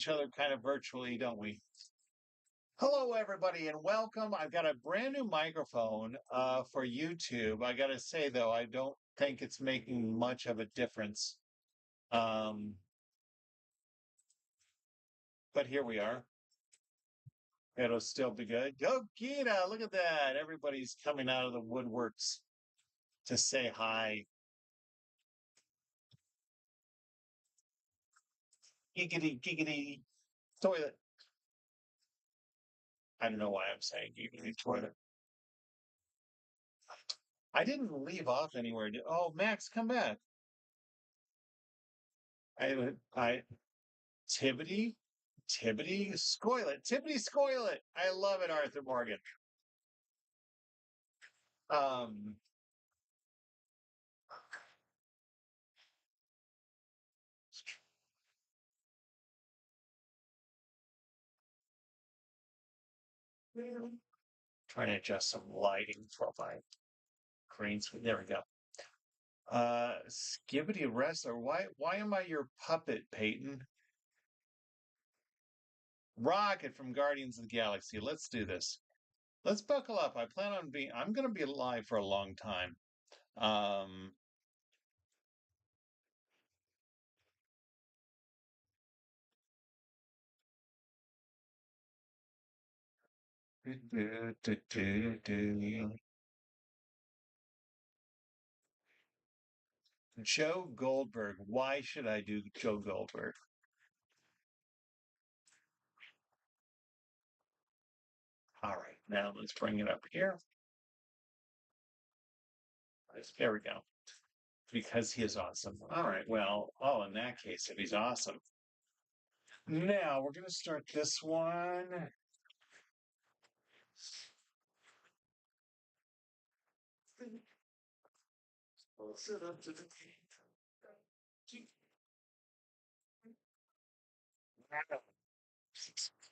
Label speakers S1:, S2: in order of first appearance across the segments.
S1: each other kind of virtually, don't we? Hello, everybody, and welcome. I've got a brand new microphone for YouTube. I got to say, though, I don't think it's making much of a difference. Um, but here we are. It'll still be good. Go, Gita! Look at that. Everybody's coming out of the woodworks to say hi. Giggity, giggity, toilet. I don't know why I'm saying giggity toilet. I didn't leave off anywhere. Oh, Max, come back. I Tibbity, Tibbity, Scoilet, Tibbity, Scoilet. I love it, Arthur Morgan. Um, trying to adjust some lighting for my green screen. There we go. Skibbity Wrestler. Why am I your puppet, Peyton? Rocket from Guardians of the Galaxy. Let's do this. Let's buckle up. I'm gonna be alive for a long time. Um, Joe Goldberg. Why should I do Joe Goldberg? All right, now let's bring it up here. There we go. Because he is awesome. All right, well, in that case, if he's awesome. Now we're going to start this one.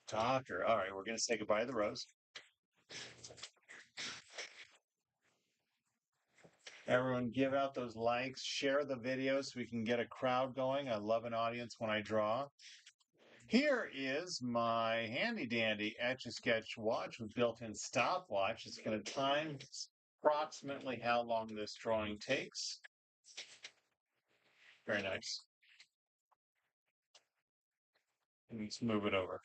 S1: Doctor. All right, we're going to say goodbye to the rose. Everyone give out those likes, share the video so we can get a crowd going. I love an audience when I draw. Here is my handy dandy Etch A Sketch watch with built-in stopwatch. It's going to time approximately how long this drawing takes. Very nice. Let's move it over.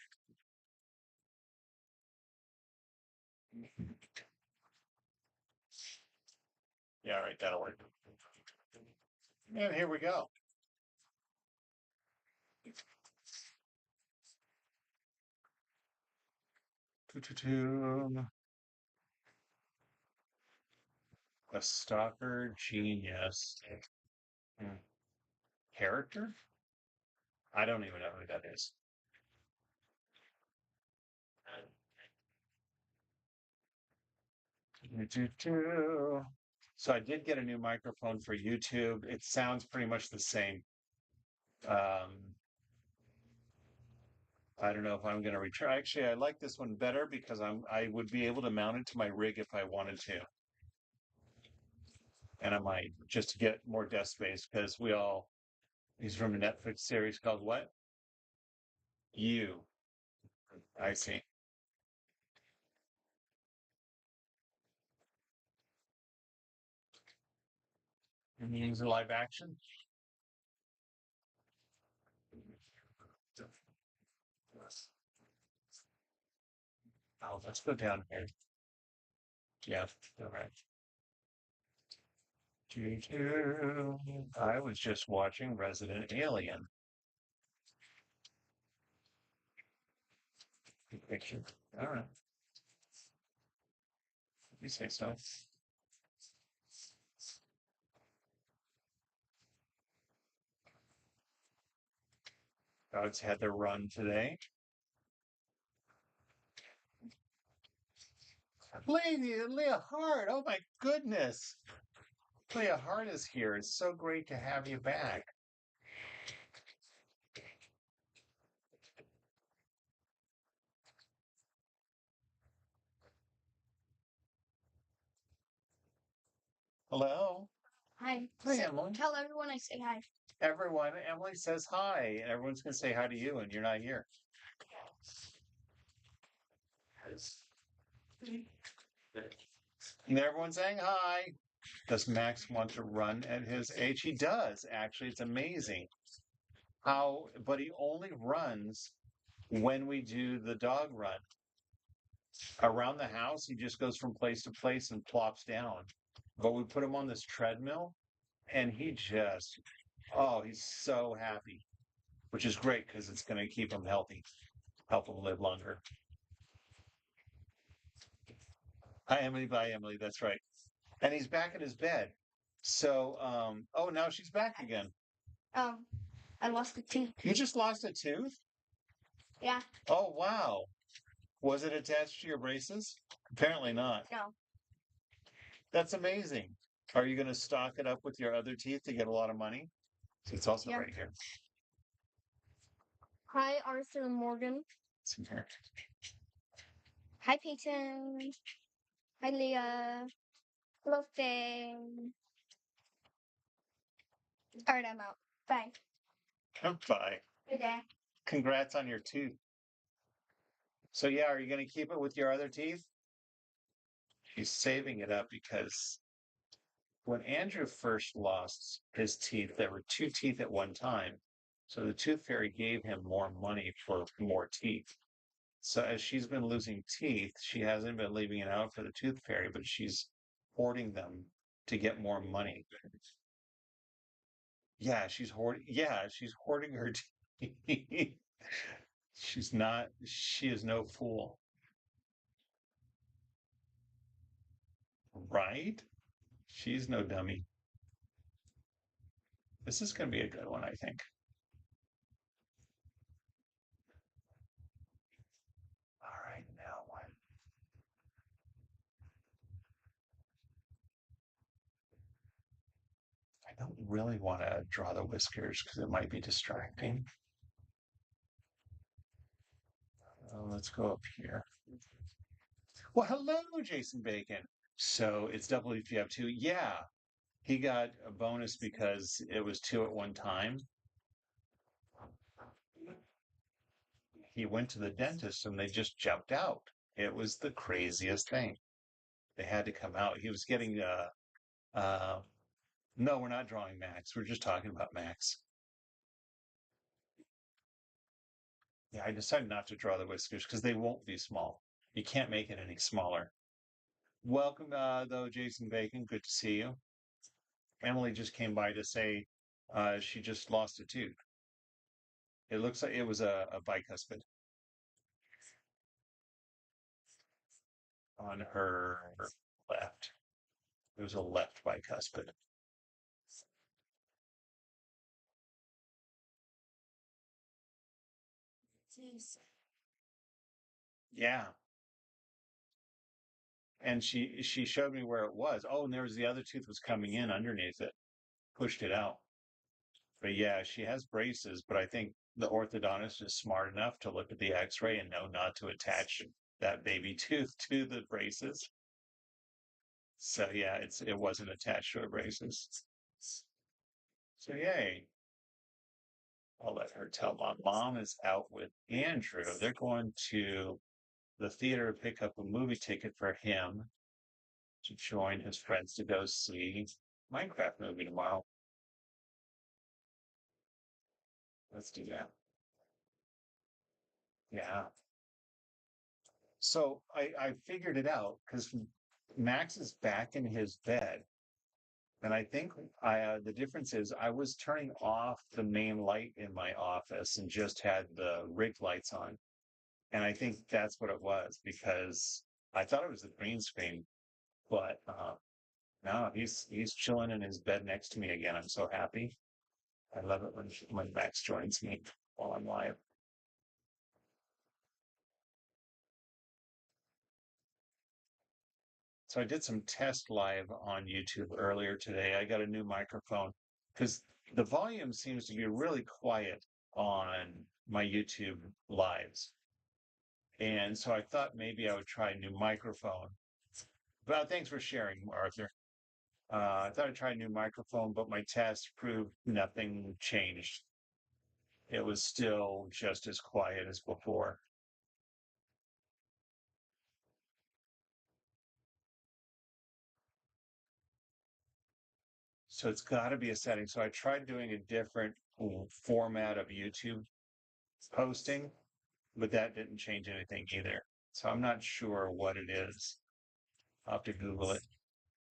S1: Yeah, all right, that'll work. And here we go. A stalker genius. Character? I don't even know who that is. So I did get a new microphone for YouTube. It sounds pretty much the same. I don't know if I'm going to return. Actually, I like this one better because I would be able to mount it to my rig if I wanted to. And I might just to get more desk space because he's from a Netflix series called what? You. I see. Means live action. Oh, let's go down here. Yeah, all right. I was just watching Resident Alien. Good picture. All right. You say so. Dogs had their run today. Leah Hart. Oh my goodness. Leah Hart is here. It's so great to have you back. Hello.
S2: Hi.
S1: Hi, Emily.
S2: Tell everyone I say hi.
S1: Everyone, Emily says hi, and everyone's going to say hi to you, and you're not here. And everyone's saying hi. Does Max want to run at his age? He does, actually. It's amazing how, but he only runs when we do the dog run. Around the house, he just goes from place to place and plops down. But we put him on this treadmill, and he just, oh, he's so happy, which is great because it's going to keep him healthy, help him live longer. Hi, Emily. Bye, Emily. That's right. And he's back in his bed. So, oh, now she's back again.
S2: I lost a tooth.
S1: You just lost a tooth?
S2: Yeah.
S1: Oh, wow. Was it attached to your braces? Apparently not.
S2: No.
S1: That's amazing. Are you going to stock it up with your other teeth to get a lot of money? It's also right here.
S2: Hi, Arthur and Morgan.
S1: It's in here.
S2: Hi, Peyton. Hi, Leah. Hello, Faye. All right, I'm out. Bye.
S1: Bye.
S2: Good day.
S1: Congrats on your tooth. So, yeah, are you going to keep it with your other teeth? She's saving it up because when Andrew first lost his teeth, there were two teeth at one time. So the tooth fairy gave him more money for more teeth. So as she's been losing teeth, she hasn't been leaving it out for the tooth fairy, but she's hoarding them to get more money. Yeah, she's hoarding. Yeah, she's hoarding her teeth. She's not. She is no fool, right? She's no dummy. This is going to be a good one, I think. All right, now what? I don't really want to draw the whiskers because it might be distracting. Let's go up here. Well, hello, Jason Bacon. So it's WTF2. Yeah, he got a bonus because it was two at one time. He went to the dentist and they just jumped out. It was the craziest thing. They had to come out. He was getting uh no, we're not drawing Max. We're just talking about Max. Yeah, I decided not to draw the whiskers because they won't be small. You can't make it any smaller. Welcome, though, Jason Bacon. Good to see you. Emily just came by to say she just lost a tooth. It looks like it was a bicuspid on her left. It was a left bicuspid. Yeah. And she showed me where it was. Oh, and there was the other tooth was coming in underneath it. Pushed it out. But yeah, she has braces, but I think the orthodontist is smart enough to look at the x-ray and know not to attach that baby tooth to the braces. So yeah, it wasn't attached to her braces. So yay. I'll let her tell mom. Mom is out with Andrew. They're going to the theater to pick up a movie ticket for him to join his friends to go see Minecraft movie tomorrow. Let's do that. Yeah. So I figured it out because Max is back in his bed. And I think the difference is I was turning off the main light in my office and just had the rig lights on. And I think that's what it was because I thought it was the green screen, but no, he's chilling in his bed next to me again. I'm so happy. I love it when Max joins me while I'm live. So I did some test live on YouTube earlier today. I got a new microphone because the volume seems to be really quiet on my YouTube lives. And so I thought maybe I would try a new microphone. But thanks for sharing, Arthur. I thought I tried a new microphone, but my test proved nothing changed. It was still just as quiet as before. So it's got to be a setting. So I tried doing a different format of YouTube posting, but that didn't change anything either. So I'm not sure what it is. I'll have to Google it.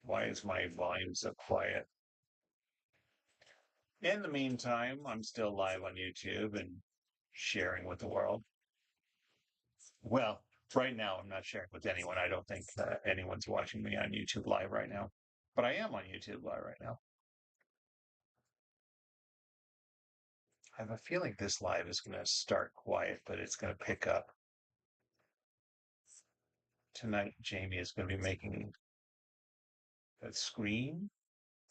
S1: Why is my volume so quiet? In the meantime, I'm still live on YouTube and sharing with the world. Well, right now, I'm not sharing with anyone. I don't think anyone's watching me on YouTube Live right now, but I am on YouTube Live right now. I have a feeling this live is going to start quiet, but it's going to pick up. Tonight, Jamie is going to be making a screen.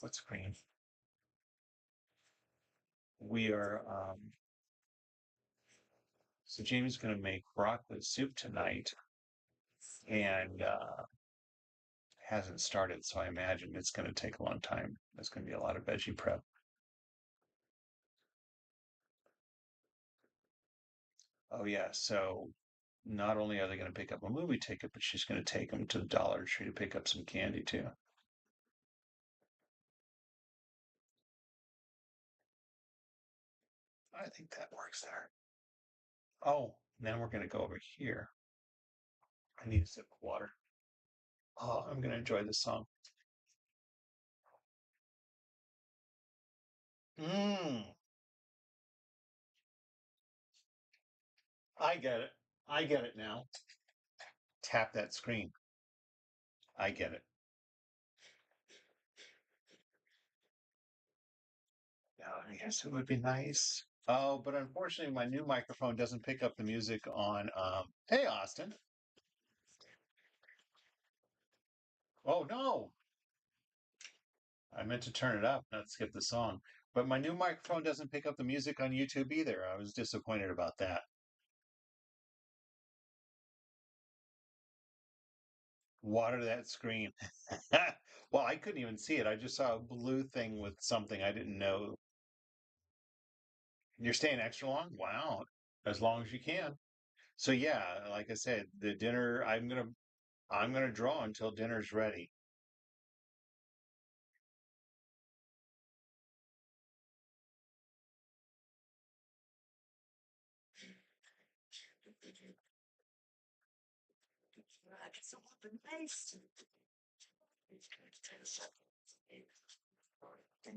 S1: What screen? We are, so Jamie's going to make broccoli soup tonight and hasn't started. So I imagine it's going to take a long time. There's going to be a lot of veggie prep. Oh, yeah. So not only are they going to pick up a movie ticket, but she's going to take them to the Dollar Tree to pick up some candy too. I think that works there. Oh, now we're going to go over here. I need a sip of water. Oh, I'm going to enjoy this song. Mmm. I get it. I get it now. Tap that screen. I get it. Oh, yes, it would be nice. Oh, but unfortunately, my new microphone doesn't pick up the music on. Hey, Austin. Oh no, I meant to turn it up, not skip the song. But my new microphone doesn't pick up the music on YouTube either. I was disappointed about that. Water that screen. Well, I couldn't even see it. I just saw a blue thing with something I didn't know. You're staying extra long? Wow. As long as you can. So yeah, like I said, the dinner I'm gonna draw until dinner's ready.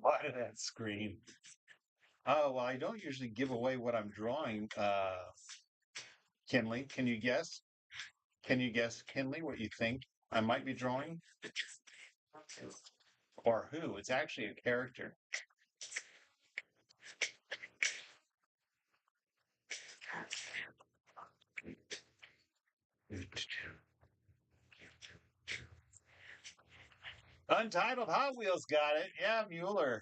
S1: Water that screen. Oh, well, I don't usually give away what I'm drawing, Kinley. Can you guess? Can you guess, Kinley, what you think I might be drawing? Or who? It's actually a character. Untitled Hot Wheels got it. Yeah, Mueller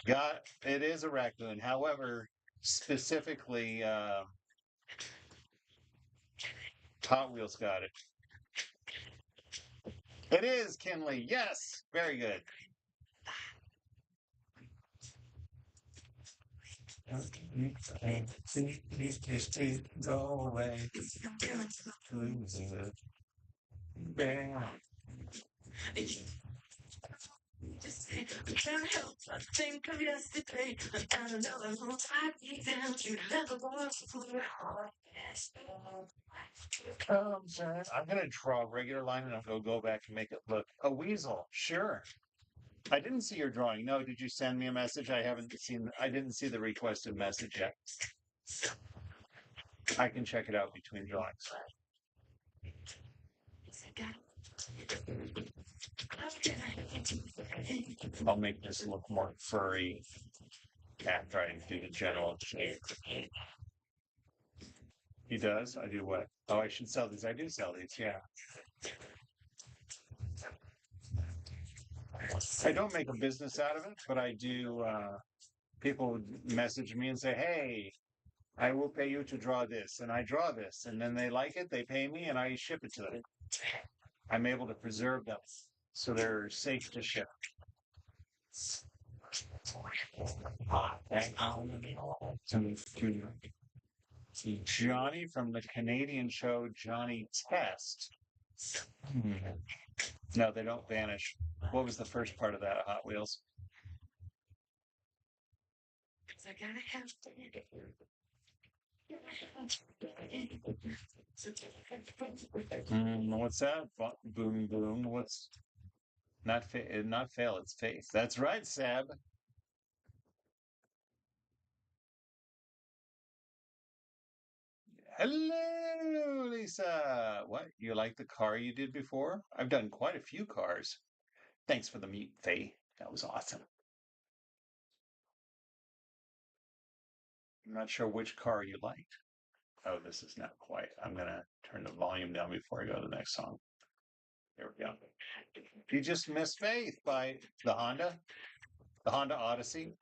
S1: got it is a raccoon. However, specifically, Hot Wheels got it. It is Kinley. Yes, very good. Go away. I'm gonna draw a regular line and I'm gonna go back and make it look a weasel. Sure. I didn't see your drawing. No, did you send me a message? I didn't see the requested message yet. I can check it out between drawings. I'll make this look more furry after I do the general shape. He does? I do what? Oh, I should sell these. I do sell these, yeah. I don't make a business out of it, but I do. People message me and say, hey, I will pay you to draw this. And I draw this. And then they like it, they pay me, and I ship it to them. I'm able to preserve them so they're safe to ship. Johnny from the Canadian show Johnny Test. No, they don't vanish. What was the first part of that, Hot Wheels? What's that? Boom, boom. What's not not fail? It's faith. That's right, Seb. Hello, Lisa. What? You like the car you did before? I've done quite a few cars. Thanks for the mute, Faye. That was awesome. I'm not sure which car you liked. Oh, this is not quite. I'm going to turn the volume down before I go to the next song. There we go. You just missed Faith by the Honda Odyssey.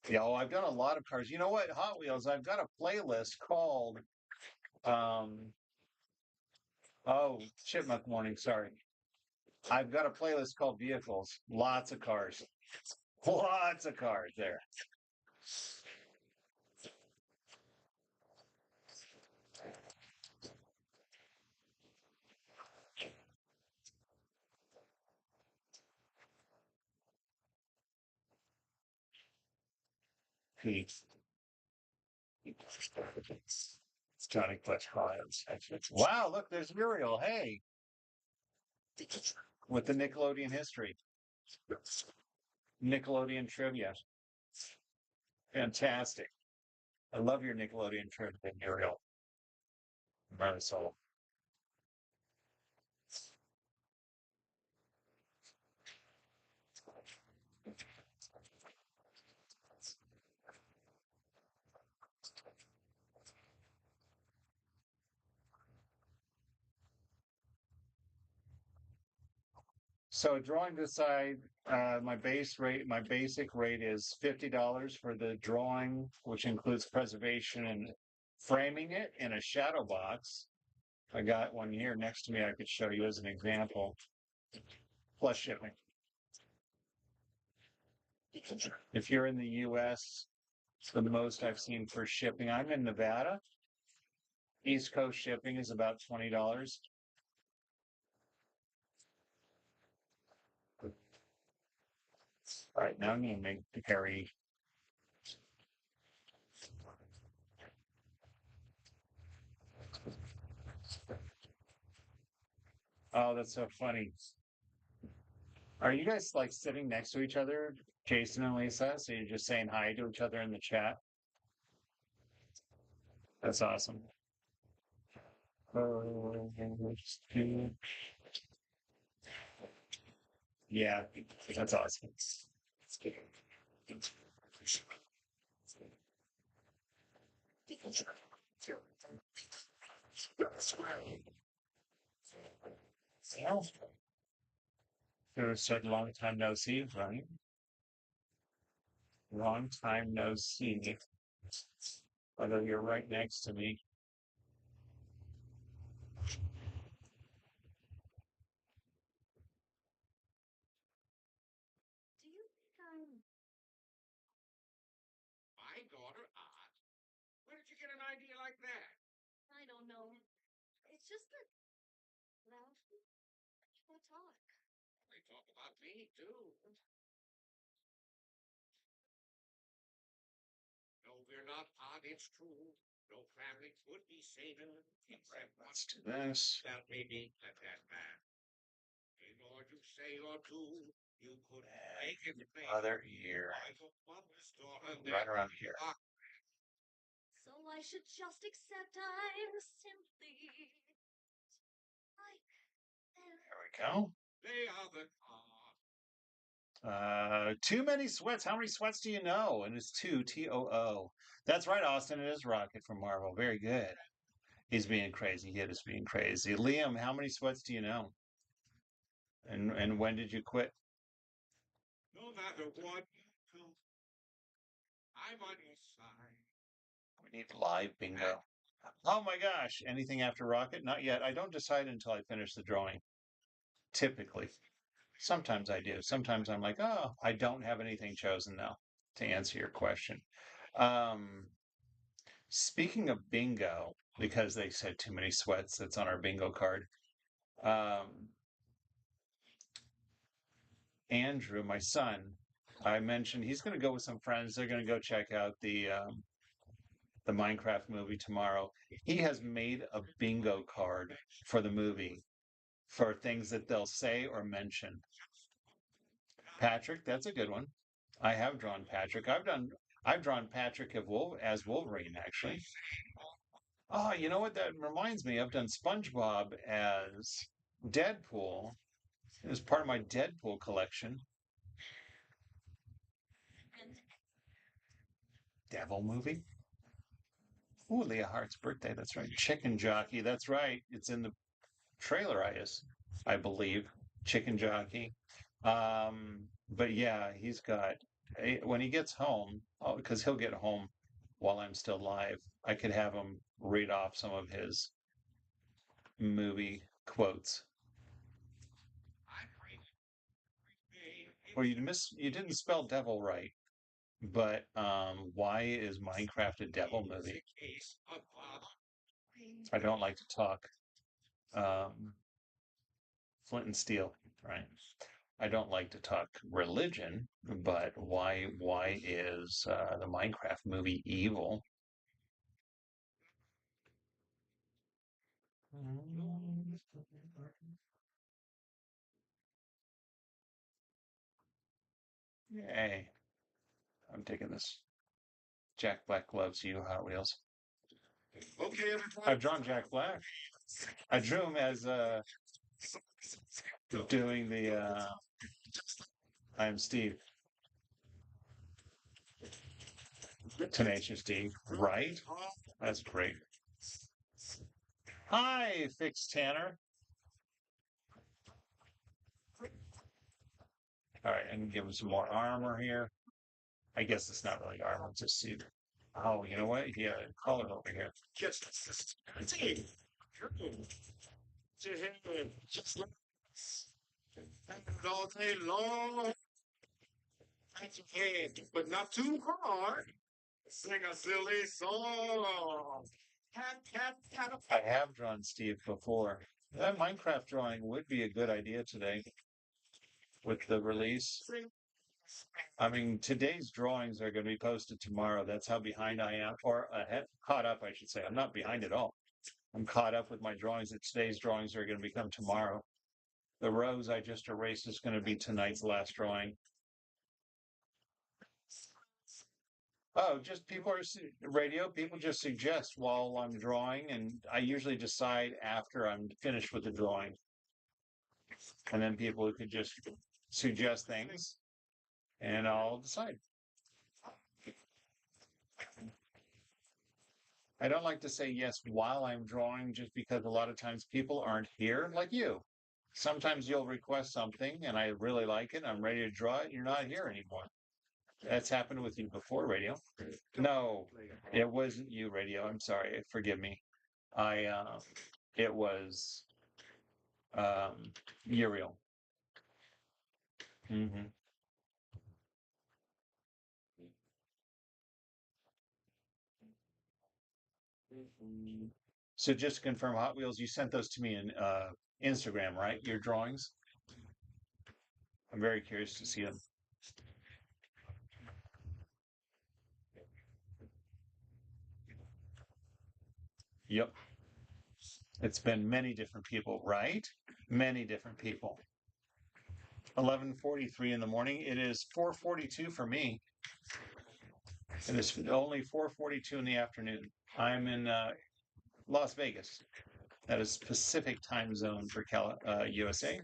S1: Yeah, oh, I've done a lot of cars. You know what? Hot Wheels, I've got a playlist called, Chipmunk Morning, sorry. I've got a playlist called Vehicles. Lots of cars. Lots of cars there. It's Johnny Clutch Hiles. Wow, look, there's Muriel. Hey, with the Nickelodeon history. Nickelodeon trivia. Fantastic. I love your Nickelodeon trivia, Muriel. Marisol. So drawing this side, my basic rate is $50 for the drawing, which includes preservation and framing it in a shadow box. I got one here next to me I could show you as an example, plus shipping. If you're in the US, it's the most I've seen for shipping. I'm in Nevada. East Coast shipping is about $20. All right, now I'm going to make Harry. Oh, that's so funny. Are you guys like sitting next to each other, Jason and Lisa? So you're just saying hi to each other in the chat? That's awesome. Yeah, that's awesome. It said long time no see, right? Long time no see. Although you're right next to me.
S2: Do you think I'm
S3: My daughter, Art? Where did you get an idea like that?
S2: I don't know. It's just that, well, people talk.
S3: They talk about me, too. No, we're not, Art, it's true. No family could be saving except
S1: Let's do this.
S3: that maybe let that man. In order to say or do, you could make it
S1: Other ear.
S3: like a mother's daughter.
S1: Right around here.
S2: So I should just accept I'm simply like them.
S1: There we go.
S3: They are the
S1: Too many sweats. How many sweats do you know? And it's two, T-O-O. That's right, Austin. It is Rocket from Marvel. Very good. He's being crazy. He is being crazy. Liam, how many sweats do you know? And when did you quit?
S3: no matter what you do, I'm on your side.
S1: We need live bingo. Oh my gosh. Anything after Rocket? Not yet. I don't decide until I finish the drawing. Typically. Sometimes I do. Sometimes I'm like, oh, I don't have anything chosen now to answer your question. Um, Speaking of bingo, because they said too many sweats, that's on our bingo card. Um, Andrew, my son, I mentioned he's going to go with some friends. They're going to go check out the Minecraft movie tomorrow. He has made a bingo card for the movie for things that they'll say or mention. Patrick, that's a good one. I have drawn Patrick. I've drawn Patrick as Wolverine actually. Oh, you know what that reminds me? I've done SpongeBob as Deadpool. It was part of my Deadpool collection. Devil movie. Ooh, Leah Hart's birthday. That's right. Chicken Jockey. That's right. It's in the trailer, I believe. Chicken Jockey. But yeah, he's got when he gets home, oh, because he'll get home while I'm still live. I could have him read off some of his movie quotes. Well, you didn't spell devil right, but why is Minecraft a devil movie? I don't like to talk. Um, Flint and Steel, right? I don't like to talk religion, but why is the Minecraft movie evil? Hey, I'm taking this. Jack Black loves you, Hot Wheels.
S3: Okay,
S1: I've drawn Jack Black. I drew him as doing the I'm Steve. Tenacious D, right? That's great. Hi, Fix Tanner. All right, and give him some more armor here. I guess it's not really armor, it's just suit. Oh, you know what? Yeah, color over here.
S3: just all day long. At your head, but not too hard. Sing a silly song.
S1: I have drawn Steve before. That Minecraft drawing would be a good idea today with the release. I mean, today's drawings are going to be posted tomorrow. That's how behind I am, or caught up, I should say. I'm not behind at all. I'm caught up with my drawings. That today's drawings are going to become tomorrow. The rose I just erased is going to be tonight's last drawing. Oh, just people are radio. People just suggest while I'm drawing, and I usually decide after I'm finished with the drawing. And then people could just suggest things, and I'll decide. I don't like to say yes while I'm drawing, just because a lot of times people aren't here, like you. Sometimes you'll request something, and I really like it. I'm ready to draw it. And you're not here anymore. That's happened with you before, radio. No, it wasn't you, radio. I'm sorry. Forgive me. It was Uriel. Hmm. So just to confirm, Hot Wheels, you sent those to me in Instagram, right? Your drawings. I'm very curious to see them. Yep. It's been many different people, right? Many different people. 11:43 in the morning. It is 4:42 for me. It is only 4:42 in the afternoon. I'm in Las Vegas. That is Pacific time zone for USA.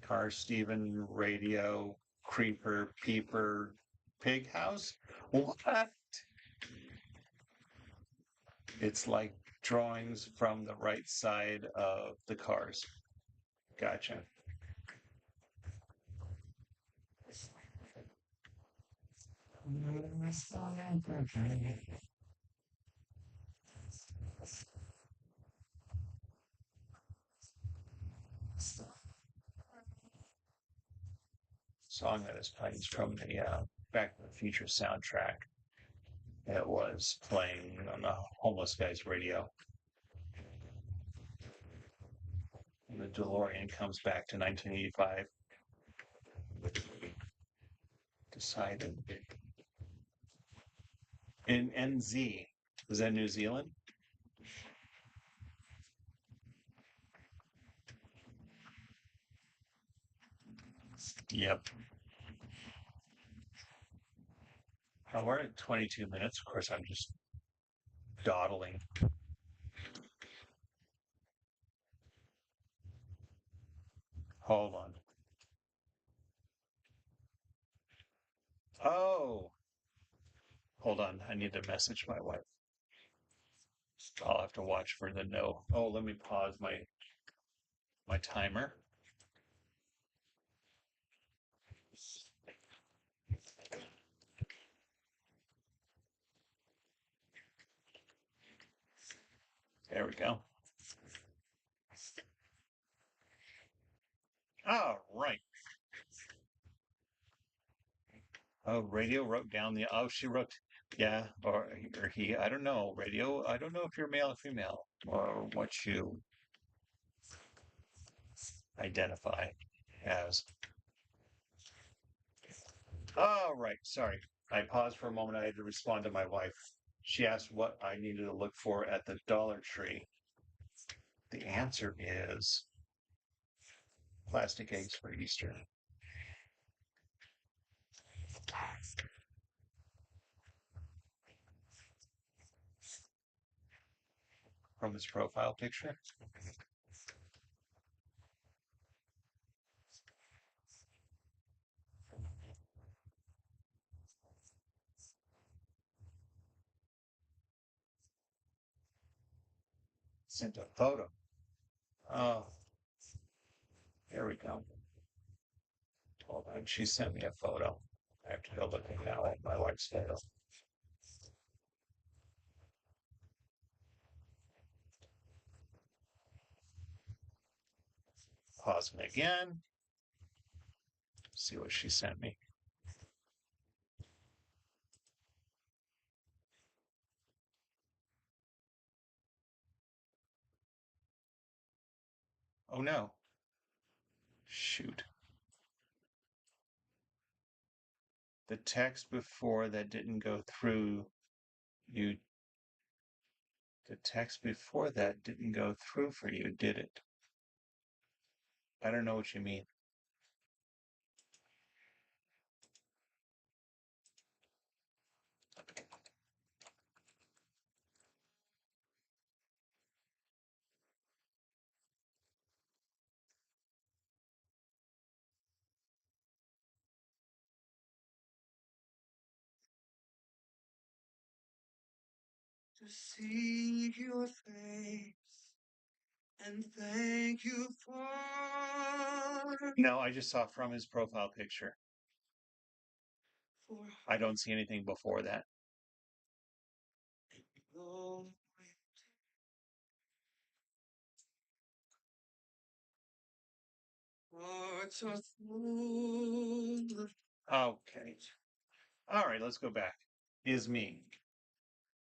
S1: Car Steven, radio, creeper, peeper, pig house. What? It's like drawings from the right side of the cars. Gotcha. song that is playing is from the Back to the Future soundtrack. It was playing on the homeless guy's radio. And the DeLorean comes back to 1985. Decided. In NZ. Is that New Zealand? Yep. Oh, we're at 22 minutes. Of course, I'm just dawdling. Hold on. Oh, hold on. I need to message my wife. I'll have to watch for the no. Oh, let me pause my timer. There we go. All right. Oh, radio wrote down the. Oh, she wrote. Yeah, or he. I don't know. Radio. I don't know if you're male or female or what you identify as. All right. Sorry. I paused for a moment. I had to respond to my wife. She asked what I needed to look for at the Dollar Tree. The answer is plastic eggs for Easter. From his profile picture. Sent a photo. Oh, here we go. Hold on. She sent me a photo. I have to go look now at my wife's photo. Pausing again. See what she sent me. Oh no. Shoot. The text before that didn't go through. You. The text before that didn't go through for you, did it? I don't know what you mean.
S3: To see your face and thank you for.
S1: No, I just saw from his profile picture.
S3: For
S1: I don't see anything before that.
S3: Hearts are full.
S1: Okay. All right, let's go back. Is me.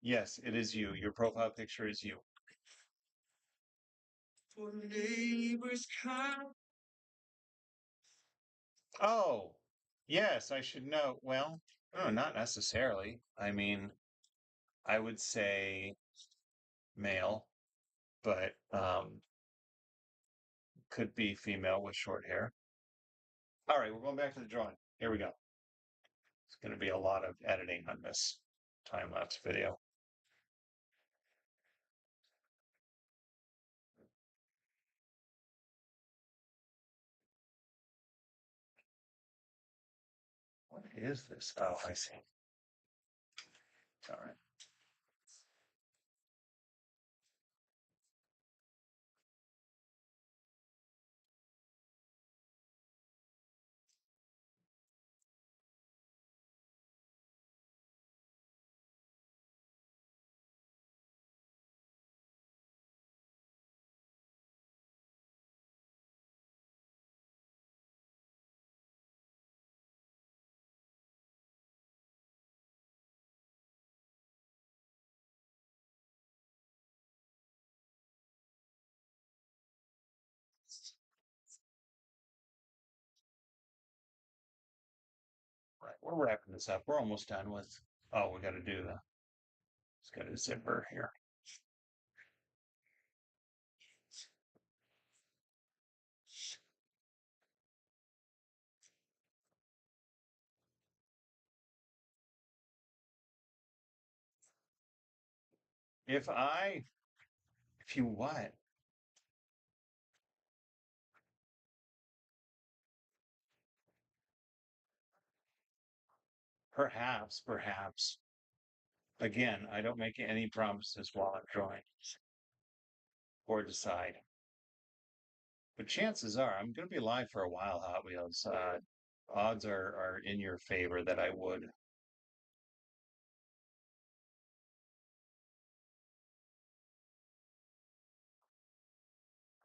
S1: Yes, it is you. Your profile picture is you.
S3: For neighbors come.
S1: Oh, yes, I should know. Well, no, not necessarily. I mean, I would say male, but could be female with short hair. All right, we're going back to the drawing. Here we go. It's going to be a lot of editing on this time-lapse video. What is this? Oh, I see. All right. we're wrapping this up. We're almost done with. Oh, we got to do the. It's got a zipper here. If you what? Perhaps. Again, I don't make any promises while I'm drawing or decide. But chances are I'm going to be live for a while, Hot Wheels. Odds are in your favor that I would.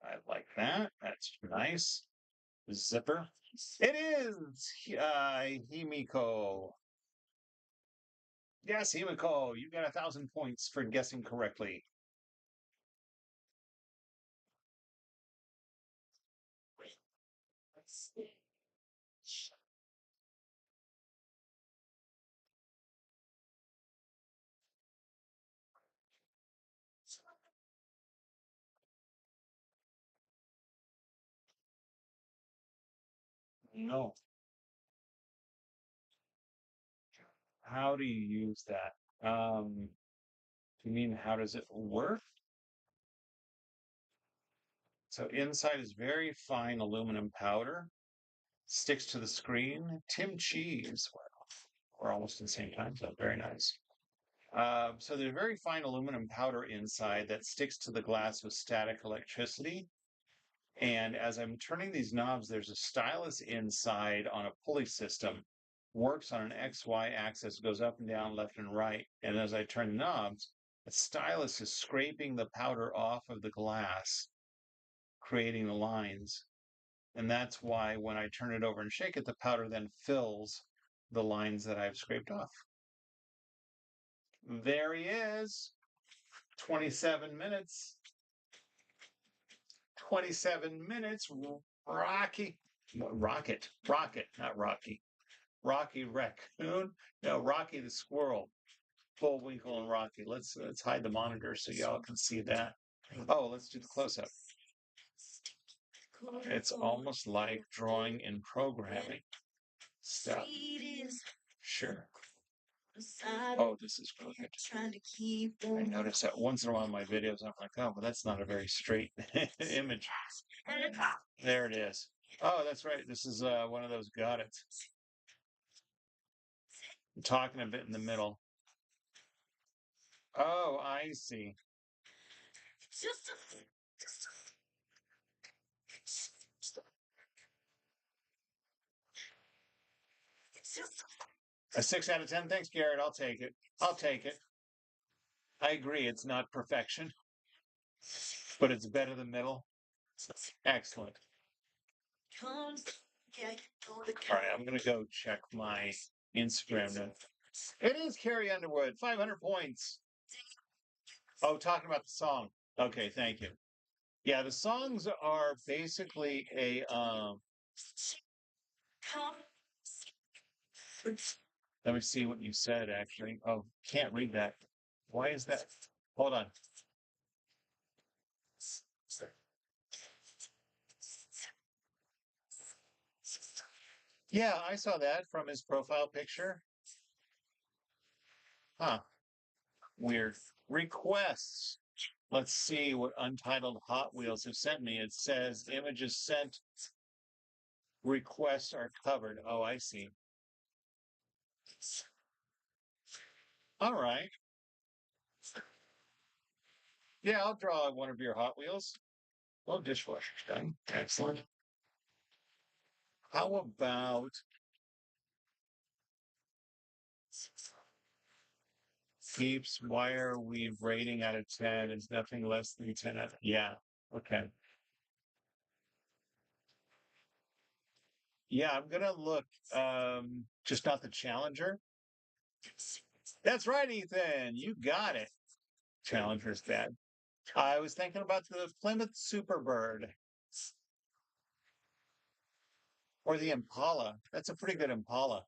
S1: I like that. That's nice. Zipper. It is Himiko. Yes, Himiko. You got 1,000 points for guessing correctly. No. How do you use that? You mean how does it work? So inside is very fine aluminum powder, sticks to the screen. Tim Cheese. Wow. We're almost at the same time, so very nice. So there's very fine aluminum powder inside that sticks to the glass with static electricity. And as I'm turning these knobs, there's a stylus inside on a pulley system. Works on an XY axis, goes up and down, left and right. And as I turn the knobs, the stylus is scraping the powder off of the glass, creating the lines. And that's why when I turn it over and shake it, the powder then fills the lines that I've scraped off. There he is. 27 minutes. 27 minutes. Rocket, not Rocky. Rocky Raccoon. No, Rocky the Squirrel. Bullwinkle and Rocky. Let's hide the monitor so y'all can see that. Oh, let's do the close up. It's almost like drawing and programming stuff. Sure. Oh, this is perfect. I notice that once in a while in my videos, I'm like, oh, but that's not a very straight image. There it is. Oh, that's right. This is one of those got it. I'm talking a bit in the middle. Oh, I see. A 6 out of 10. Thanks, Garrett. I'll take it. I'll take it. I agree. It's not perfection, but it's better than middle. Excellent. All right, I'm going to go check my Instagram now. It is Carrie Underwood, 500 points. Oh, talking about the song. Okay, thank you. Yeah, the songs are basically a let me see what you said actually. Oh, can't read that. Why is that? Hold on. Yeah, I saw that from his profile picture. Huh. Weird. Requests. Let's see what Untitled Hot Wheels have sent me. It says images sent. Requests are covered. Oh, I see. All right. Yeah, I'll draw one of your Hot Wheels. Well, dishwasher's done. Excellent. How about Keeps wire weave rating out of 10 is nothing less than 10 out of, yeah. Okay. Yeah, I'm gonna look. Just not the Challenger. That's right, Ethan. You got it. Challenger's bad. I was thinking about the Plymouth Superbird or the Impala. That's a pretty good Impala.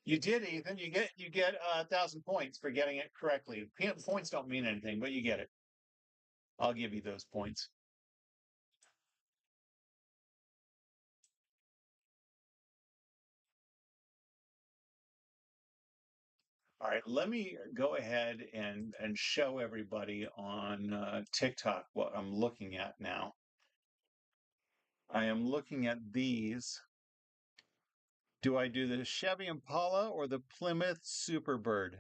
S1: You did, Ethan. You get 1,000 points for getting it correctly. Points don't mean anything, but you get it. I'll give you those points. All right, let me go ahead and show everybody on TikTok what I'm looking at now. I am looking at these. Do I do the Chevy Impala or the Plymouth Superbird?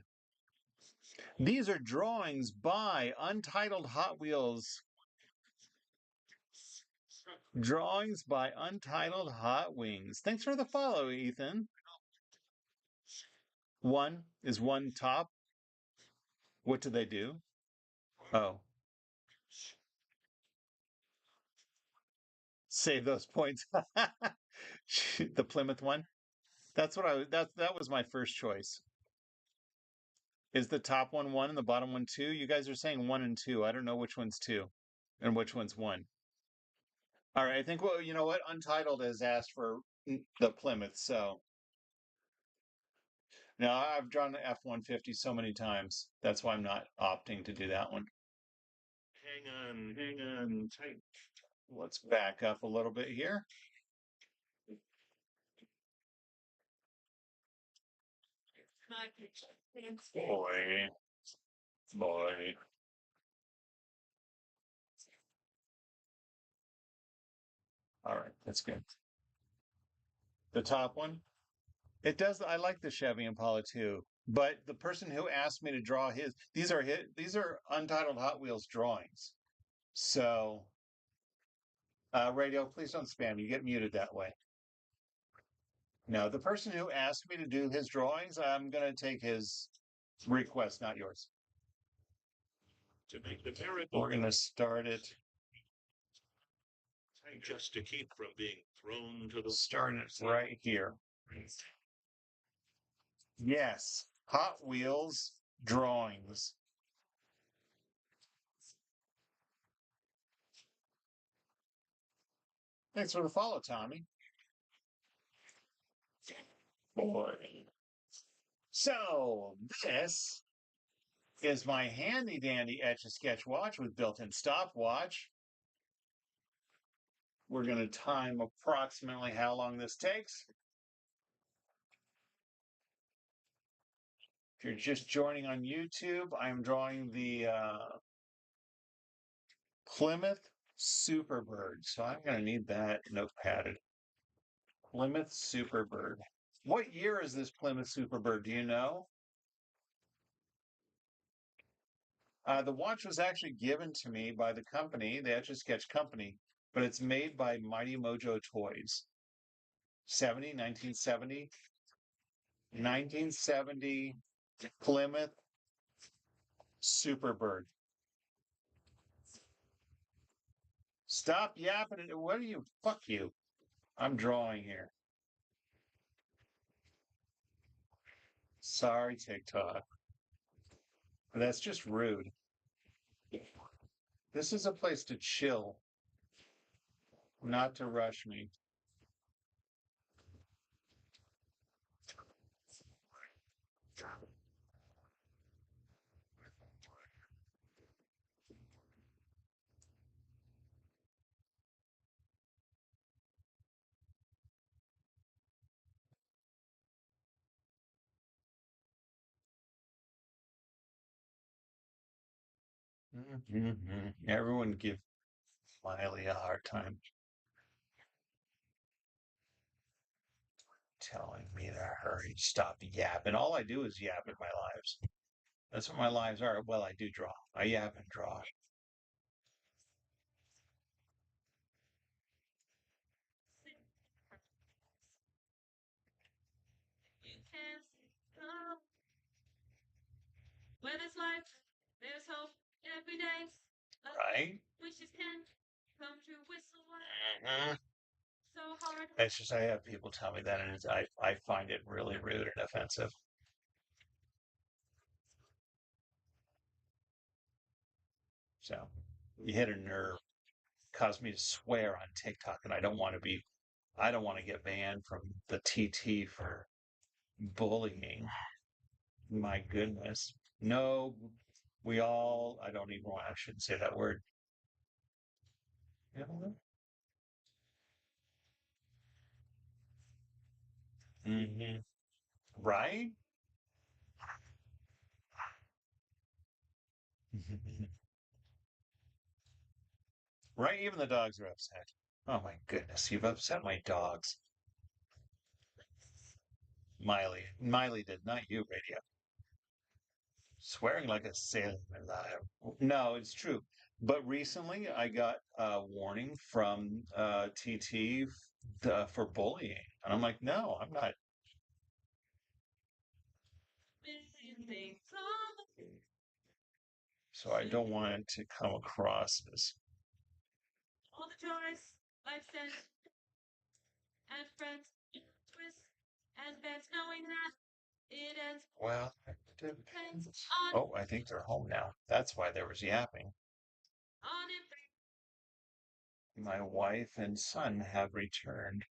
S1: These are drawings by Untitled Hot Wheels. Drawings by Untitled Hot Wings. Thanks for the follow, Ethan. One is one top. What do they do? Oh, save those points. The Plymouth one. That's what that was my first choice. Is the top one and the bottom one two? You guys are saying one and two. I don't know which one's two and which one's one. All right, I think well, you know what? Untitled has asked for the Plymouth, so now I've drawn the F-150 so many times. That's why I'm not opting to do that one.
S3: Hang on tight.
S1: Let's back up a little bit here. Boy. All right, that's good. The top one. It does. I like the Chevy Impala too, but the person who asked me to draw these are Untitled Hot Wheels drawings. So, radio, please don't spam. You get muted that way. No, the person who asked me to do his drawings, I'm going to take his request, not yours.
S3: To make the miracle.
S1: We're going to start it.
S3: Just to keep from being thrown to the
S1: Start it right here. Yes, Hot Wheels drawings. Thanks for the follow, Tommy. Boy. So this is my handy dandy Etch A Sketch watch with built-in stopwatch. We're going to time approximately how long this takes. If you're just joining on YouTube, I'm drawing the Plymouth Superbird. So I'm going to need that notepadded. Plymouth Superbird. What year is this Plymouth Superbird? Do you know? The watch was actually given to me by the company, the Etch A Sketch company, but it's made by Mighty Mojo Toys. 1970, 1970 Plymouth Superbird. Stop yapping. What are you? Fuck you. I'm drawing here. Sorry, TikTok. That's just rude. This is a place to chill, not to rush me. Everyone give Miley a hard time. Telling me to hurry, stop yapping. All I do is yap in my lives. That's what my lives are. Well, I do draw. I yap and draw.
S2: Where there's life, there's hope every day.
S1: Right?
S2: Wishes can come true. Whistle
S1: Mhm.
S2: so hard.
S1: It's just I have people tell me that, and I find it really rude and offensive. So you hit a nerve, caused me to swear on TikTok, and I don't want to get banned from the TT for Bullying. My goodness. No, I don't even want, I shouldn't say that word. Hmm. Right? Right? Even the dogs are upset. Oh my goodness, you've upset my dogs. Miley did, not you, radio. Swearing like a sailor. No, it's true. But recently I got a warning from TT for bullying. And I'm like, no, I'm not. So I don't want it to come across as. All the joys life sent and friends, twists and bends, knowing that it ends. Well, it depends on. Oh, I think they're home now. That's why there was yapping. On my wife and son have returned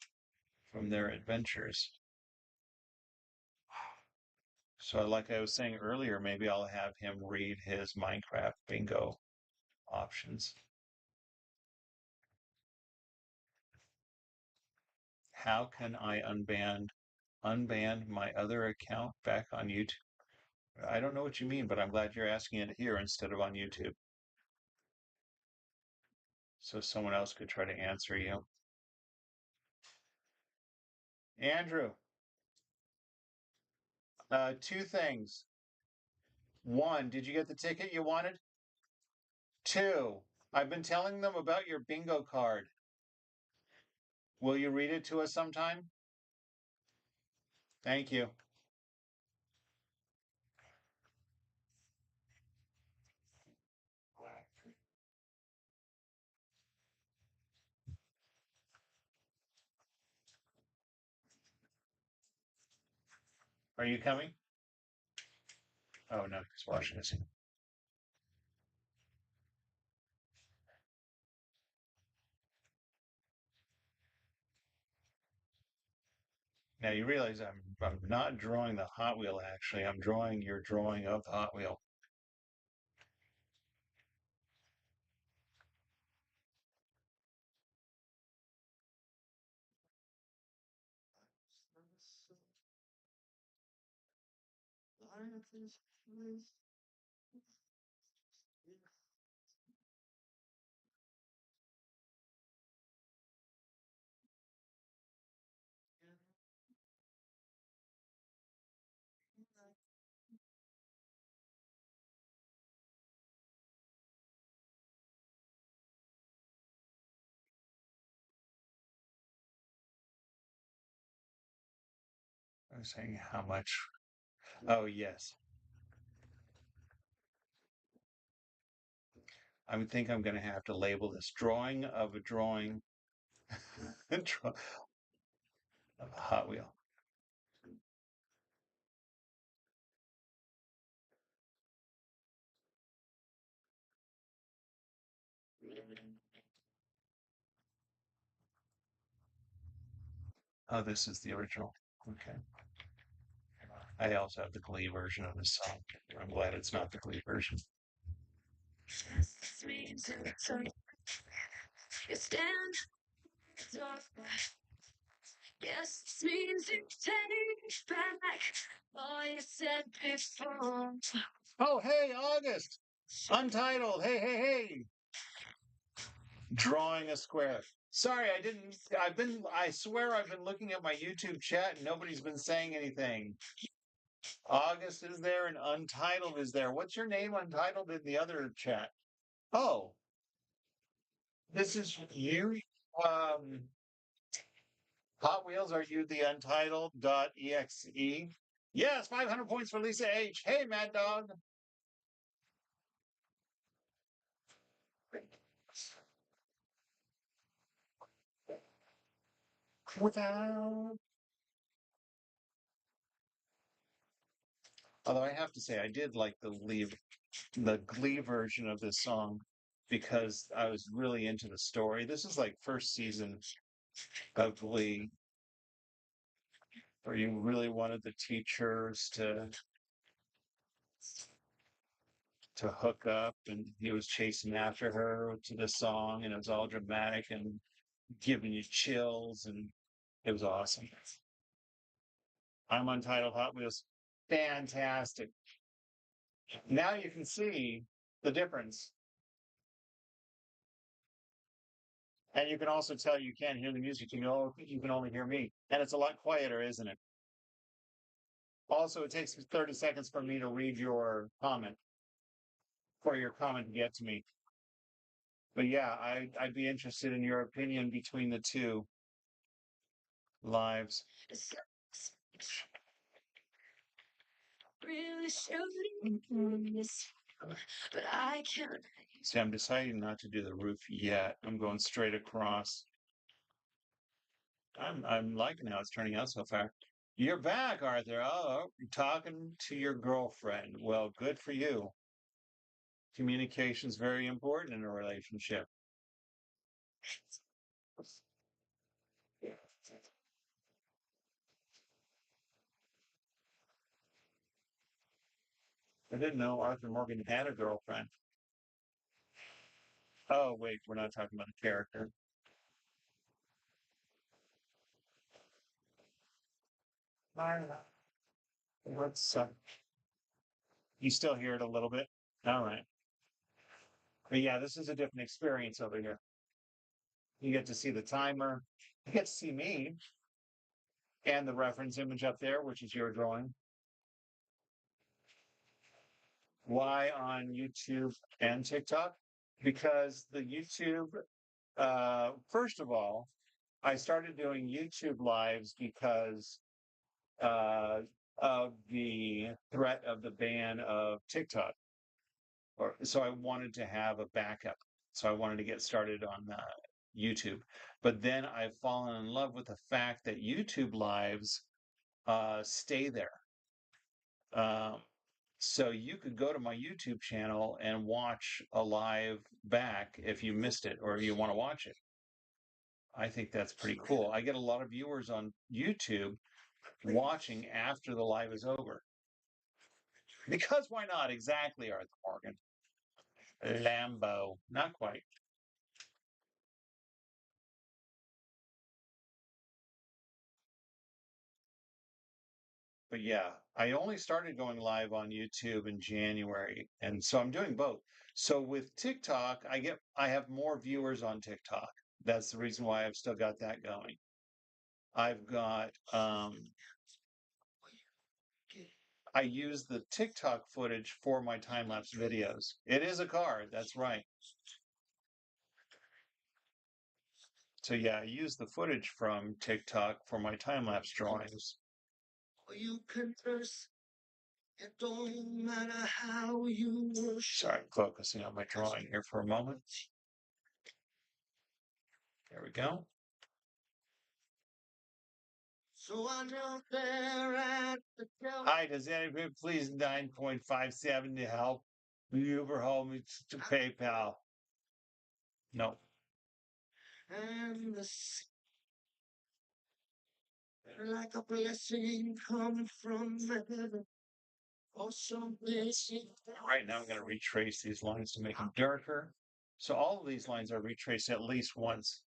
S1: from their adventures. So, like I was saying earlier, maybe I'll have him read his Minecraft bingo options. How can I unban my other account back on YouTube? I don't know what you mean, but I'm glad you're asking it here instead of on YouTube. So someone else could try to answer you. Andrew, two things. One, did you get the ticket you wanted? Two, I've been telling them about your bingo card. Will you read it to us sometime? Thank you. Are you coming? Oh no, he's watching us. Now you realize I'm not drawing the Hot Wheel actually. I'm drawing your drawing of the Hot Wheel. I was saying how much. Oh yes. I would think I'm going to have to label this drawing of a drawing of a Hot Wheel. Oh, this is the original. Okay. I also have the Glee version of this song. I'm glad it's not the Glee version. You stand yes, this means you take back all you said before. Oh, hey, August. Untitled. Hey, hey, hey. Drawing a square. Sorry, I swear I've been looking at my YouTube chat and nobody's been saying anything. August is there and Untitled is there. What's your name, Untitled, in the other chat? Oh, this is you? Um, Hot Wheels, are you the Untitled.exe? Yes, 500 points for Lisa H. Hey, Mad Dog. Without. Although I have to say, I did like the Glee version of this song because I was really into the story. This is like first season of Glee. where you really wanted the teachers to hook up, and he was chasing after her to the song, and it was all dramatic and giving you chills, and it was awesome. I'm Untitled Hot Wheels. Fantastic. Now you can see the difference. And you can also tell you can't hear the music. You know, you can only hear me. And it's a lot quieter, isn't it? Also, it takes 30 seconds for me to read your comment, for your comment to get to me. But yeah, I'd be interested in your opinion between the two lives. Really but I can't. See, I'm deciding not to do the roof yet. I'm going straight across. I'm liking how it's turning out so far. You're back, Arthur. Oh, you're talking to your girlfriend. Well, good for you. Communication's very important in a relationship. I didn't know Arthur Morgan had a girlfriend. Oh, wait, we're not talking about the character. What's you still hear it a little bit? All right. But yeah, this is a different experience over here. You get to see the timer. You get to see me and the reference image up there, which is your drawing. Why on YouTube and TikTok? Because the YouTube, first of all, I started doing YouTube lives because of the threat of the ban of TikTok. So I wanted to have a backup. So I wanted to get started on YouTube. But then I've fallen in love with the fact that YouTube lives stay there. Um, so you could go to my YouTube channel and watch a live back if you missed it or you want to watch it. I think that's pretty cool. I get a lot of viewers on YouTube watching after the live is over. Because why not? Exactly, Arthur Morgan. Lambo. Not quite. But yeah, I only started going live on YouTube in January, and so I'm doing both. So with TikTok, I have more viewers on TikTok. That's the reason why I've still got that going. I've got I use the TikTok footage for my time-lapse videos. It is a card, that's right. So yeah, I use the footage from TikTok for my time-lapse drawings. You converse. It don't matter how you work. Sorry, I'm focusing on my drawing here for a moment. There we go. So I know they're at the door. Hi, does anybody please 9.57 to help? You ever hold me to PayPal? No. And the sea, like a blessing coming from heaven. Right now, I'm going to retrace these lines to make them darker. So all of these lines are retraced at least once.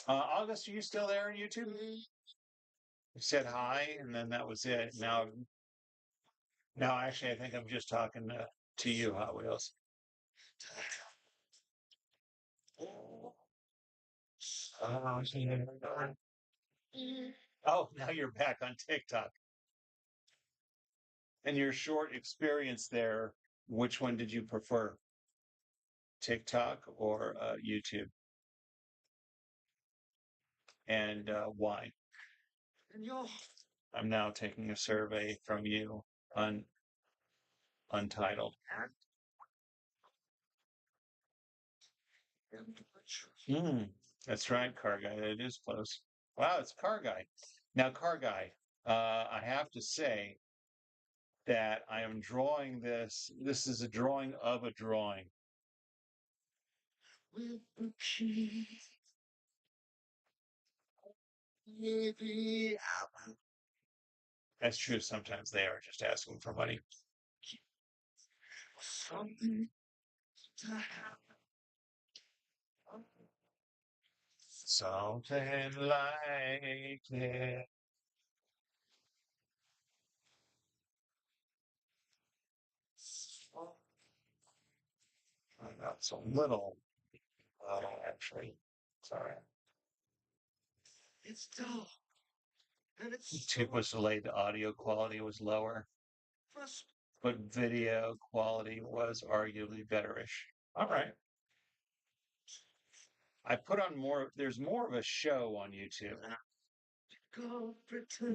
S1: August, are you still there on YouTube? You said hi, and then that was it. Now, actually, I think I'm just talking to you, Hot Wheels. Oh, now you're back on TikTok. And your short experience there, which one did you prefer? TikTok or YouTube? And why? I'm now taking a survey from you on Untitled. That's right, Car Guy. It is close. Wow, it's Car Guy. Now, Car Guy, I have to say that I am drawing this. This is a drawing of a drawing. That's true. Sometimes they are just asking for money.
S3: Something to happen.
S1: Something like that. That's a little, actually. Sorry.
S3: It's dull. And it's
S1: The tube was delayed. The audio quality was lower, but video quality was arguably betterish. All right. I put on more. There's more of a show on YouTube.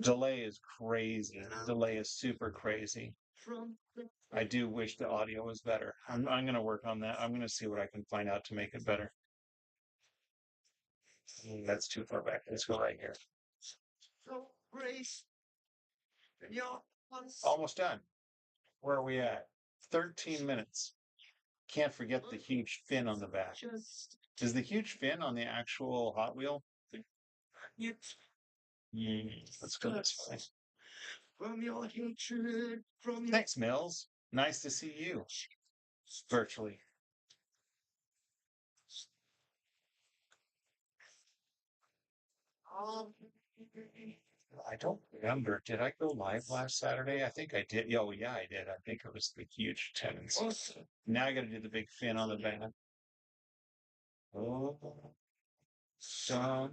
S1: Delay is crazy. Delay is super crazy. I do wish the audio was better. I'm going to work on that. I'm going to see what I can find out to make it better. That's too far back. Let's go right here. Almost done. Where are we at? 13 minutes. Can't forget the huge fin on the back. Is the huge fin on the actual Hot Wheel? Let's go this way. Thanks, Mills. Nice to see you. Virtually. I don't remember. Did I go live last Saturday? I think I did. Oh, yeah, I did. I think it was the huge attendance. Now I got to do the big fin on the back. Oh, son.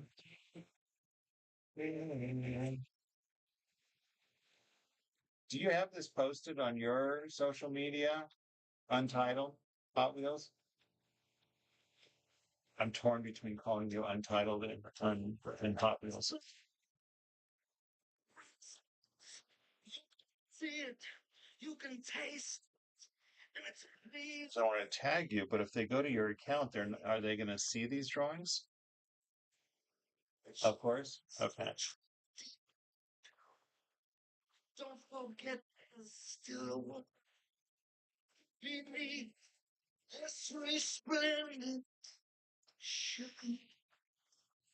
S1: Do you have this posted on your social media? Untitled Hot Wheels? I'm torn between calling you Untitled and Hot Wheels.
S3: See it. You can taste.
S1: So I want to tag you, but if they go to your account, are they going to see these drawings? Of course. Okay.
S3: Don't forget still beneath this resplendent sugar.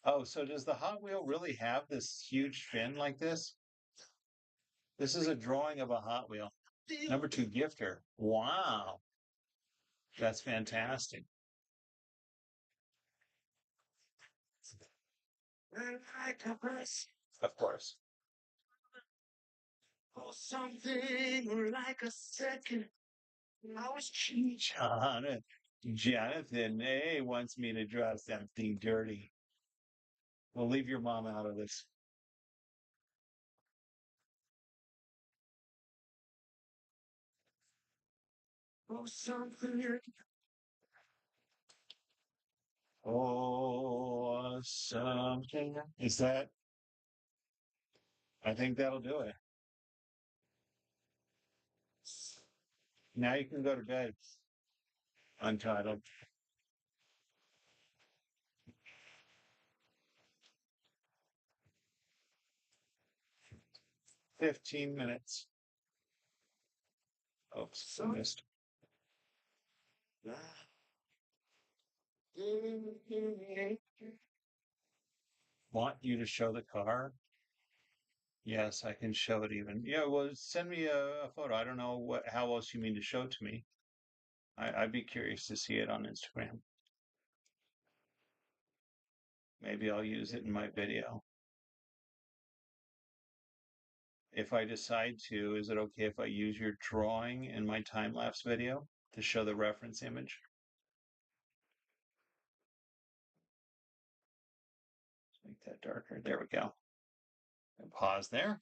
S1: Oh, so does the Hot Wheel really have this huge fin like this? This is a drawing of a Hot Wheel. Number 2 gifter. Wow. That's fantastic. Of course.
S3: Or something like a second. I was cheating.
S1: Jonathan A wants me to draw something dirty. We'll leave your mom out of this.
S3: Or something.
S1: Oh, something. Is that? I think that'll do it. Now you can go to bed. Untitled. 15 minutes. Oops, I missed. Want you to show the car? Yes, I can show it even. Yeah, well, send me a photo. I don't know how else you mean to show it to me. I'd be curious to see it on Instagram. Maybe I'll use it in my video. If I decide to, is it okay if I use your drawing in my time-lapse video to show the reference image? Make that darker. There we go. And pause there.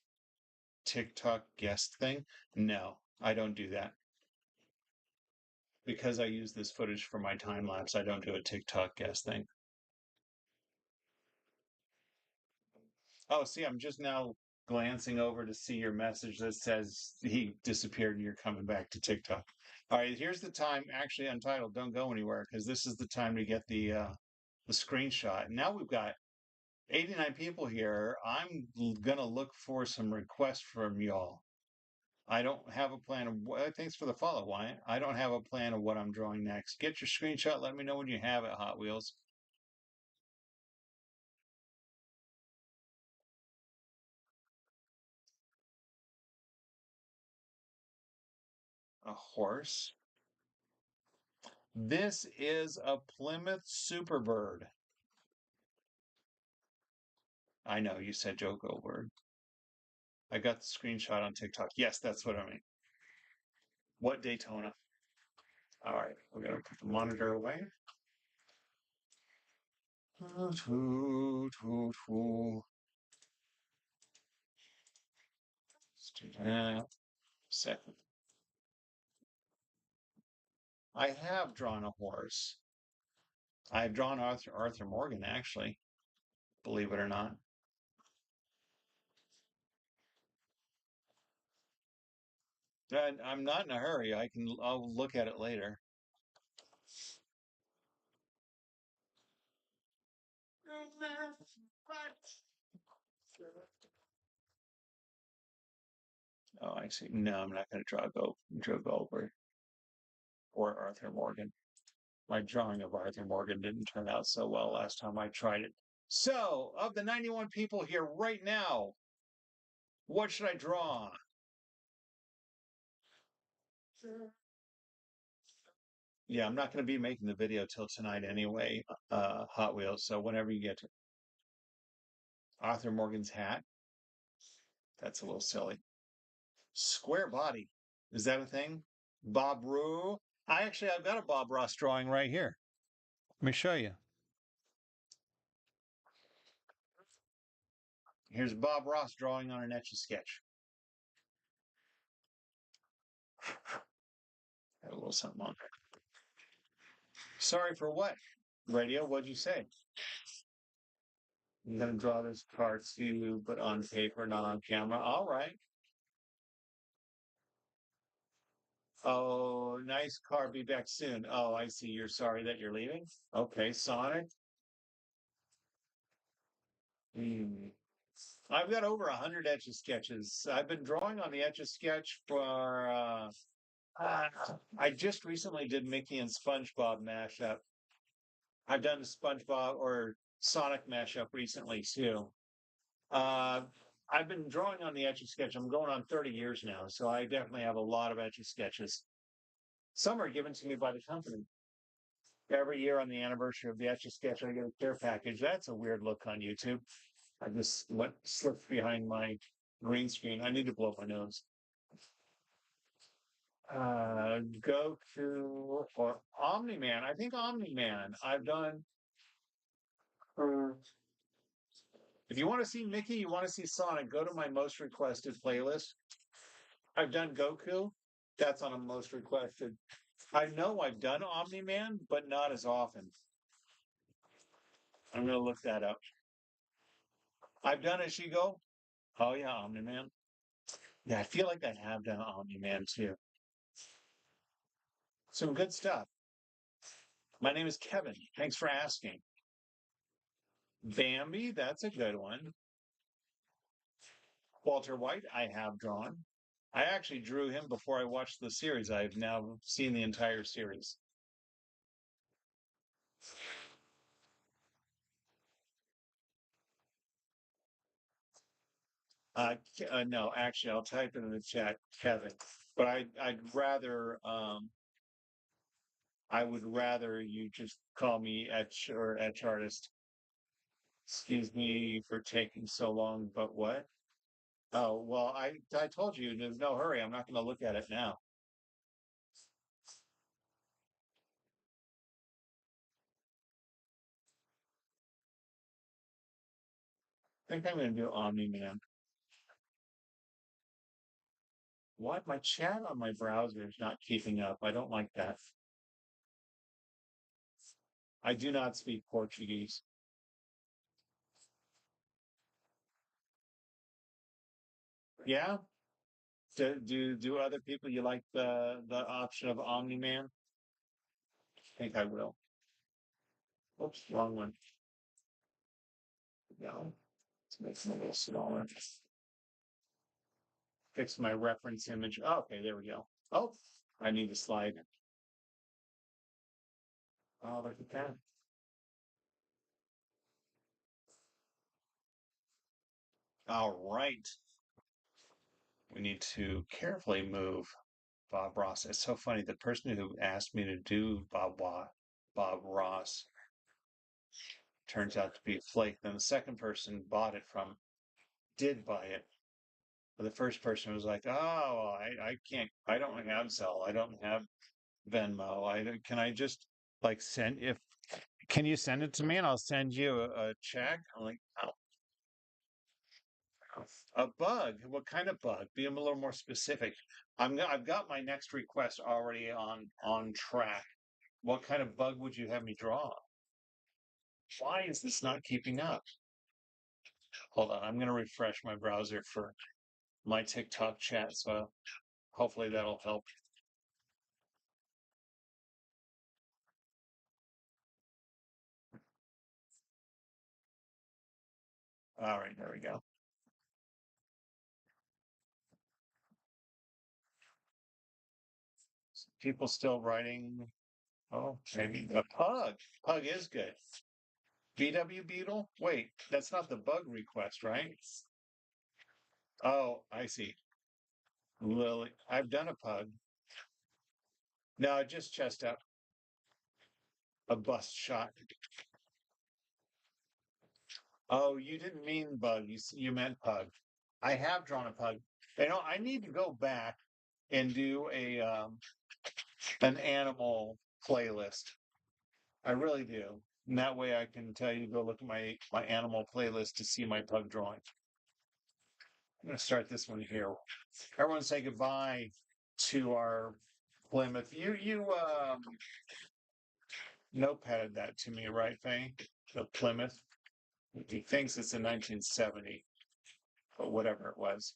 S1: TikTok guest thing? No, I don't do that. Because I use this footage for my time lapse, I don't do a TikTok guest thing. Oh, see, I'm just now glancing over to see your message that says he disappeared and you're coming back to TikTok. All right, here's the time. Actually, Untitled, don't go anywhere because this is the time to get the screenshot. Now we've got 89 people here. I'm gonna look for some requests from y'all. I don't have a plan of what. Thanks for the follow, Wyatt. I don't have a plan of what I'm drawing next. Get your screenshot. Let me know when you have it, Hot Wheels. A horse. This is a Plymouth Superbird. I know you said Joe Goldberg. I got the screenshot on TikTok. Yes, that's what I mean. What Daytona? All right, we're gonna put the monitor away. Let's do that. Second. I have drawn a horse. I've drawn Arthur Morgan, actually, believe it or not. And I'm not in a hurry. I'll look at it later. Oh, I see. No, I'm not going to draw Joe Goldberg or Arthur Morgan. My drawing of Arthur Morgan didn't turn out so well last time I tried it. So, of the 91 people here right now, what should I draw? Yeah, I'm not going to be making the video till tonight anyway, Hot Wheels. So whenever you get to Arthur Morgan's hat, that's a little silly. Square body. Is that a thing? Bob Rowe. I've got a Bob Ross drawing right here. Let me show you. Here's Bob Ross drawing on an Etch A Sketch. Got a little something on there. Sorry for what? Radio, what'd you say? I'm gonna draw this card too, but on paper, not on camera. All right. Oh, nice car. Be back soon. Oh, I see. You're sorry that you're leaving. Okay, Sonic. Hmm. I've got over 100 Etch A Sketches. I've been drawing on the Etch A Sketch for. Uh, I just recently did Mickey and SpongeBob mashup. I've done the SpongeBob or Sonic mashup recently too. Uh, I've been drawing on the Etch A Sketch. I'm going on 30 years now, so I definitely have a lot of Etch A Sketches. Some are given to me by the company. Every year on the anniversary of the Etch A Sketch, I get a care package. That's a weird look on YouTube. I just slipped behind my green screen. I need to blow my nose. Goku or Omni-Man. I think Omni-Man. I've done. Uh, if you want to see Mickey, you want to see Sonic, go to my most requested playlist. I've done Goku. That's on a most requested. I know I've done Omni-Man, but not as often. I'm going to look that up. I've done Ishigo. Oh, yeah, Omni-Man. Yeah, I feel like I have done Omni-Man too. Some good stuff. My name is Kevin. Thanks for asking. Bambi, that's a good one. Walter White, I have drawn. I actually drew him before I watched the series. I've now seen the entire series. No, actually, I'll type it in the chat, Kevin. But I would rather you just call me Etch or Etch Artist. Excuse me for taking so long, but what? Oh, well, I told you there's no hurry. I'm not going to look at it now. I think I'm going to do Omni-Man. What? My chat on my browser is not keeping up. I don't like that. I do not speak Portuguese. Yeah? Do other people you like the option of Omni-Man? I think I will. Oops, wrong one. No. Let's make it a little smaller. Fix my reference image. Oh, okay, there we go. Oh, I need to slide. Oh, look at that. All right. We need to carefully move Bob Ross. It's so funny. The person who asked me to do Bob Ross turns out to be a flake. Then the second person bought it from did buy it. But the first person was like, "Oh, I can't. I don't have Zelle. I don't have Venmo. Can I just like send if can you send it to me and I'll send you a check?" I'm like, "Oh, a bug. What kind of bug? Be a little more specific. I've got my next request already on track. What kind of bug would you have me draw? Why is this not keeping up? Hold on, I'm going to refresh my browser for my TikTok chat, so hopefully that'll help. All right, there we go. People still writing. Oh, maybe a pug. Pug is good. VW Beetle? Wait, that's not the bug request, right? Oh, I see. Lily. I've done a pug. No, just chest up. A bust shot. Oh, you didn't mean bug. You meant pug. I have drawn a pug. I need to go back and do a an animal playlist. I really do. And that way I can tell you to go look at my animal playlist to see my pug drawing. I'm going to start this one here. Everyone say goodbye to our Plymouth. You notepadded that to me, right, Faye? The Plymouth. He thinks it's in 1970, but whatever it was.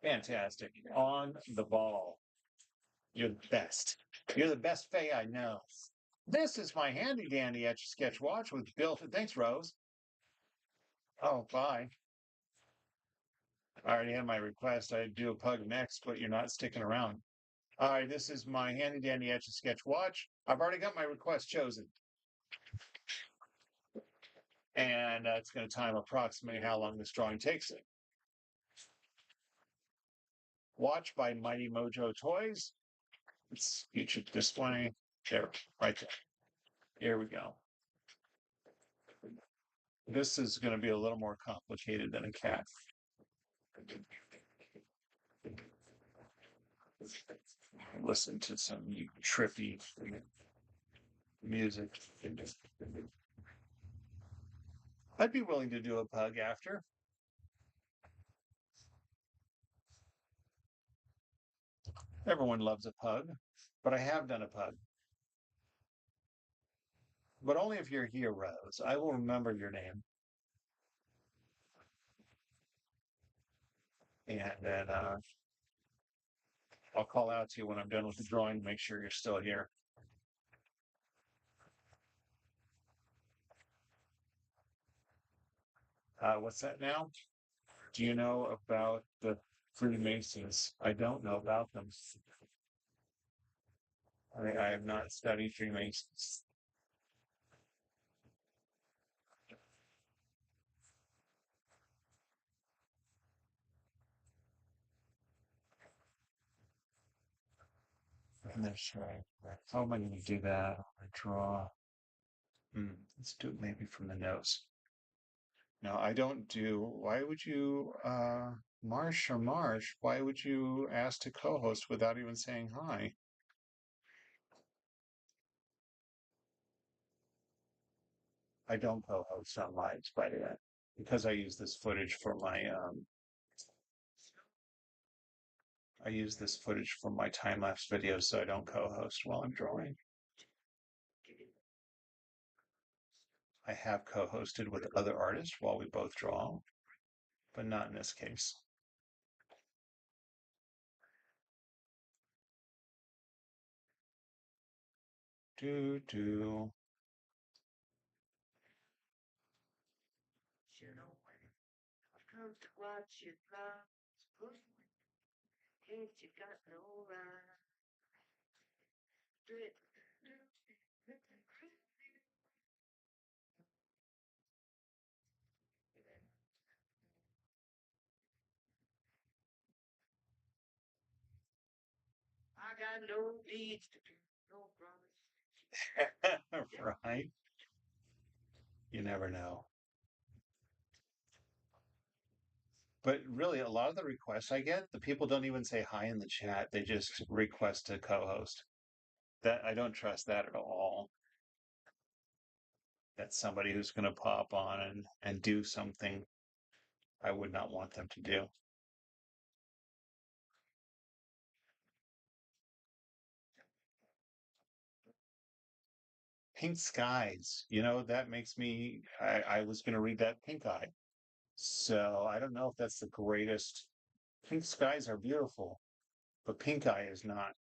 S1: Fantastic. On the ball. You're the best. You're the best Faye I know. This is my handy dandy Etch A Sketch watch with built. Thanks, Rose. Oh, bye. I already had my request. I'd do a pug next, but you're not sticking around. All right, this is my handy dandy Etch A Sketch watch. I've already got my request chosen. And it's going to time approximately how long this drawing takes it. Watch by Mighty Mojo Toys. It's featured display. There, right there. Here we go. This is going to be a little more complicated than a cat. Listen to some trippy music. I'd be willing to do a pug after. Everyone loves a pug, but I have done a pug. But only if you're here, Rose. I will remember your name. And then I'll call out to you when I'm done with the drawing to make sure you're still here. What's that now? Do you know about the Freemasons? I don't know about them. I have not studied Freemasons. That's right. How am I going to do that? I draw. Let's do it maybe from the nose. No, I don't do. Why would you, Marsh? Why would you ask to co-host without even saying hi? I don't co-host on live, by the way, because I use this footage for my I use this footage for my time-lapse videos, so I don't co-host while I'm drawing. I have co-hosted with other artists while we both draw, but not in this case. Do do.
S2: You know when I've come to watch you love, ain't you got no right? got no needs to do no promise.
S1: Right? You never know. But really, a lot of the requests I get, the people don't even say hi in the chat. They just request to co-host. That I don't trust that at all. That's somebody who's going to pop on and do something I would not want them to do. Pink skies, that makes me, I was going to read that pink eye. So I don't know if that's the greatest. Pink skies are beautiful, but pink eye is not.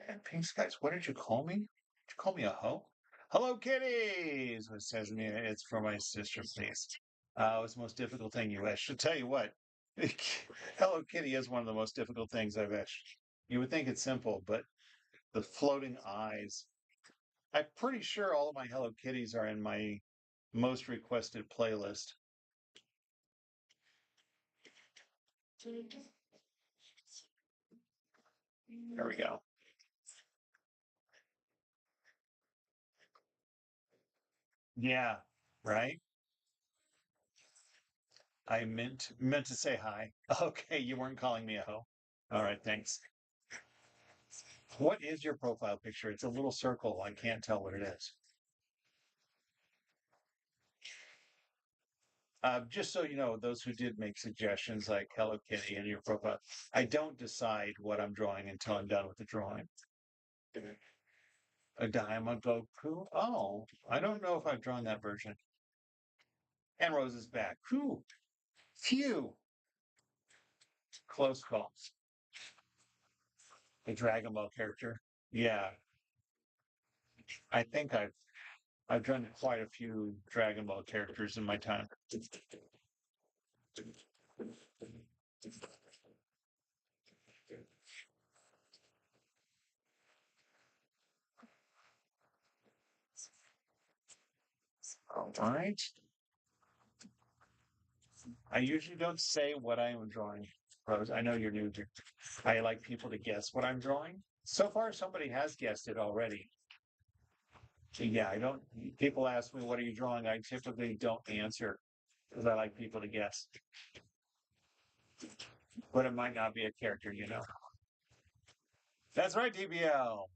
S1: And pink skies, what did you call me? Did you call me a hoe? Hello, kitties! It says me, it's for my sister, please. It's the most difficult thing you etched. Should tell you what, Hello Kitty is one of the most difficult things I've etched. You would think it's simple, but the floating eyes. I'm pretty sure all of my Hello Kitties are in my most requested playlist. There we go. Yeah, right? I meant to say hi. Okay, you weren't calling me a hoe. All right, thanks. What is your profile picture? It's a little circle. I can't tell what it is. Just so you know, those who did make suggestions like Hello Kitty in your profile, I don't decide what I'm drawing until I'm done with the drawing. A Daima Goku? Oh, I don't know if I've drawn that version. And Rose is back. Whew. Phew. Close call. A Dragon Ball character. Yeah, I think I've drawn quite a few Dragon Ball characters in my time. All right. I usually don't say what I am drawing, Rose. I know you're new to. I like people to guess what I'm drawing. So far, somebody has guessed it already. So yeah, I don't. People ask me, "What are you drawing?" I typically don't answer because I like people to guess. But it might not be a character. That's right, DBL.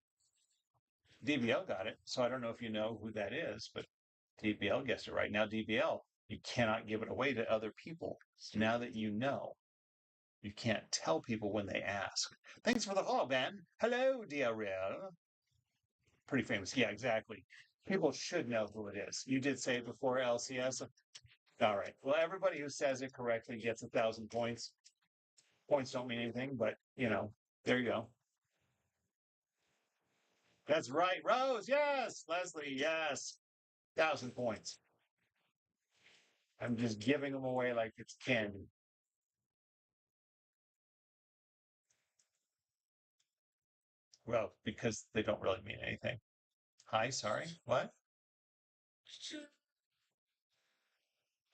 S1: DBL got it. So I don't know if you know who that is, but DBL guessed it right. Now, DBL, you cannot give it away to other people. Now that you know, you can't tell people when they ask. Thanks for the follow, Ben. Hello, DRL. Pretty famous. Yeah, exactly. People should know who it is. You did say it before, LCS. All right. Well, everybody who says it correctly gets 1,000 points. Points don't mean anything, but there you go. That's right, Rose. Yes, Leslie. Yes, 1,000 points. I'm just giving them away like it's candy. Well, because they don't really mean anything. Hi, sorry. What?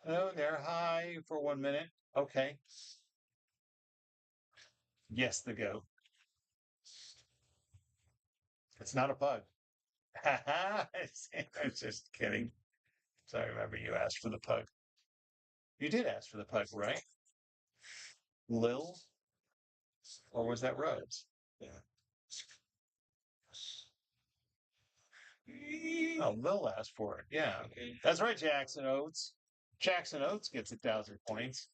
S1: Hello there. Hi for 1 minute. Okay. Yes, the goat. It's not a pug. I was just kidding. So I remember you asked for the pug. You did ask for the pug, right? Lil? Or was that Rose? Yeah. Oh, Lil asked for it. Yeah. That's right, Jackson Oates. Jackson Oates gets 1,000 points.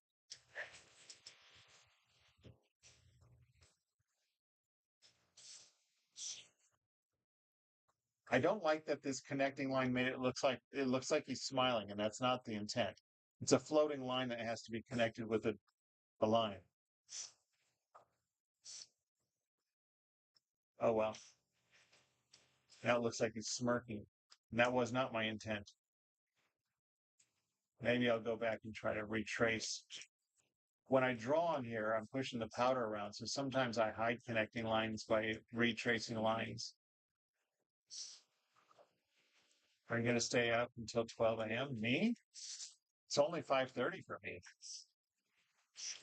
S1: I don't like that this connecting line made it looks like he's smiling, and that's not the intent. It's a floating line that has to be connected with a line. Oh well. Now it looks like he's smirking. And that was not my intent. Maybe I'll go back and try to retrace. When I draw on here, I'm pushing the powder around, so sometimes I hide connecting lines by retracing lines. Are you going to stay up until 12 a.m.? Me? It's only 5:30 for me.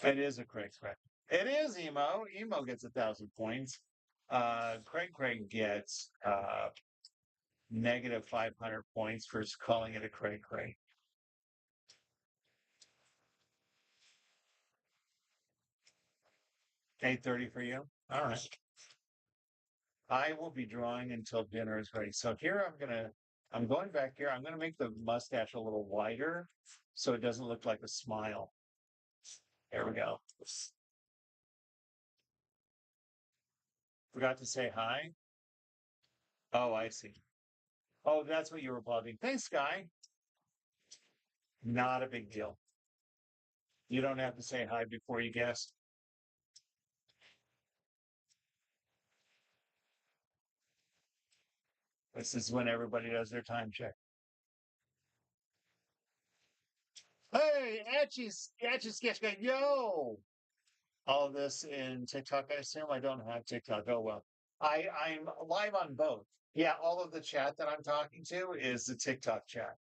S1: It is a Craig Craig. It is Emo. Emo gets 1,000 points. Craig gets negative 500 points for calling it a Craig Craig. 8:30 for you? All right. I will be drawing until dinner is ready. So here I'm going back here. I'm gonna make the mustache a little wider so it doesn't look like a smile. There we go. Forgot to say hi. Oh, I see. Oh, that's what you were applauding. Thanks, Guy. Not a big deal. You don't have to say hi before you guess. This is when everybody does their time check. Hey, Etch A Sketch guy, yo! All of this in TikTok, I assume. I don't have TikTok. Oh well. I'm live on both. Yeah, all of the chat that I'm talking to is the TikTok chat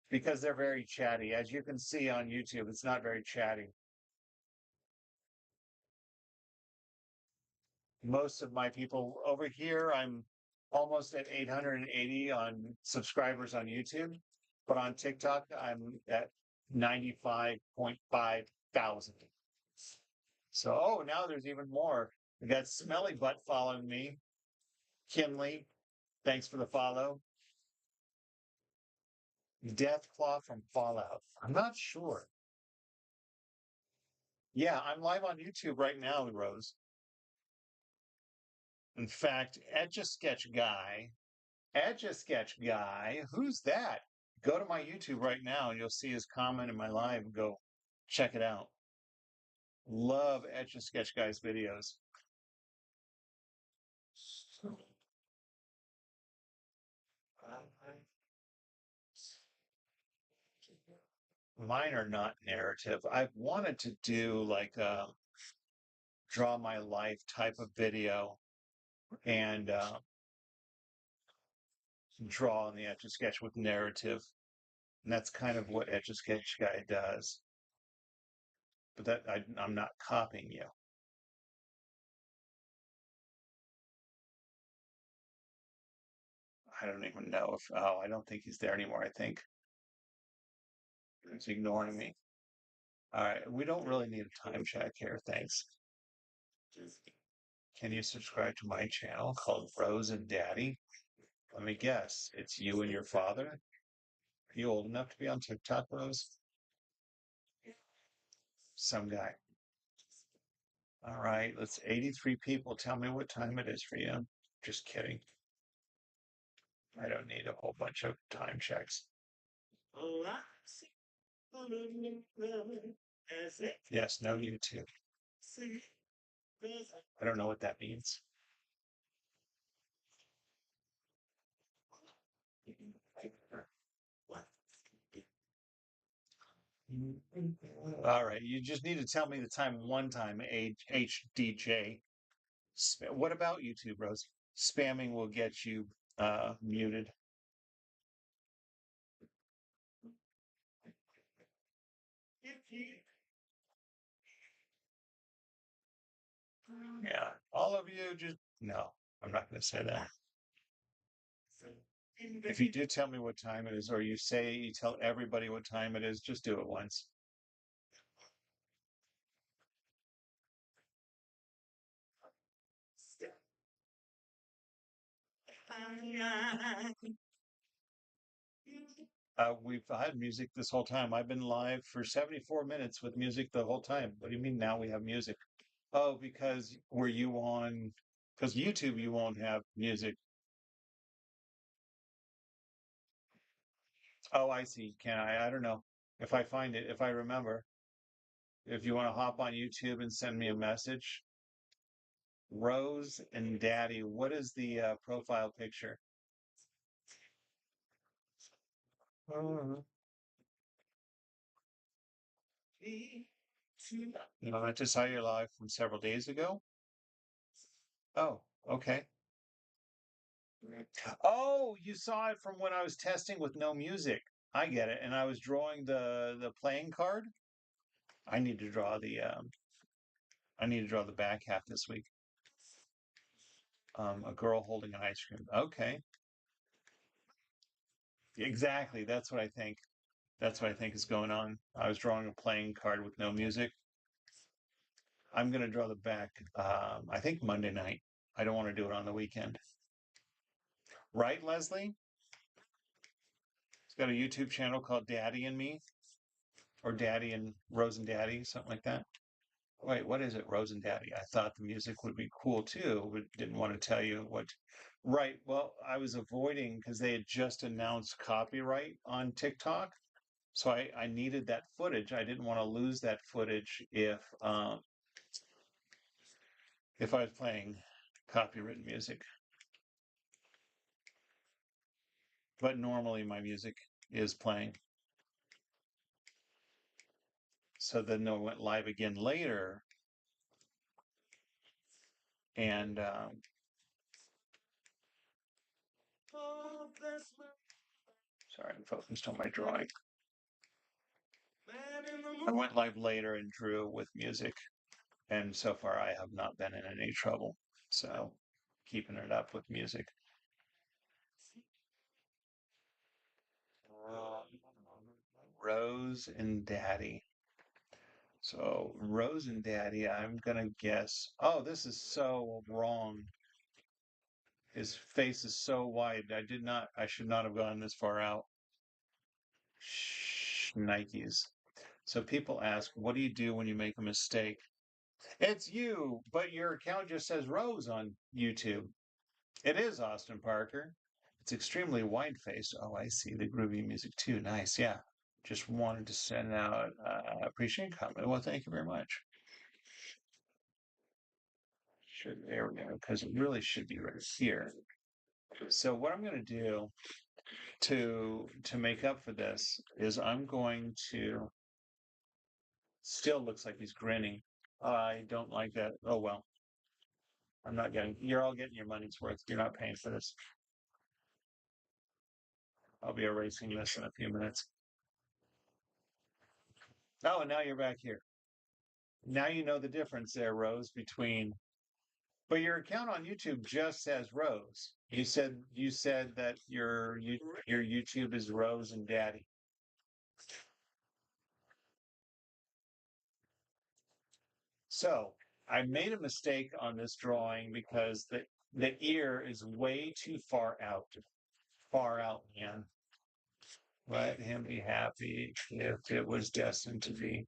S1: because they're very chatty. As you can see on YouTube, it's not very chatty. Most of my people over here, I'm almost at 880 on subscribers on YouTube, but on TikTok, I'm at 95.5 thousand. So, oh, now there's even more. We got Smelly Butt following me. Kinley, thanks for the follow. Deathclaw from Fallout. I'm not sure. Yeah, I'm live on YouTube right now, Rose. In fact, Etch A Sketch guy, who's that? Go to my YouTube right now and you'll see his comment in my live and go check it out. Love Etch A Sketch guy's videos. Mine are not narrative. I've wanted to do like a draw my life type of video and draw on the Etch A Sketch with narrative. And that's kind of what Etch A Sketch guy does. But that I'm not copying you. I don't even know if, oh, I don't think he's there anymore, I think. He's ignoring me. All right, we don't really need a time check here, thanks. Can you subscribe to my channel called Rose and Daddy? Let me guess, it's you and your father? Are you old enough to be on TikTok, Rose? Some guy. All right, let's 83 people. Tell me what time it is for you. Just kidding. I don't need a whole bunch of time checks. Yes, no YouTube. I don't know what that means. All right, you just need to tell me the time one time, HDJ. What about YouTube, Rose? Spamming will get you muted. Yeah, all of you just no. I'm not going to say that. If you do tell me what time it is, or you say you tell everybody what time it is, just do it once. We've had music this whole time. I've been live for 74 minutes with music the whole time. What do you mean now we have music? Oh, because were you on? Because YouTube, you won't have music. Oh, I see. Can I? I don't know. If I find it, if I remember, if you want to hop on YouTube and send me a message, Rose and Daddy, what is the profile picture? No, I just saw your live from several days ago. Oh, okay. Oh, you saw it from when I was testing with no music. I get it. And I was drawing the playing card. I need to draw the back half this week. A girl holding an ice cream. Okay. Exactly. That's what I think. That's what I think is going on. I was drawing a playing card with no music. I'm gonna draw the back I think Monday night. I don't want to do it on the weekend. Right, Leslie? He's got a YouTube channel called Daddy and Me, or Daddy and Rose and Daddy, something like that. Wait, what is it, Rose and Daddy? I thought the music would be cool too, but didn't want to tell you what. Right. Well, I was avoiding because they had just announced copyright on TikTok. So I needed that footage. I didn't want to lose that footage if I was playing copywritten music. But normally my music is playing. So then it went live again later, and sorry, I'm focused on my drawing. I went live later and drew with music, and so far I have not been in any trouble. So keeping it up with music. Rose and Daddy. So Rose and Daddy, I'm gonna guess. Oh, this is so wrong. His face is so wide. I should not have gone this far out. Nikes. So people ask, what do you do when you make a mistake? It's you, but your account just says Rose on YouTube. It is Austin Parker. It's extremely wide-faced. Oh, I see the groovy music too. Nice, yeah. Just wanted to send out appreciation comment. Well, thank you very much. There we go, because it really should be right here. So what I'm going to do to make up for this is I'm going to. Still looks like he's grinning. I don't like that. Oh well, I'm not getting. You're all getting your money's worth. You're not paying for this. I'll be erasing this in a few minutes. Oh, and now you're back here. Now you know the difference there, Rose, between. But your account on YouTube just says Rose. You said that your YouTube is Rose and Daddy. So I made a mistake on this drawing because the ear is way too far out. Far out, man. Let him be happy if it was destined to be.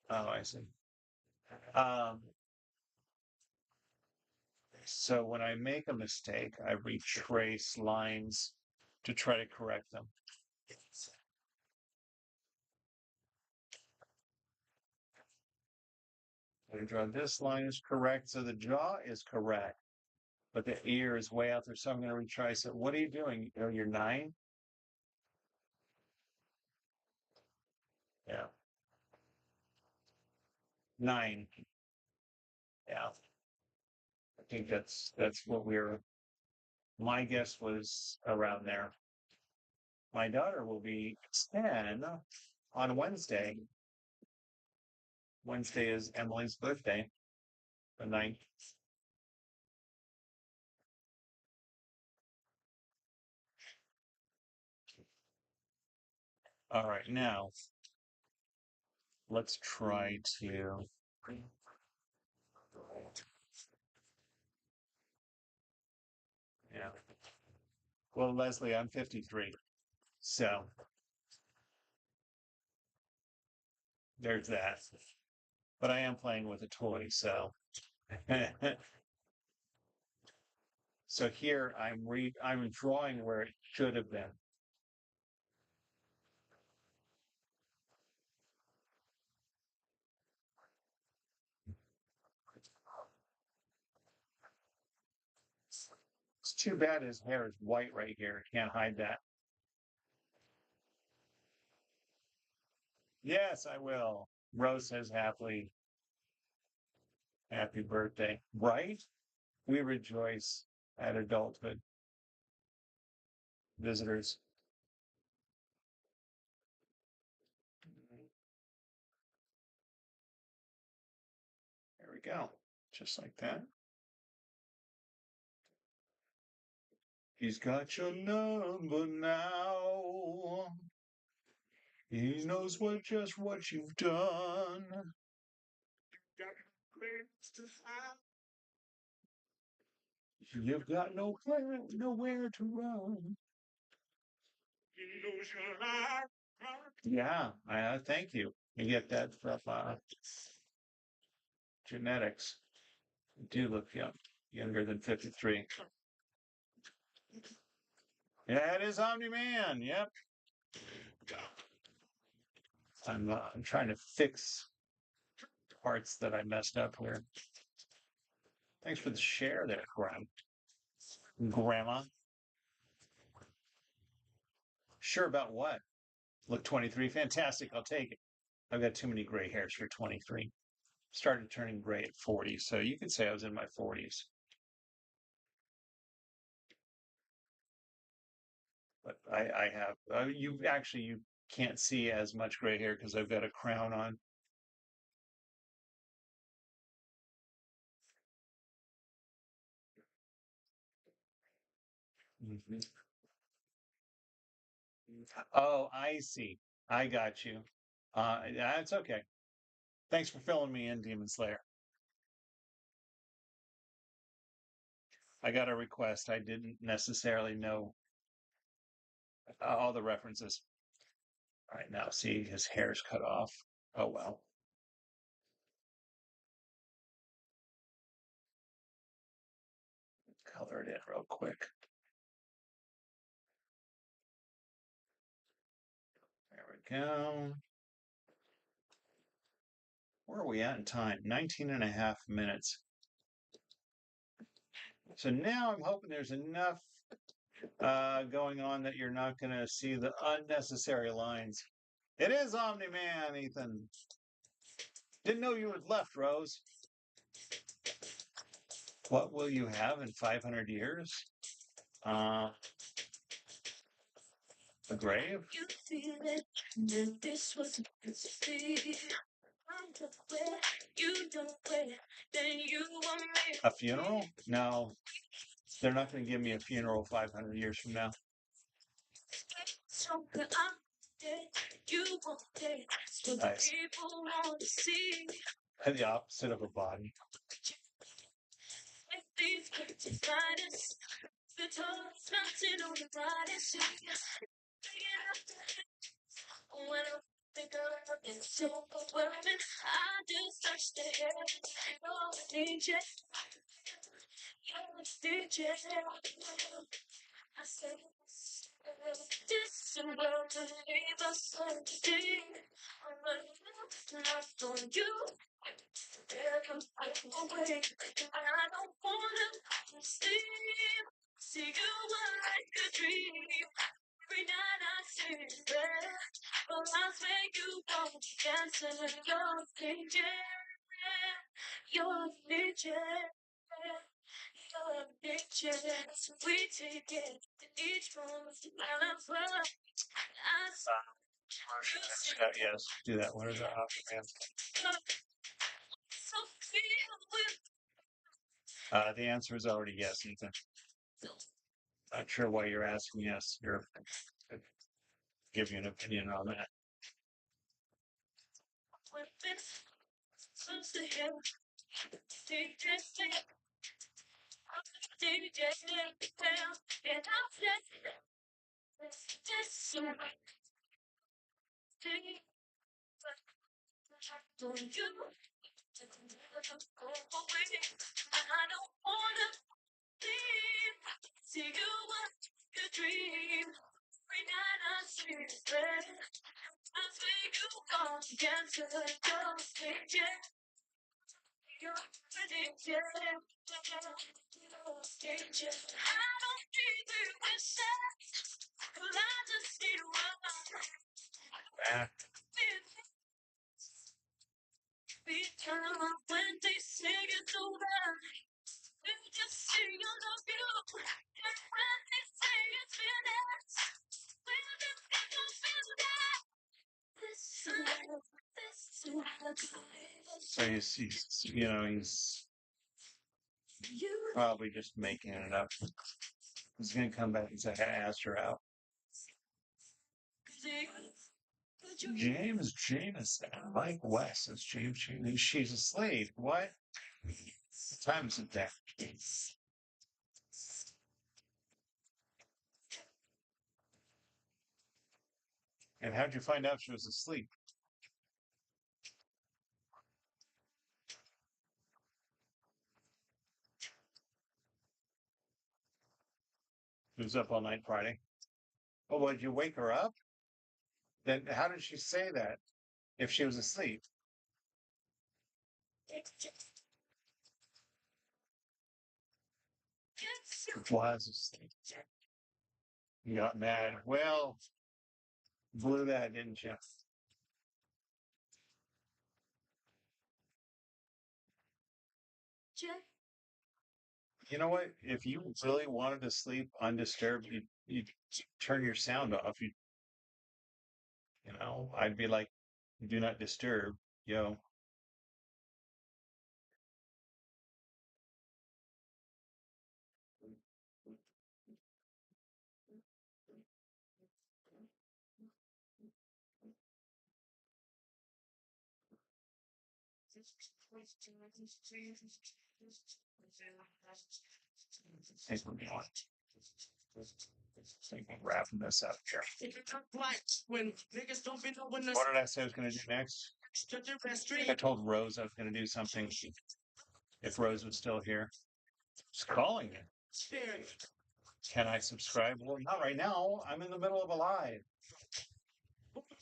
S1: Oh, I see. Um, so when I make a mistake, I retrace lines to try to correct them. I draw this line is correct, so the jaw is correct, but the ear is way out there. So I'm going to retrace it. What are you doing? Oh, you're 9? Yeah. 9. Yeah. I think that's what we're. My guess was around there. My daughter will be 10 on Wednesday. Wednesday is Emily's birthday, the 9th. All right, now let's try to. Yeah. Well, Leslie, I'm 53. So there's that. But I am playing with a toy, so. So here I'm drawing where it should have been. It's too bad his hair is white right here. Can't hide that. Yes, I will. Rose says happily. Happy birthday. Right? We rejoice at adulthood. Visitors. There we go. Just like that. He's got your number now. He knows just what you've done. You've got no plan, nowhere to run. Yeah, thank you. You get that from genetics. You do look young, younger than 53. Yeah, it is Omni-Man. Yep. I'm trying to fix parts that I messed up here. Thanks for the share there, Grandma. Sure about what? Look, 23. Fantastic. I'll take it. I've got too many gray hairs for 23. Started turning gray at 40, so you could say I was in my 40s. But I have you can't see as much gray hair because I've got a crown on. Mhm. Oh, I see. I got you. That's okay. Thanks for filling me in, Demon Slayer. I got a request. I didn't necessarily know all the references. All right, now see his hair's cut off. Oh well. Color it in real quick. There we go. Where are we at in time? 19 and a half minutes. So now I'm hoping there's enough going on that you're not going to see the unnecessary lines. It is Omni-Man, Ethan. Didn't know you had left, Rose. What will you have in 500 years? A grave? You feel it, and this was a funeral? No, they're not going to give me a funeral 500 years from now. Nice. The opposite of a body. Yes, do that. What are the options? The answer is already yes, Ethan. Not sure why you're asking yes. You're give you an opinion on that. Back. So he's probably just making it up. He's gonna come back and say, "I asked her out." James Jameson, Mike West is James Jameson. She's a slave. What? What time is it there? And how'd you find out she was asleep? She was up all night Friday. Oh, well, did you wake her up? Then how did she say that if she was asleep? Was asleep. You got mad. Well, blew that, didn't you? You know what? If you really wanted to sleep undisturbed, you turn your sound off. I'd be like, do not disturb, yo. Hey, wrapping this up here. What did I say I was going to do next? I told Rose I was going to do something if Rose was still here. She's calling me. Can I subscribe? Well, not right now. I'm in the middle of a live.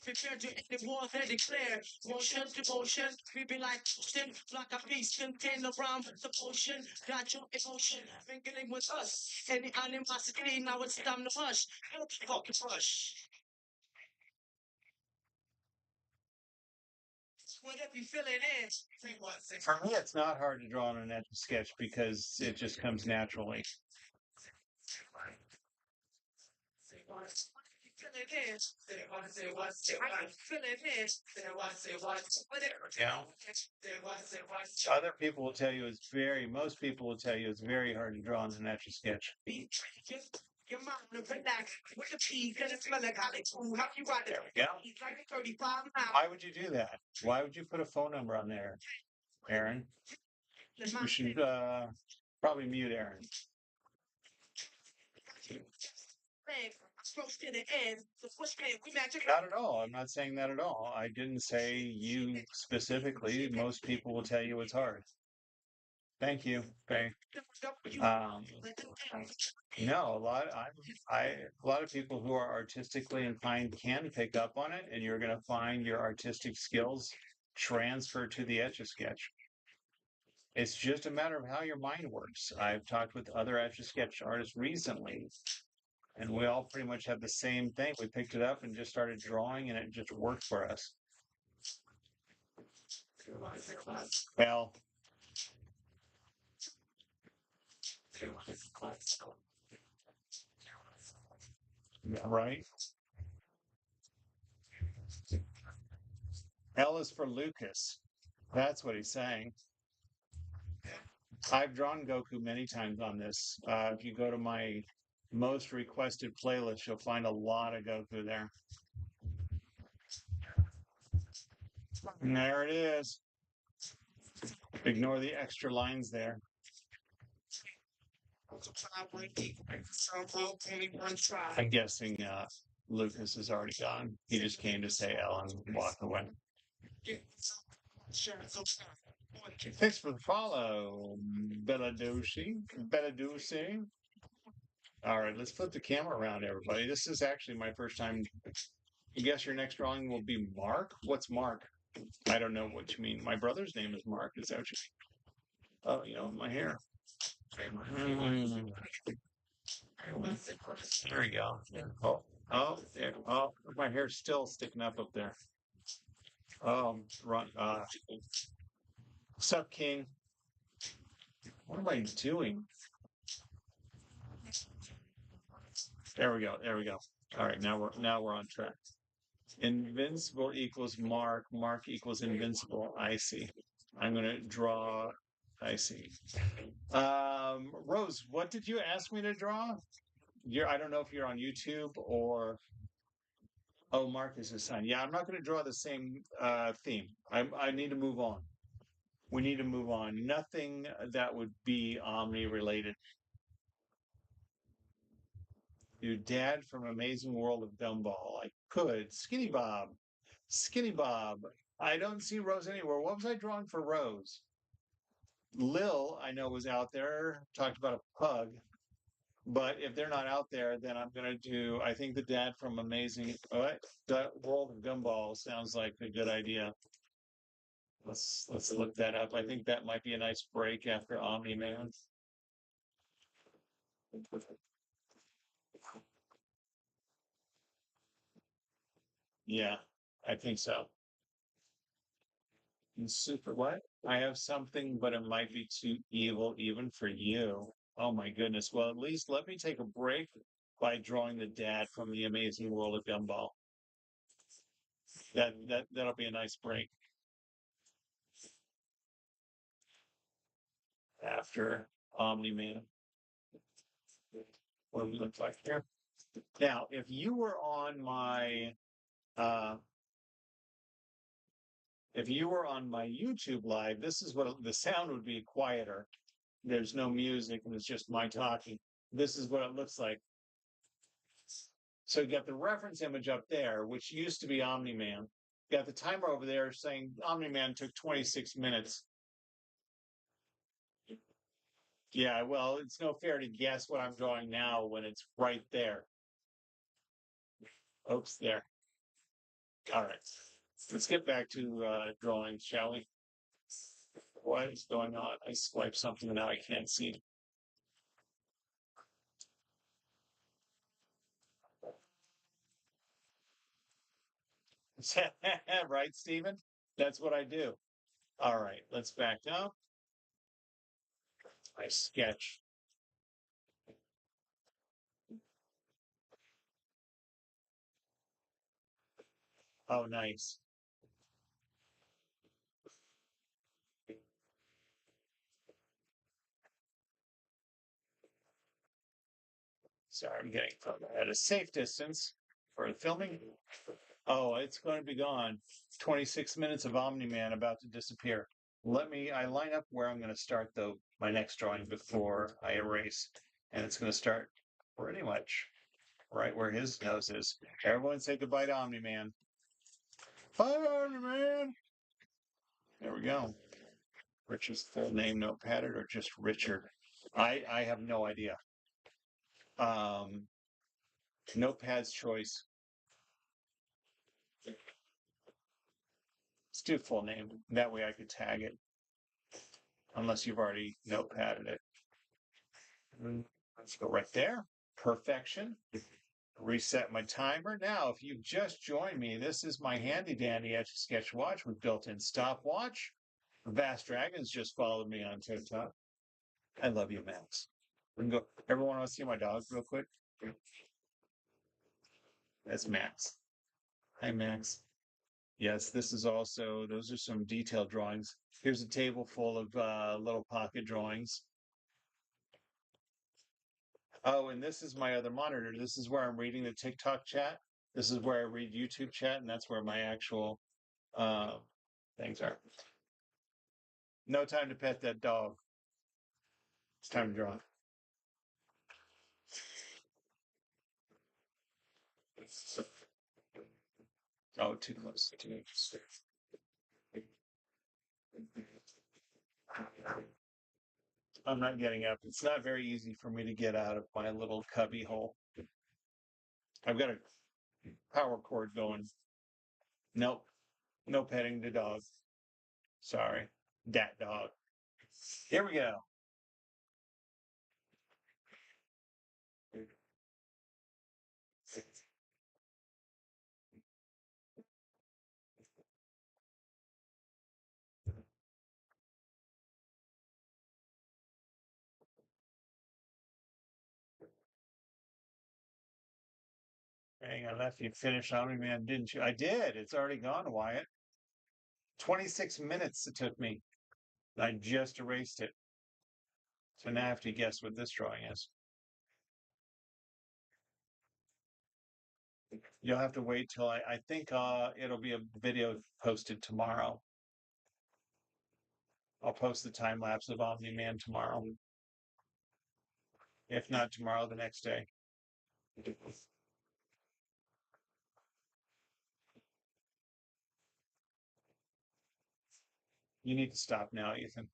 S1: Prepare to end the war and declare motion to motion, creeping like ocean, like a beast contained around the potion. Got your emotion, mingling with us. Any animosity, now it's time to hush. Don't fucking rush. Whatever you feel it is. For me, it's not hard to draw on an Etch A Sketch because it just comes naturally. Yeah. Other people will tell you most people will tell you it's very hard to draw on an Etch A Sketch. There we go. Why would you do that? Why would you put a phone number on there, Aaron? We should probably mute Aaron. Not at all. I'm not saying that at all. I didn't say you specifically. Most people will tell you it's hard. Thank you. Okay. No, a lot of people who are artistically inclined can pick up on it, and you're going to find your artistic skills transfer to the Etch A Sketch. It's just a matter of how your mind works. I've talked with other Etch A Sketch artists recently, and we all pretty much had the same thing. We picked it up and just started drawing, and it just worked for us. Well, right? L is for Lucas. That's what he's saying. I've drawn Goku many times on this. If you go to my most requested playlist, you'll find a lot of Goku there. And there it is. Ignore the extra lines there. I'm guessing Lucas is already gone. He just came to say Ellen and walk away. Thanks for the follow, Belladucci. All right, let's flip the camera around, everybody. This is actually my first time. I guess your next drawing will be Mark? What's Mark? I don't know what you mean. My brother's name is Mark. Is that what you Oh, my hair. There we go. There. Oh, my hair's still sticking up there. Run. What's up, King? What am I doing? There we go. All right, now we're on track. Invincible equals Mark. Mark equals invincible. I see. I'm going to draw. I see. Rose, what did you ask me to draw? I don't know if you're on YouTube or. Oh, Mark is his son. Yeah, I'm not going to draw the same theme. I need to move on. We need to move on. Nothing that would be Omni related. Your dad from Amazing World of Gumball. I could. Skinny Bob. Skinny Bob. I don't see Rose anywhere. What was I drawing for Rose? Lil, I know, was out there. Talked about a pug. But if they're not out there, then I'm going to do, I think the dad from Amazing the World of Gumball sounds like a good idea. Let's look that up. I think that might be a nice break after Omni-Man. Yeah, I think so. And super what? I have something, but it might be too evil even for you. Oh my goodness. Well, at least let me take a break by drawing the dad from the Amazing World of Gumball. That'll be a nice break after Omni-Man. What it looks like here. Now, if you were on my YouTube live, this is what the sound would be quieter. There's no music and it's just my talking. This is what it looks like. So you got the reference image up there, which used to be Omni-Man. You got the timer over there saying Omni-Man took 26 minutes. Yeah, well, it's no fair to guess what I'm drawing now when it's right there. Oops, there. All right. Let's get back to drawing, shall we? What is going on? I swiped something and now I can't see. Right, Stephen? That's what I do. All right, let's back up. I sketch. Oh, nice. Sorry, I'm getting from at a safe distance for the filming. Oh, it's going to be gone. 26 minutes of Omni-Man about to disappear. I line up where I'm going to start though my next drawing before I erase. And it's going to start pretty much right where his nose is. Everyone say goodbye to Omni-Man. Bye, Omni-Man. There we go. Richard's full name notepadded or just Richard? I have no idea. Notepad's choice. Let's do full name. That way I could tag it. Unless you've already notepadded it. Let's go right there. Perfection. Reset my timer. Now, if you've just joined me, this is my handy dandy Etch A Sketch watch with built-in stopwatch. Vast Dragons just followed me on TikTok. I love you, Max. We can go. Everyone want to see my dog real quick? That's Max. Hi, Max. Yes, this is also, those are some detailed drawings. Here's a table full of little pocket drawings. Oh, and this is my other monitor. This is where I'm reading the TikTok chat. This is where I read YouTube chat, and that's where my actual things are. No time to pet that dog. It's time to draw. Oh, too close. Too close. I'm not getting up. It's not very easy for me to get out of my little cubby hole. I've got a power cord going. Nope. No petting the dog. Sorry. Dat dog. Here we go. saying I left you finished Omni-Man, didn't you? I did. It's already gone, Wyatt. 26 minutes it took me. I just erased it. So now I have to guess what this drawing is. You'll have to wait till I think it'll be a video posted tomorrow. I'll post the time lapse of Omni-Man tomorrow. If not tomorrow, the next day. You need to stop now, Ethan.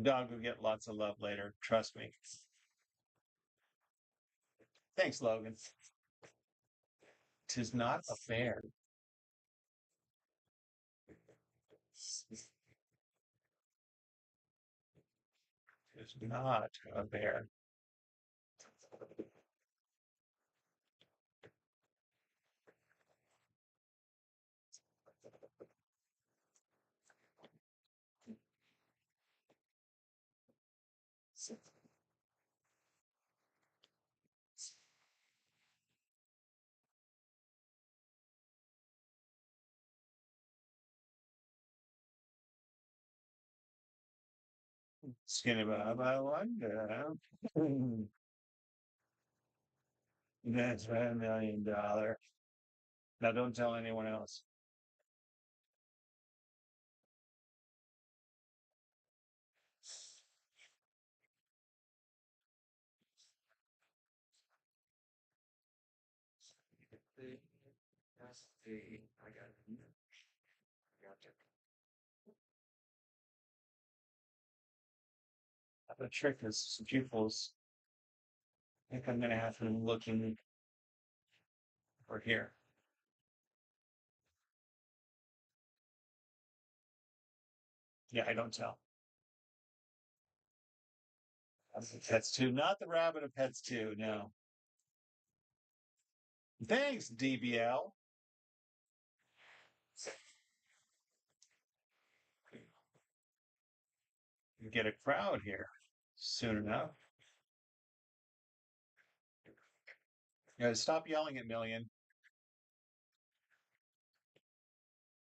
S1: Dog will get lots of love later. Trust me. Thanks, Logan. 'Tis not a bear. Tis not a bear. Skinny Bob, I wonder. That's $1 million. Now don't tell anyone else.
S2: I got it. Gotcha.
S1: The trick is pupils. I think I'm gonna have to look in or here. Yeah, I don't tell. Pets 2, not the rabbit of Pets 2, no. Thanks, DBL. You get a crowd here soon enough. You gotta stop yelling at Million.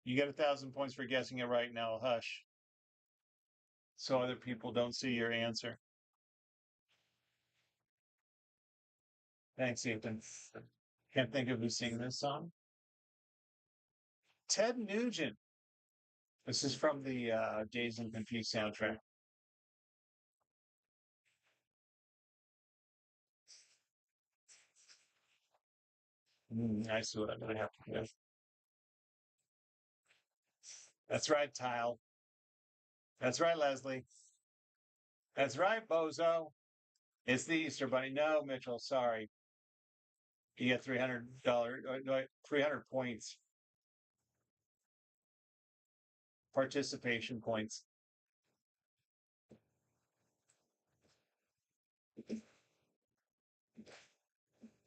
S1: You get 1,000 points for guessing it right now. Hush. So other people don't see your answer. Thanks, Ethan. Can't think of who's singing this song. Ted Nugent. This is from the Dazed and Confused soundtrack. I see what I'm gonna have to do. That's right, Tile. That's right, Leslie. That's right, Bozo. It's the Easter Bunny. No, Mitchell, sorry. You get $300, 300 points. Participation points.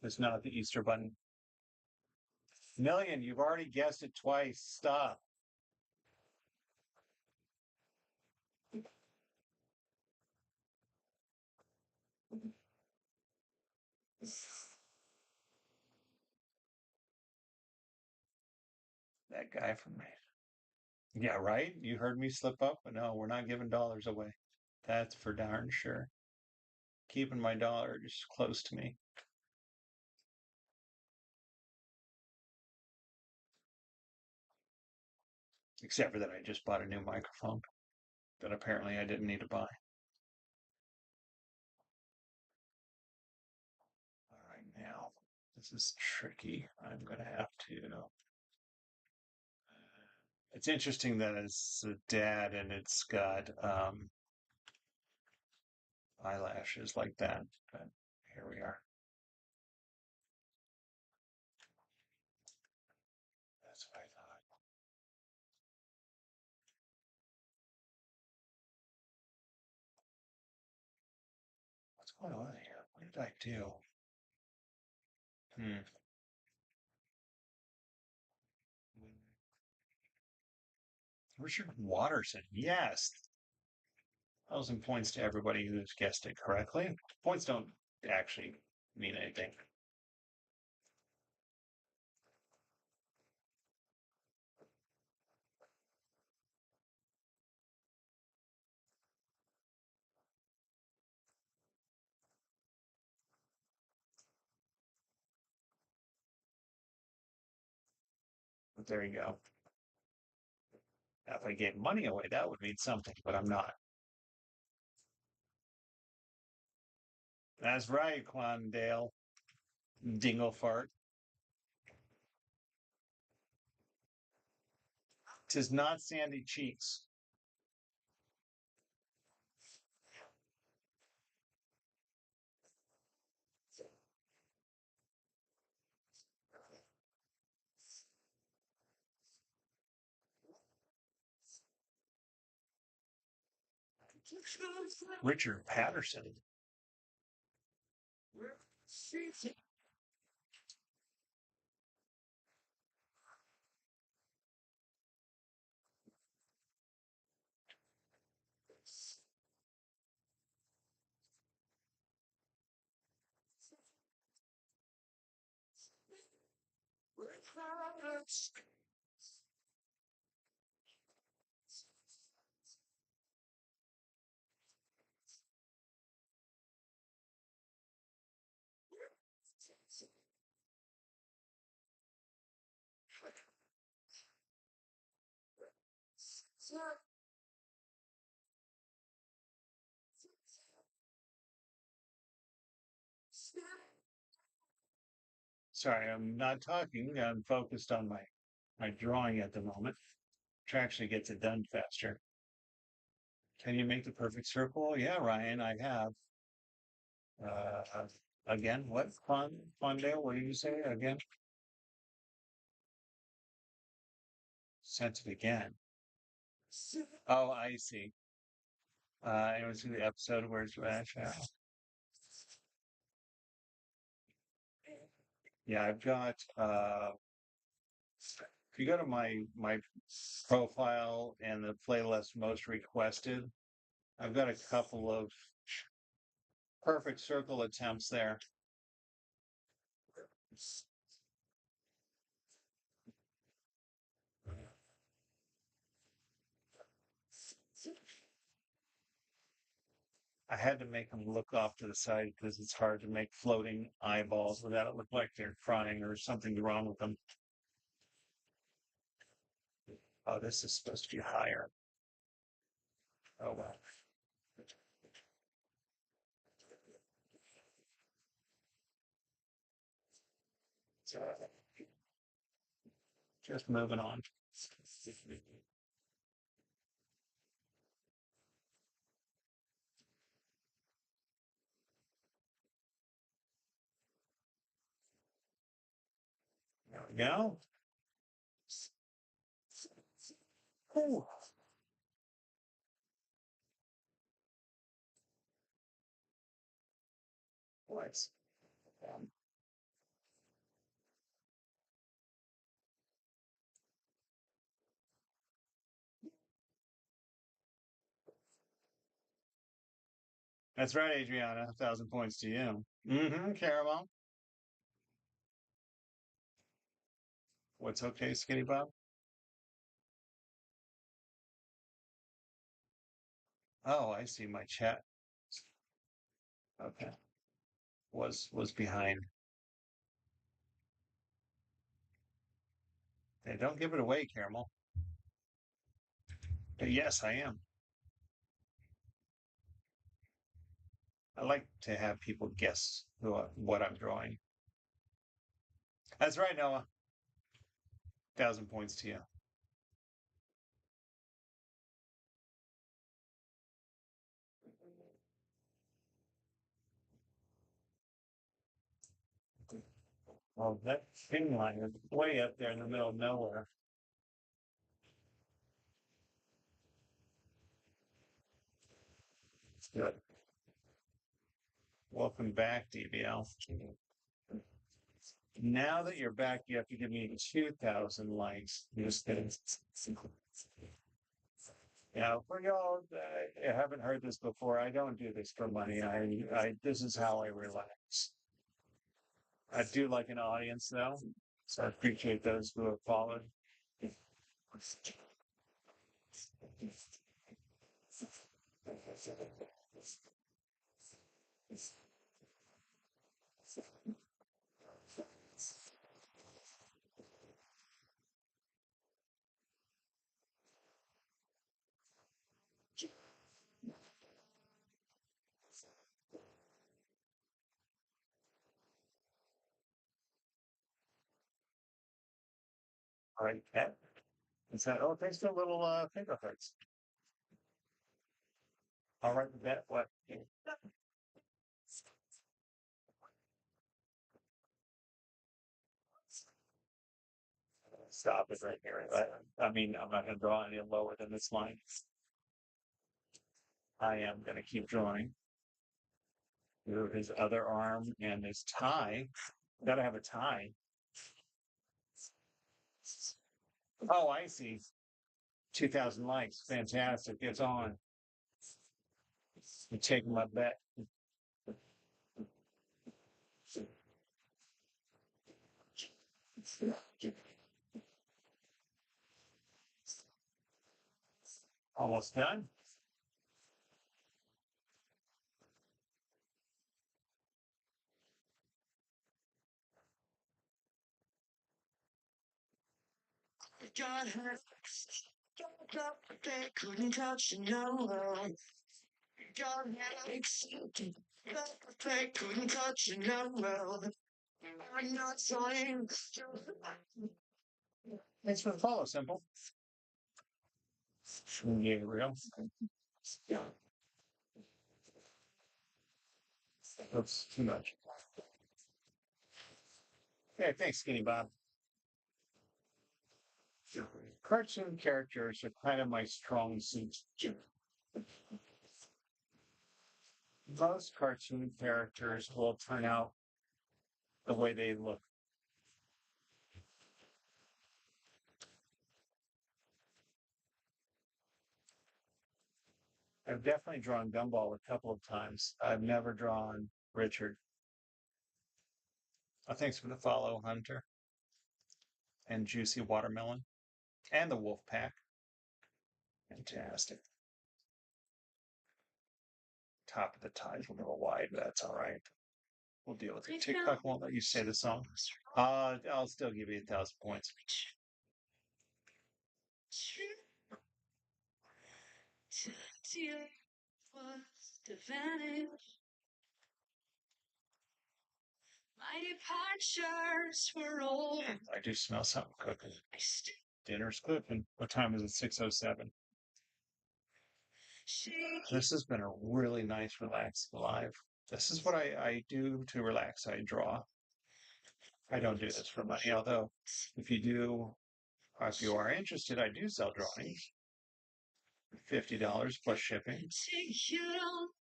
S1: It's not the Easter Bunny. Million, you've already guessed it twice. Stop. That guy from me. Yeah, right? You heard me slip up, but no, we're not giving dollars away. That's for darn sure. Keeping my dollar just close to me. Except for that I just bought a new microphone that apparently I didn't need to buy. All right, now this is tricky. I'm going to have to. It's interesting that it's a dad and it's got eyelashes like that. But here we are. That's what I thought. What's going on here? What did I do? Richard Watterson. Yes. 1,000 points to everybody who's guessed it correctly. Points don't actually mean anything. But there you go. Now, if I gave money away, that would mean something, but I'm not. That's right, Quandale. Dingle fart. 'Tis not Sandy Cheeks. Richard Patterson. Sorry, I'm not talking. I'm focused on my drawing at the moment, which actually gets it done faster. Can you make the perfect circle? Yeah, Ryan, I have. Again, what? Fondale, what did you say again? Sent it again. Oh, I see. It was the episode where it's Rash. Yeah, I've got if you go to my profile and the playlist most requested, I've got a couple of perfect circle attempts there. I had to make them look off to the side because it's hard to make floating eyeballs without it look like they're crying or something's wrong with them. Oh, this is supposed to be higher. Oh well. So, just moving on. There we go. Ooh. Nice. That's right, Adriana. 1,000 points to you. Mm-hmm, Caramel. What's okay, Skinny Bob? Oh, I see my chat. Okay. Was behind. Hey, don't give it away, Caramel. But yes, I am. I like to have people guess what I'm drawing. That's right, Noah. 1,000 points to you. Well, that fin line is way up there in the middle of nowhere. Good. Welcome back, DBL. Now that you're back, you have to give me 2,000 likes. Just kidding. Yeah, for y'all that haven't heard this before, I don't do this for money. This is how I relax. I do like an audience though, so I appreciate those who have followed. All right, Cat. Is that? Oh, thanks for a little finger hearts. All right, that what? Stop it right here. I mean, I'm not going to draw any lower than this line. I am going to keep drawing. Move his other arm and his tie. Got to have a tie. Oh, I see. 2,000 likes. Fantastic. It's on. I'm taking my bet. Almost done.
S2: God had they couldn't touch no one. God had accepted they couldn't touch no one. I'm not trying.
S1: Thanks for the follow, Simple. Yeah, real. That's too much. Okay, thanks, Skinny Bob. Cartoon characters are kind of my strong suit. Most cartoon characters will turn out the way they look. I've definitely drawn Gumball a couple of times. I've never drawn Richard. Oh, thanks for the follow, Hunter. And Juicy Watermelon. And the Wolf Pack. Fantastic. Top of the tie's a little wide, but that's all right. We'll deal with it. TikTok won't let you say the song. I'll still give you 1,000 points.
S2: Was to vanish. My departures were all.
S1: I do smell something cooking. Dinner's cooking. What time is it? 6:07. This has been a really nice, relaxed live. This is what I do to relax. I draw. I don't do this for money, although if you are interested, I do sell drawings. $50 plus shipping.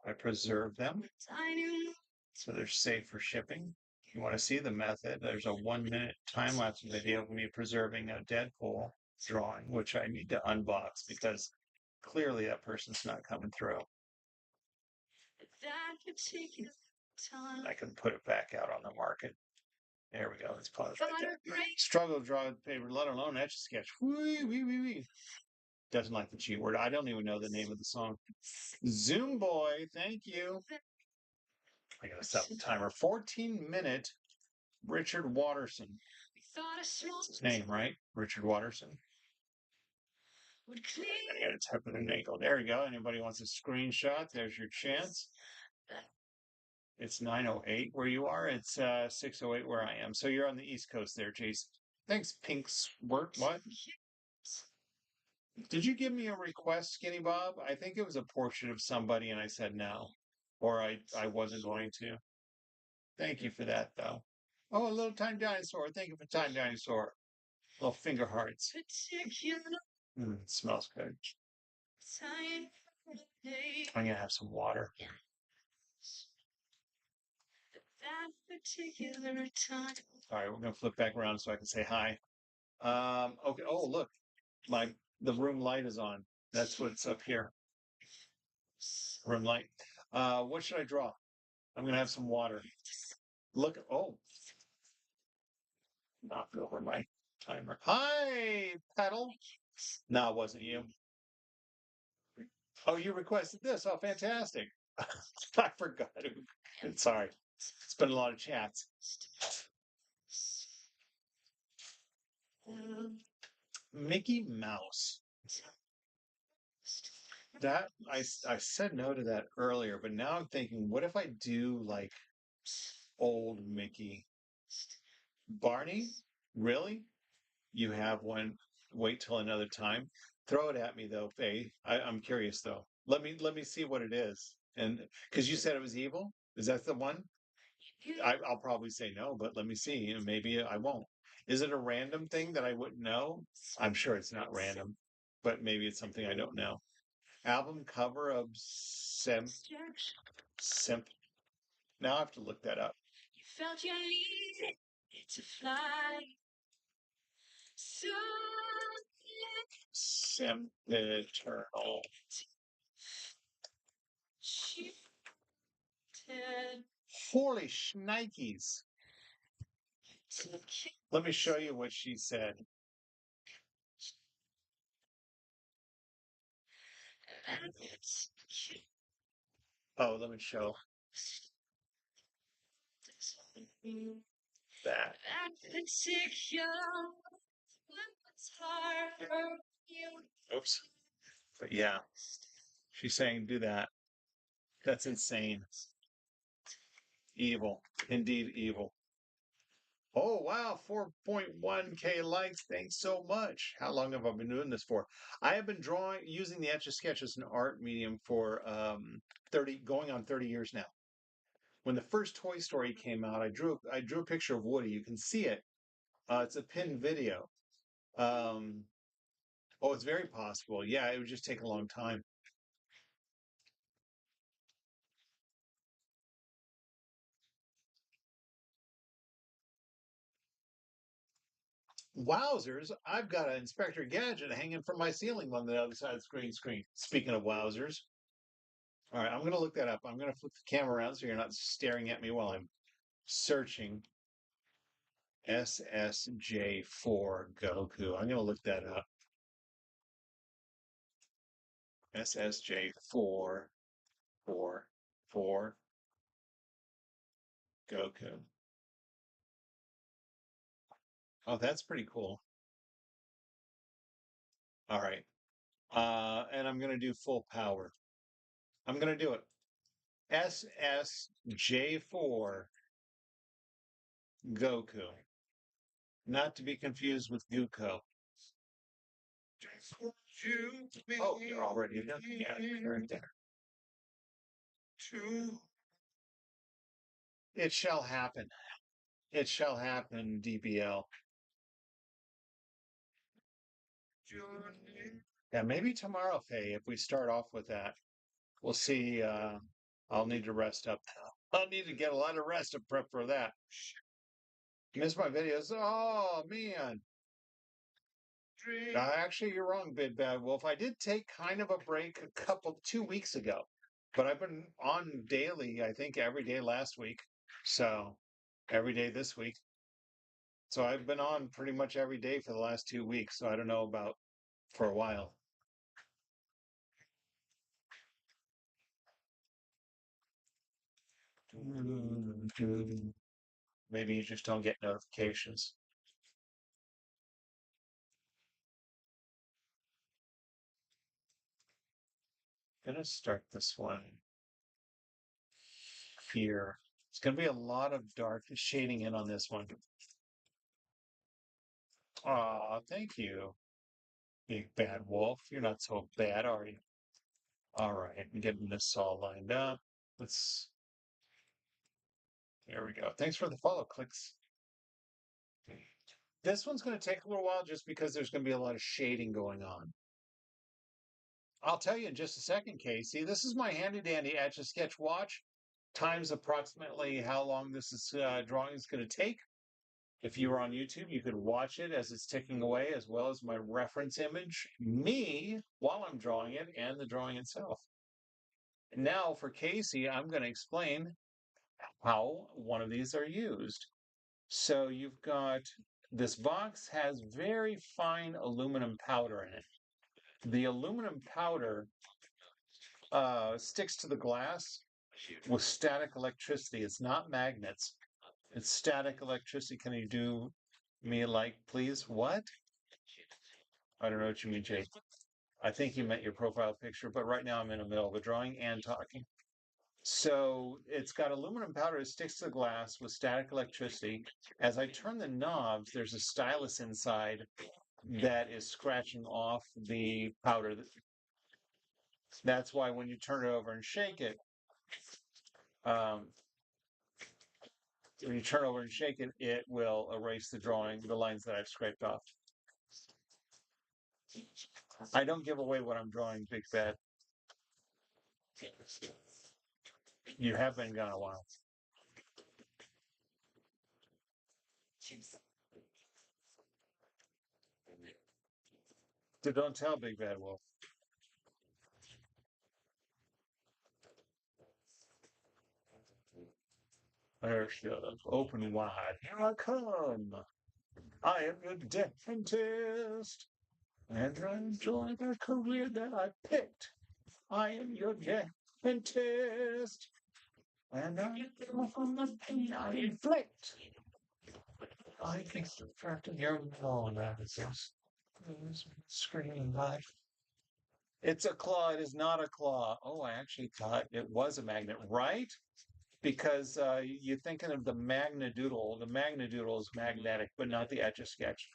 S1: I preserve them so they're safe for shipping. If you want to see the method, there's a 1-minute time-lapse video of me preserving a Deadpool drawing, which I need to unbox because clearly that person's not coming through. I can put it back out on the market. There we go. Let's pause right there. Struggle to draw paper, let alone Etch A Sketch. Wee, wee, wee, wee. Doesn't like the G word. I don't even know the name of the song. Zoom Boy, thank you. I gotta set the timer. 14-minute Richard Watterson. That's his name, right? Richard Watterson. I gotta type it in angle. There we go. Anybody wants a screenshot? There's your chance. It's 9:08 where you are. It's 6:08 where I am. So you're on the East Coast there, Jason. Thanks, Pink's work. What? Did you give me a request, Skinny Bob? I think it was a portrait of somebody, and I said no, or I wasn't going to. Thank you for that, though. Oh, a little Time Dinosaur. Thank you for Time Dinosaur. Little finger hearts. It smells good. I'm gonna have some water. All right, we're gonna flip back around so I can say hi. Okay. Oh, look, the room light is on. That's what's up here. Room light. What should I draw? I'm gonna have some water. Look. Oh, knock over my timer. Hi, Petal. No, it wasn't you. Oh, you requested this. Oh, fantastic. I forgot. Sorry. It's been a lot of chats. Mickey Mouse. That I said no to that earlier, but now I'm thinking, what if I do like old Mickey? Barney? Really? you have one, wait till another time. Throw it at me though, Faye. I'm curious though. Let me see what it is. And because you said it was evil, is that the one? I'll probably say no, but let me see. And maybe I won't. Is it a random thing that I wouldn't know? I'm sure it's not random, but maybe it's something I don't know. Album cover of Simp. Now I have to look that up.
S2: You felt your need to fly. So
S1: Simp Eternal.
S2: shifted.
S1: Holy shnikes. Let me show you what she said. Oh, let me show that. Oops. But yeah, she's saying do that. That's insane. Evil. Indeed evil. Oh, wow. 4.1K likes. Thanks so much. How long have I been doing this for? I have been using the Etch A Sketch as an art medium for going on 30 years now. When the first Toy Story came out, I drew a picture of Woody. You can see it. It's a pinned video. Oh, it's very possible. Yeah, it would just take a long time. Wowzers, I've got an Inspector Gadget hanging from my ceiling on the other side of the screen. Speaking of wowzers. All right, I'm going to look that up. I'm going to flip the camera around so you're not staring at me while I'm searching SSJ4 Goku. I'm going to look that up. SSJ4 4 Goku. Oh, that's pretty cool. All right. And I'm going to do full power. I'm going to do it. SSJ4 Goku. Not to be confused with Guko. Oh, you're already looking at it right there. It shall happen. It shall happen, DBL. Yeah, maybe tomorrow, Faye, if we start off with that. We'll see. I'll need to rest up. I'll need to get a lot of rest to prep for that. Miss my videos. Oh, man. Actually, you're wrong, Big Bad Wolf. I did take kind of a break 2 weeks ago, but I've been on daily, I think every day last week. So every day this week. So I've been on pretty much every day for the last 2 weeks. So I don't know about for a while. Maybe you just don't get notifications. I'm gonna start this one here. It's gonna be a lot of dark shading in on this one. Aw, thank you, Big Bad Wolf. You're not so bad, are you? All right, I'm getting this all lined up. There we go. Thanks for the follow clicks. This one's going to take a little while just because there's going to be a lot of shading going on. I'll tell you in just a second, Casey. This is my handy dandy Etch A Sketch watch. Times approximately how long this drawing is going to take. If you were on YouTube, you could watch it as it's ticking away, as well as my reference image, me, while I'm drawing it, and the drawing itself. Now, for Casey, I'm going to explain how one of these are used. So you've got this box has very fine aluminum powder in it. The aluminum powder sticks to the glass with static electricity. It's not magnets. It's static electricity. Can you do me a like, please? What? I don't know what you mean, Jake. I think you meant your profile picture, but right now I'm in the middle of a drawing and talking. So it's got aluminum powder that sticks to the glass with static electricity. As I turn the knobs, there's a stylus inside that is scratching off the powder. That's why when you turn it over and shake it, um, when you turn over and shake it, it will erase the drawing, the lines that I've scraped off. I don't give away what I'm drawing, Big Bad. You have been gone a while. So don't tell Big Bad Wolf. There she is. Open wide. Here I come. I am your dentist. And I enjoy the career that I picked. I am your dentist. And I am from the pain I inflict. I can subtract your analysis. Screaming life. It's a claw. It is not a claw. Oh, I actually thought it was a magnet, right? Because you're thinking of the Magnadoodle. The Magnadoodle is magnetic, but not the Etch A Sketch.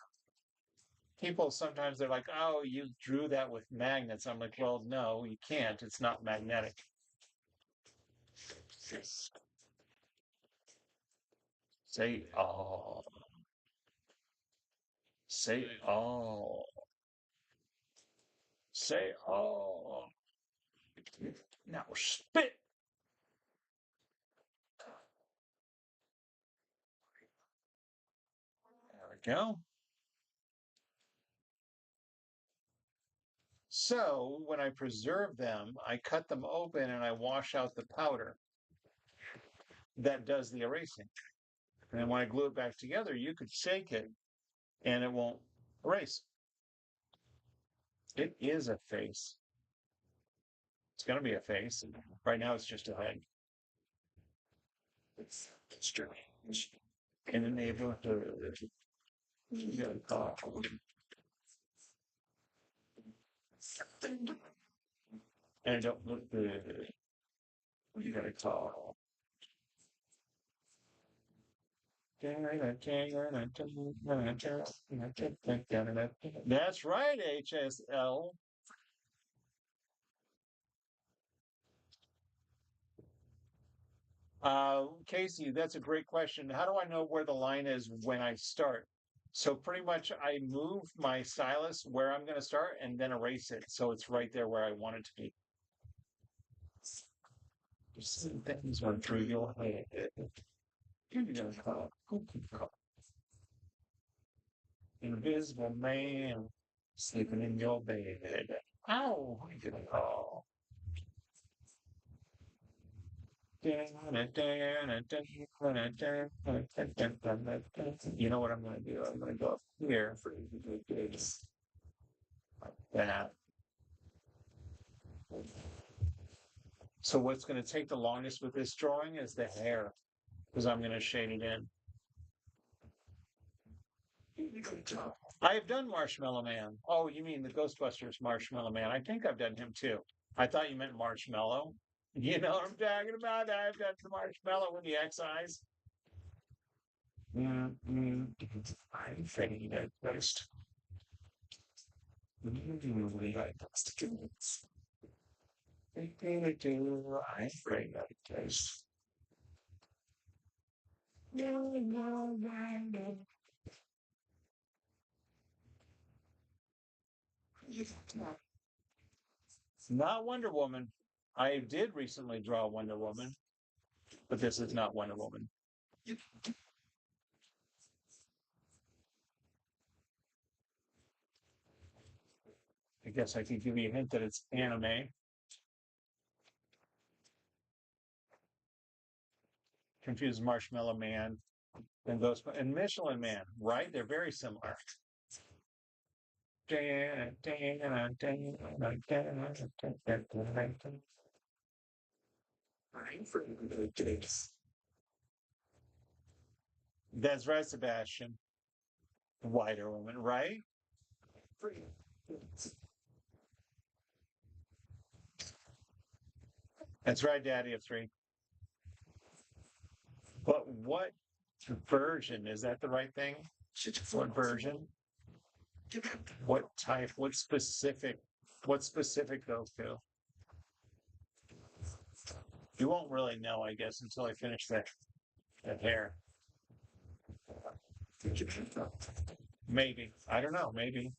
S1: People sometimes they're like, "Oh, you drew that with magnets." I'm like, "Well, no, you can't. It's not magnetic." Say oh. Say oh. Say oh. Now spit. There we go. So when I preserve them, I cut them open and I wash out the powder. That does the erasing. And then when I glue it back together, you could shake it and it won't erase. It is a face. It's going to be a face. Right now, it's just a head. It's strange. In the neighborhood, you got a car. And it don't look good. You got a car. That's right, HSL. Casey, that's a great question. How do I know where the line is when I start? So pretty much I move my stylus where I'm going to start and then erase it. So it's right there where I want it to be. Things went through your head. Invisible man sleeping in your bed. Ow! You know what I'm going to do? I'm going to go up here for like that. So what's going to take the longest with this drawing is the hair, because I'm going to shade it in. I've done Marshmallow Man. Oh, you mean the Ghostbusters Marshmallow Man? I think I've done him too. I thought you meant Marshmallow. You know what I'm talking about? I've done the Marshmallow with the X eyes. I'm fading at first. I'm afraid at first. It's not Wonder Woman. I did recently draw Wonder Woman, but this is not Wonder Woman. I guess I could give you a hint that it's anime. Confuse Marshmallow Man and and Michelin Man, right? They're very similar. That's right, Sebastian. Wider Woman, right? That's right, Daddy of Three. But what version? Is that the right thing? What version? What type? What specific Goku? You won't really know, I guess, until I finish that hair. Maybe. I don't know. Maybe.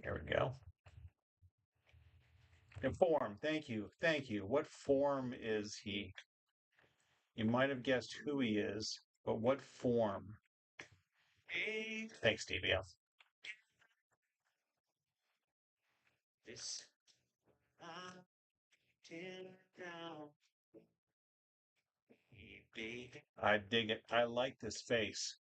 S1: There we go. And form. Thank you. Thank you. What form is he? You might have guessed who he is, but what form? Thanks, DBL. I dig it. I like this face.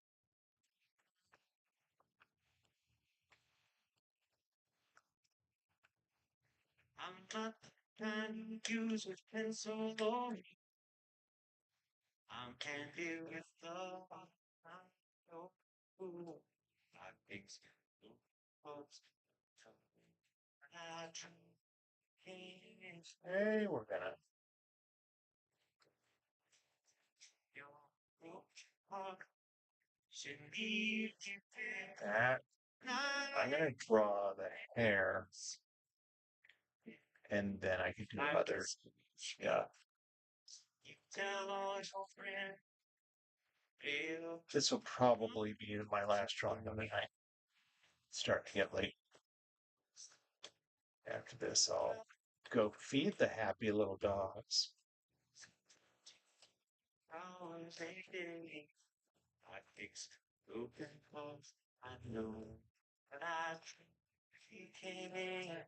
S2: I'm not the man who uses pencil or I'm candy with the I fix
S1: Hey, we're gonna. That. I'm gonna draw the hair, and then I can do other stuff. This will probably be my last drawing of the night. Start to get late. After this, I'll go feed the happy little dogs.
S2: I fixed open clothes. I know that I came in.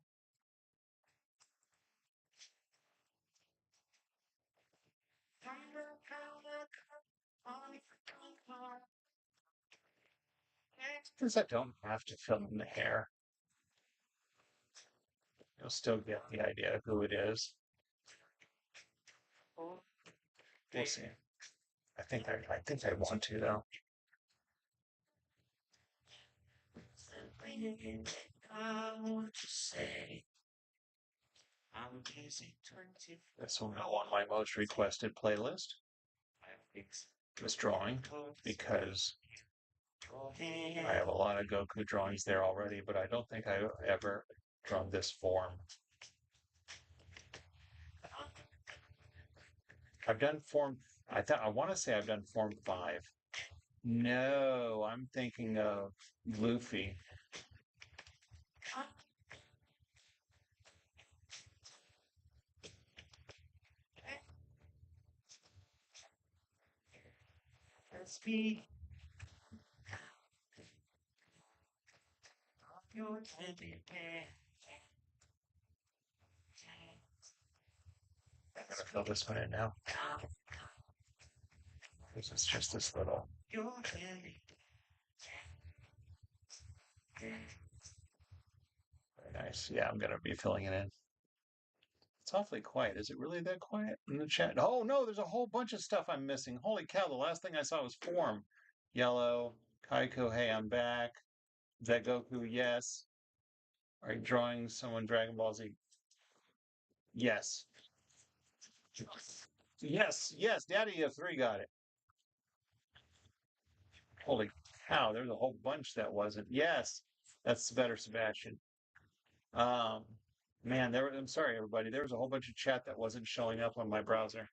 S1: Because I don't have to fill in the hair. You'll still get the idea of who it is. We'll see. I think I want to though. This will go on my most requested playlist. This drawing, because I have a lot of Goku drawings there already, but I don't think I've ever drawn this form. I've done form. I want to say I've done form 5. No, I'm thinking of Luffy.
S2: Speed. Your teddy bear.
S1: I'm gonna fill this one in now. This is just this little.
S2: Your teddy.
S1: Very nice. Yeah, I'm gonna be filling it in. It's awfully quiet. Is it really that quiet in the chat? Oh no, there's a whole bunch of stuff I'm missing. Holy cow! The last thing I saw was form. Yellow. Kaiko, hey, I'm back. Is that Goku? Yes. Are you drawing someone Dragon Ball Z? Yes. Yes, yes. Daddy of 3 got it. Holy cow, there's a whole bunch that wasn't. Yes, that's better, Sebastian. Man, I'm sorry, everybody. There was a whole bunch of chat that wasn't showing up on my browser.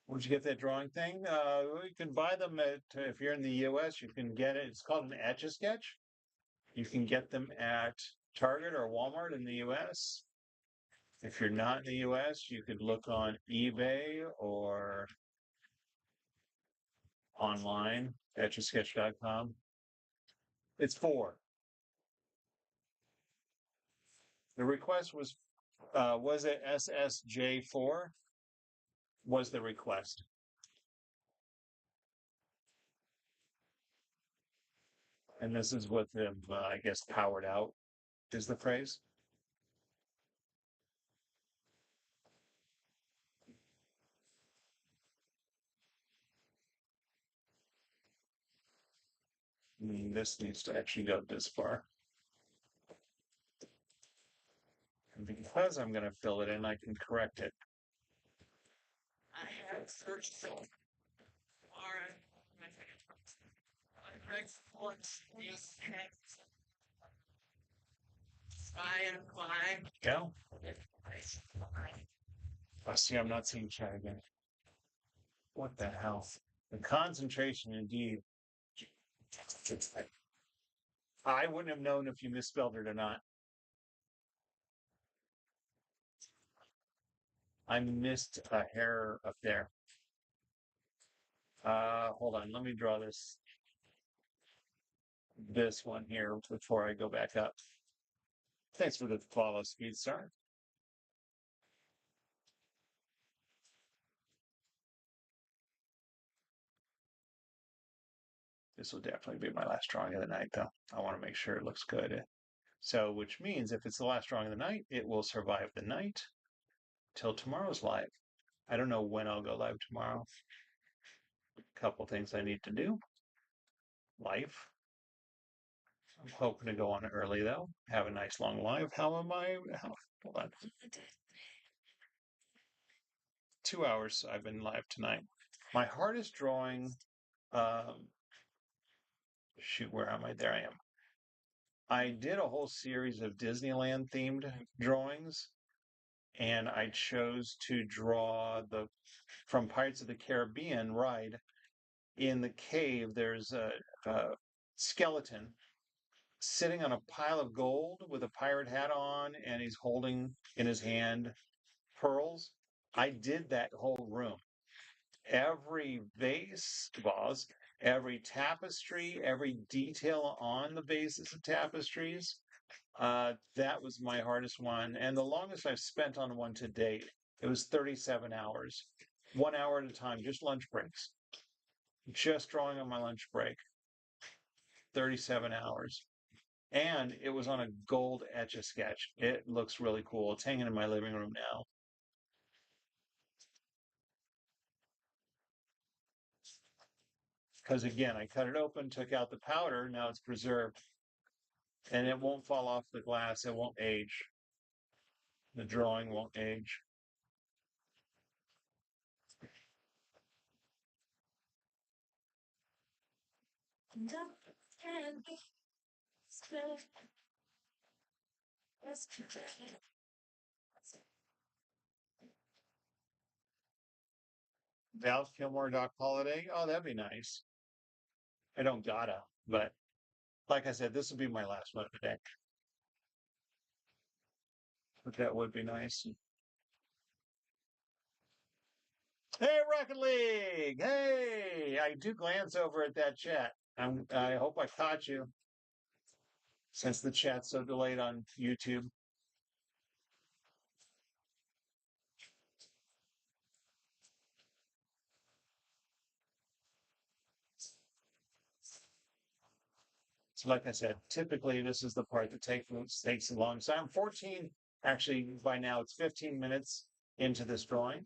S1: Where'd you get that drawing thing? You can buy them at, if you're in the US, you can get it. It's called an Etch A Sketch. You can get them at Target or Walmart in the US. If you're not in the US, you could look on eBay or online, etchasketch.com. It's 4. The request was it SSJ4? Was the request. And this is what the, I guess, powered out is the phrase. This needs to actually go this far. And because I'm going to fill it in, I can correct it.
S2: I have searched so far. I read sports, these texts. Try and climb.
S1: Go. I see I'm not seeing chat again. What the hell? The concentration, indeed. I wouldn't have known if you misspelled it or not. I missed a hair up there. Hold on. Let me draw this one here before I go back up. Thanks for the follow, Speed Star. This will definitely be my last drawing of the night, though. I want to make sure it looks good. So, which means if it's the last drawing of the night, it will survive the night till tomorrow's live. I don't know when I'll go live tomorrow. A couple things I need to do. Life. I'm hoping to go on early, though. Have a nice long live. Hold on. 2 hours I've been live tonight. My hardest drawing, shoot, where am I? There I am. I did a whole series of Disneyland themed drawings, and I chose to draw from Pirates of the Caribbean ride. In the cave, there's a skeleton sitting on a pile of gold with a pirate hat on, and he's holding in his hand pearls. I did that whole room. Every vase, every tapestry, every detail on the vases and tapestries. That was my hardest one, and the longest I've spent on one to date. It was 37 hours, 1 hour at a time, just lunch breaks. Just drawing on my lunch break. 37 hours. And it was on a gold Etch A Sketch. It looks really cool. It's hanging in my living room now. Because again, I cut it open, took out the powder, now it's preserved. And it won't fall off the glass, it won't age. The drawing won't age. Val Kilmore Doc Holiday. Oh, that'd be nice. I don't gotta, but like I said, this will be my last one today. But that would be nice. Hey, Rocket League! Hey, I do glance over at that chat. I hope I caught you since the chat's so delayed on YouTube. So like I said, typically this is the part that takes the longest. So I'm 14, actually by now it's 15 minutes into this drawing.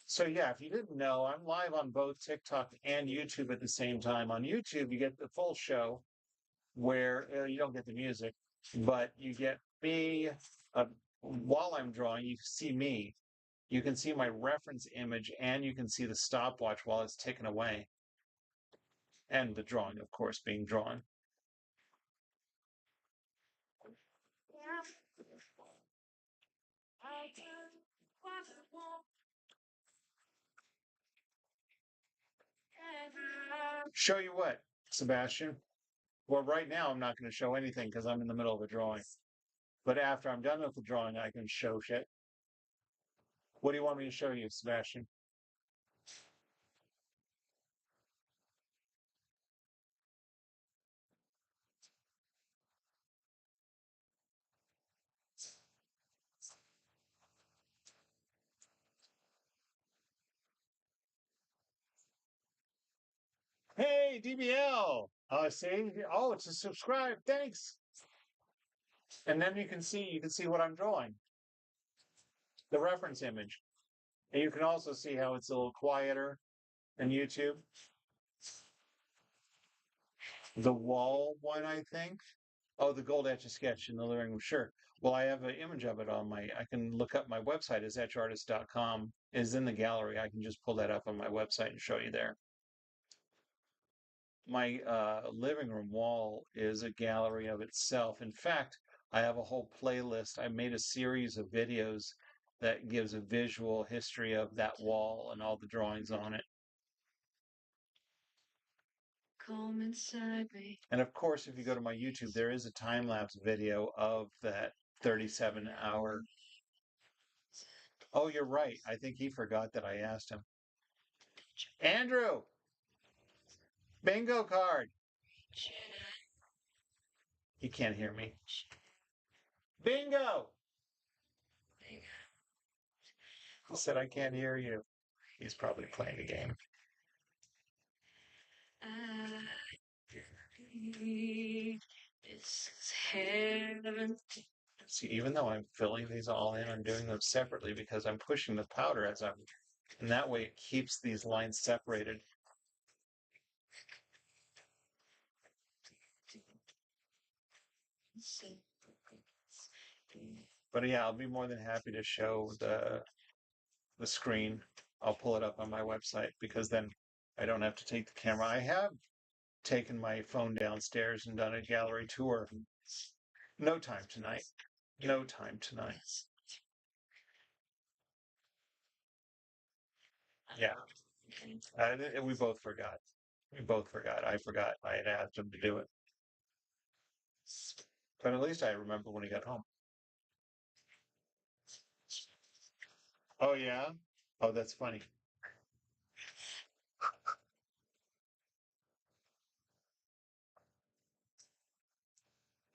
S1: So yeah, if you didn't know, I'm live on both TikTok and YouTube at the same time. On YouTube, you get the full show where you don't get the music, but you get me while I'm drawing. You see me. You can see my reference image, and you can see the stopwatch while it's taken away, and the drawing, of course, being drawn. Show you what, Sebastian? Well, right now I'm not going to show anything because I'm in the middle of a drawing. But after I'm done with the drawing, I can show shit. What do you want me to show you, Sebastian? Hey, DBL. See? Oh, it's a subscribe. Thanks. And then you can see what I'm drawing, the reference image. And you can also see how it's a little quieter in YouTube. The wall one, I think. Oh, the gold Etch A Sketch in the living room. Sure. Well, I have an image of it on I can look up my website is etchartist.com. Is in the gallery. I can just pull that up on my website and show you there. My living room wall is a gallery of itself. In fact, I have a whole playlist. I made a series of videos that gives a visual history of that wall and all the drawings on it.
S2: Come inside me.
S1: And of course, if you go to my YouTube, there is a time lapse video of that 37-hour. Oh, you're right. I think he forgot that I asked him. Andrew, bingo card. He can't hear me. Bingo. He said, I can't hear you. He's probably playing a game.
S2: This is heaven.
S1: See, even though I'm filling these all in, I'm doing them separately because I'm pushing the powder and that way it keeps these lines separated. But yeah, I'll be more than happy to show the screen. I'll pull it up on my website because then I don't have to take the camera. I have taken my phone downstairs and done a gallery tour. No time tonight. No time tonight. Yeah. We both forgot. We both forgot. I forgot. I had asked him to do it. But at least I remember when he got home. Oh, yeah? Oh, that's funny.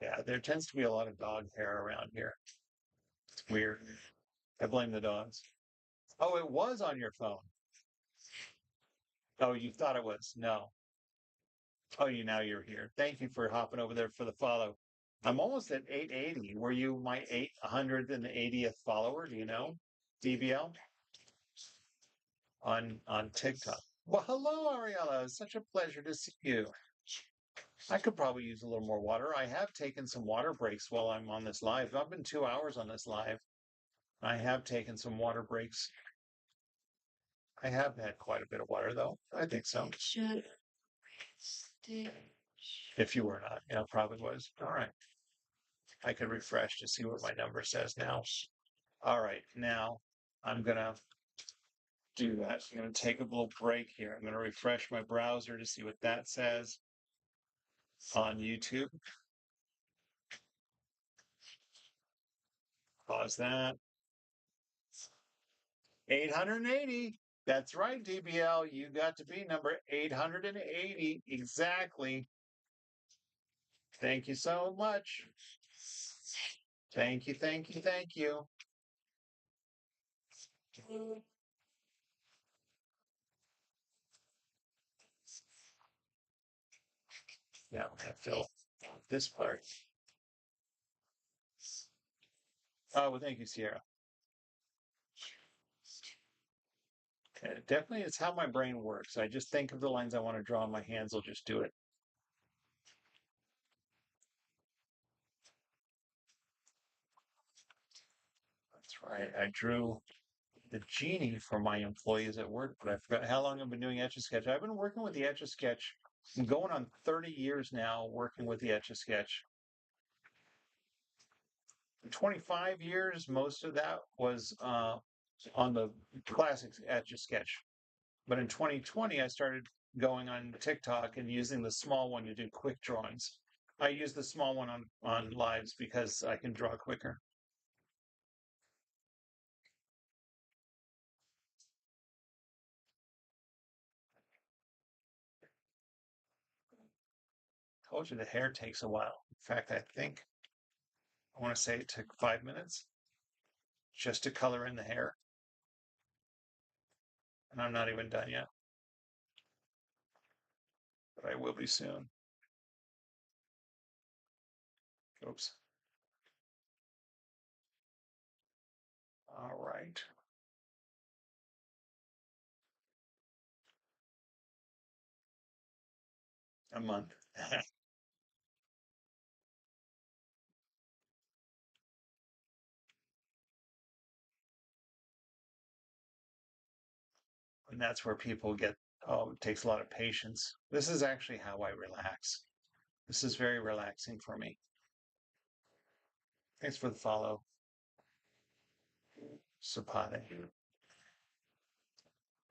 S1: Yeah, there tends to be a lot of dog hair around here. It's weird. I blame the dogs. Oh, it was on your phone. Oh, you thought it was. No. Oh, now you're here. Thank you for hopping over there for the follow. I'm almost at 880. Were you my 880th follower? Do you know? DBL on TikTok. Well, hello, Ariella. It's such a pleasure to see you. I could probably use a little more water. I have taken some water breaks while I'm on this live. I've been 2 hours on this live. I have taken some water breaks. I have had quite a bit of water, though. I think so. If you were not, yeah, probably was. All right. I could refresh to see what my number says now. All right. Now I'm going to do that. I'm going to take a little break here. I'm going to refresh my browser to see what that says on YouTube. Pause that. 880. That's right, DBL. You got to be number 880. Exactly. Thank you so much. Thank you, thank you, thank you. Now I'm going to fill this part. Oh, well, thank you, Sierra. Definitely, it's how my brain works. I just think of the lines I want to draw, and my hands will just do it. That's right. I drew the genie for my employees at work, but I forgot how long I've been doing Etch A Sketch. I've been working with the Etch A Sketch. I'm going on 30 years now working with the Etch A Sketch. 25 years, most of that was on the classic Etch A Sketch. But in 2020, I started going on TikTok and using the small one to do quick drawings. I use the small one on lives because I can draw quicker. Told you the hair takes a while. In fact, I want to say it took 5 minutes just to color in the hair, and I'm not even done yet, but I will be soon. Oops. All right. A month. And that's where people get, oh, it takes a lot of patience. This is actually how I relax. This is very relaxing for me. Thanks for the follow, Sapade.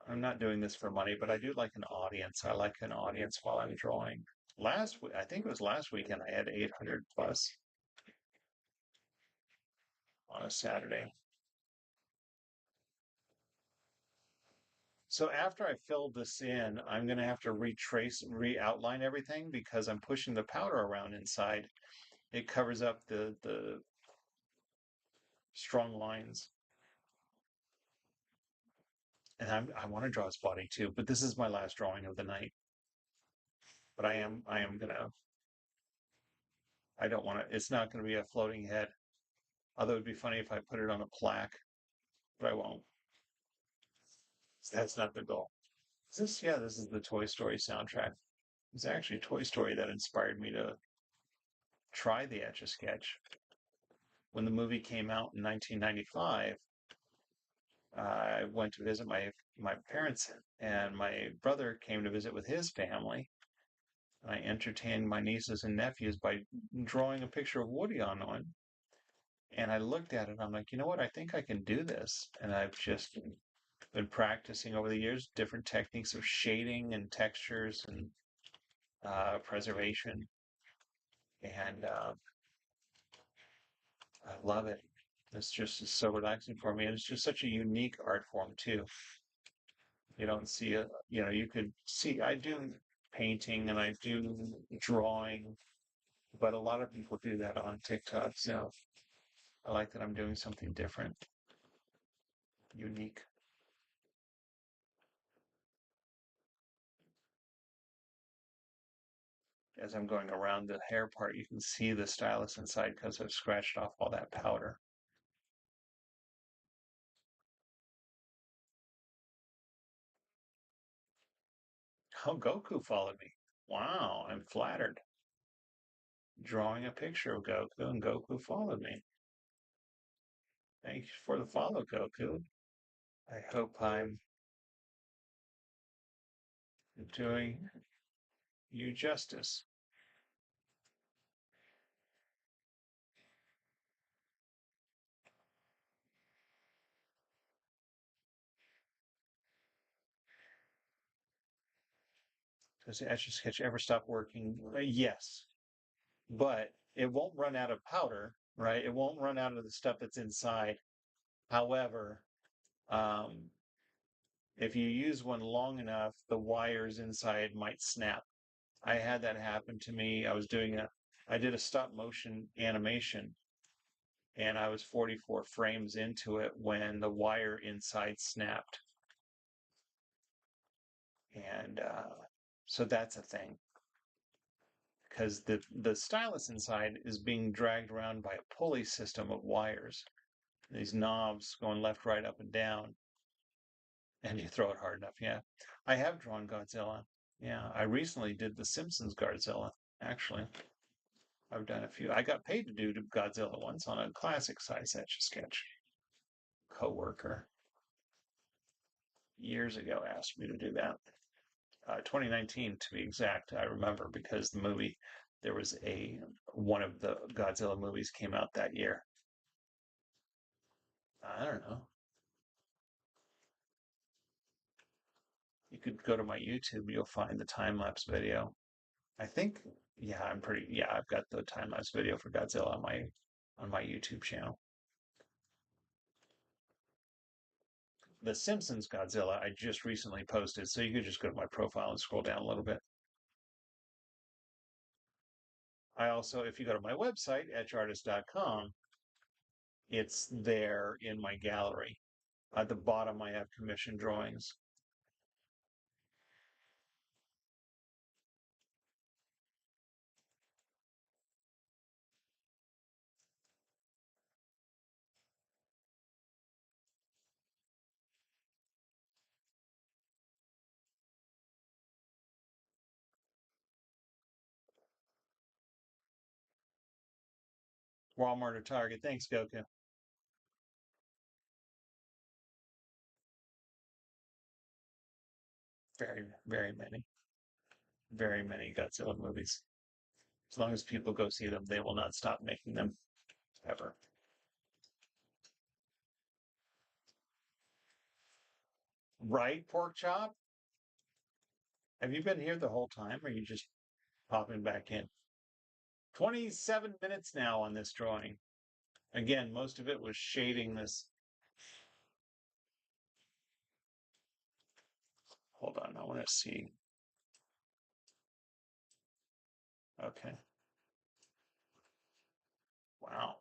S1: I'm not doing this for money, but I do like an audience. I like an audience while I'm drawing. Last week, I think it was last weekend, I had 800 plus on a Saturday. So after I filled this in, I'm going to have to re-outline everything because I'm pushing the powder around inside. It covers up the strong lines. And I want to draw his body too, but this is my last drawing of the night. But I am gonna, I don't want to, it's not going to be a floating head. Although it'd be funny if I put it on a plaque, but I won't. That's not the goal. Yeah, this is the Toy Story soundtrack. It's actually Toy Story that inspired me to try the Etch A Sketch. When the movie came out in 1995, I went to visit my parents, and my brother came to visit with his family. I entertained my nieces and nephews by drawing a picture of Woody on one. And I looked at it, and I'm like, you know what? I think I can do this. And I've just been practicing over the years different techniques of shading and textures and preservation. And I love it. It's just so relaxing for me. And it's just such a unique art form, too. You don't see it, you could see, I do painting and I do drawing, but a lot of people do that on TikTok. So I like that I'm doing something different, unique. As I'm going around the hair part, you can see the stylus inside because I've scratched off all that powder. Oh, Goku followed me. Wow, I'm flattered. Drawing a picture of Goku, and Goku followed me. Thank you for the follow, Goku. I hope I'm doing you justice. Does the Etch A Sketch ever stop working? Yes, but it won't run out of powder, right? It won't run out of the stuff that's inside. However, um, if you use one long enough, the wires inside might snap. I had that happen to me. I did a stop motion animation, and I was 44 frames into it when the wire inside snapped. And so that's a thing because the stylus inside is being dragged around by a pulley system of wires. These knobs going left, right, up, and down, and you throw it hard enough. Yeah, I have drawn Godzilla. Yeah, I recently did the Simpsons Godzilla. Actually, I've done a few. I got paid to do Godzilla once on a classic size Etch A Sketch. Coworker years ago asked me to do that. 2019 to be exact. I remember because the movie there was a one of the Godzilla movies came out that year. I don't know. could go to my YouTube, you'll find the time-lapse video. I think, yeah, I've got the time-lapse video for Godzilla on my YouTube channel. The Simpsons Godzilla I just recently posted, so you could just go to my profile and scroll down a little bit. I also, if you go to my website, etchartist.com, it's there in my gallery. At the bottom, I have commission drawings. Walmart or Target. Thanks, Goku. Very, very many. Very many Godzilla movies. As long as people go see them, they will not stop making them. Ever. Right, pork chop? Have you been here the whole time, or are you just popping back in? 27 minutes now on this drawing. Again, most of it was shading this. Hold on, I want to see. Okay. Wow.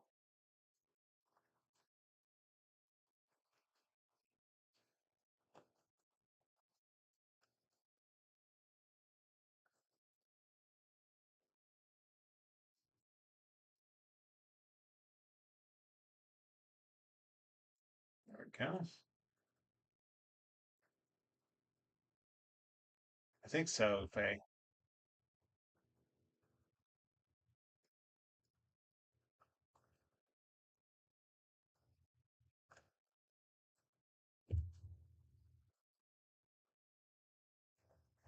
S1: There we go. I think so, Faye.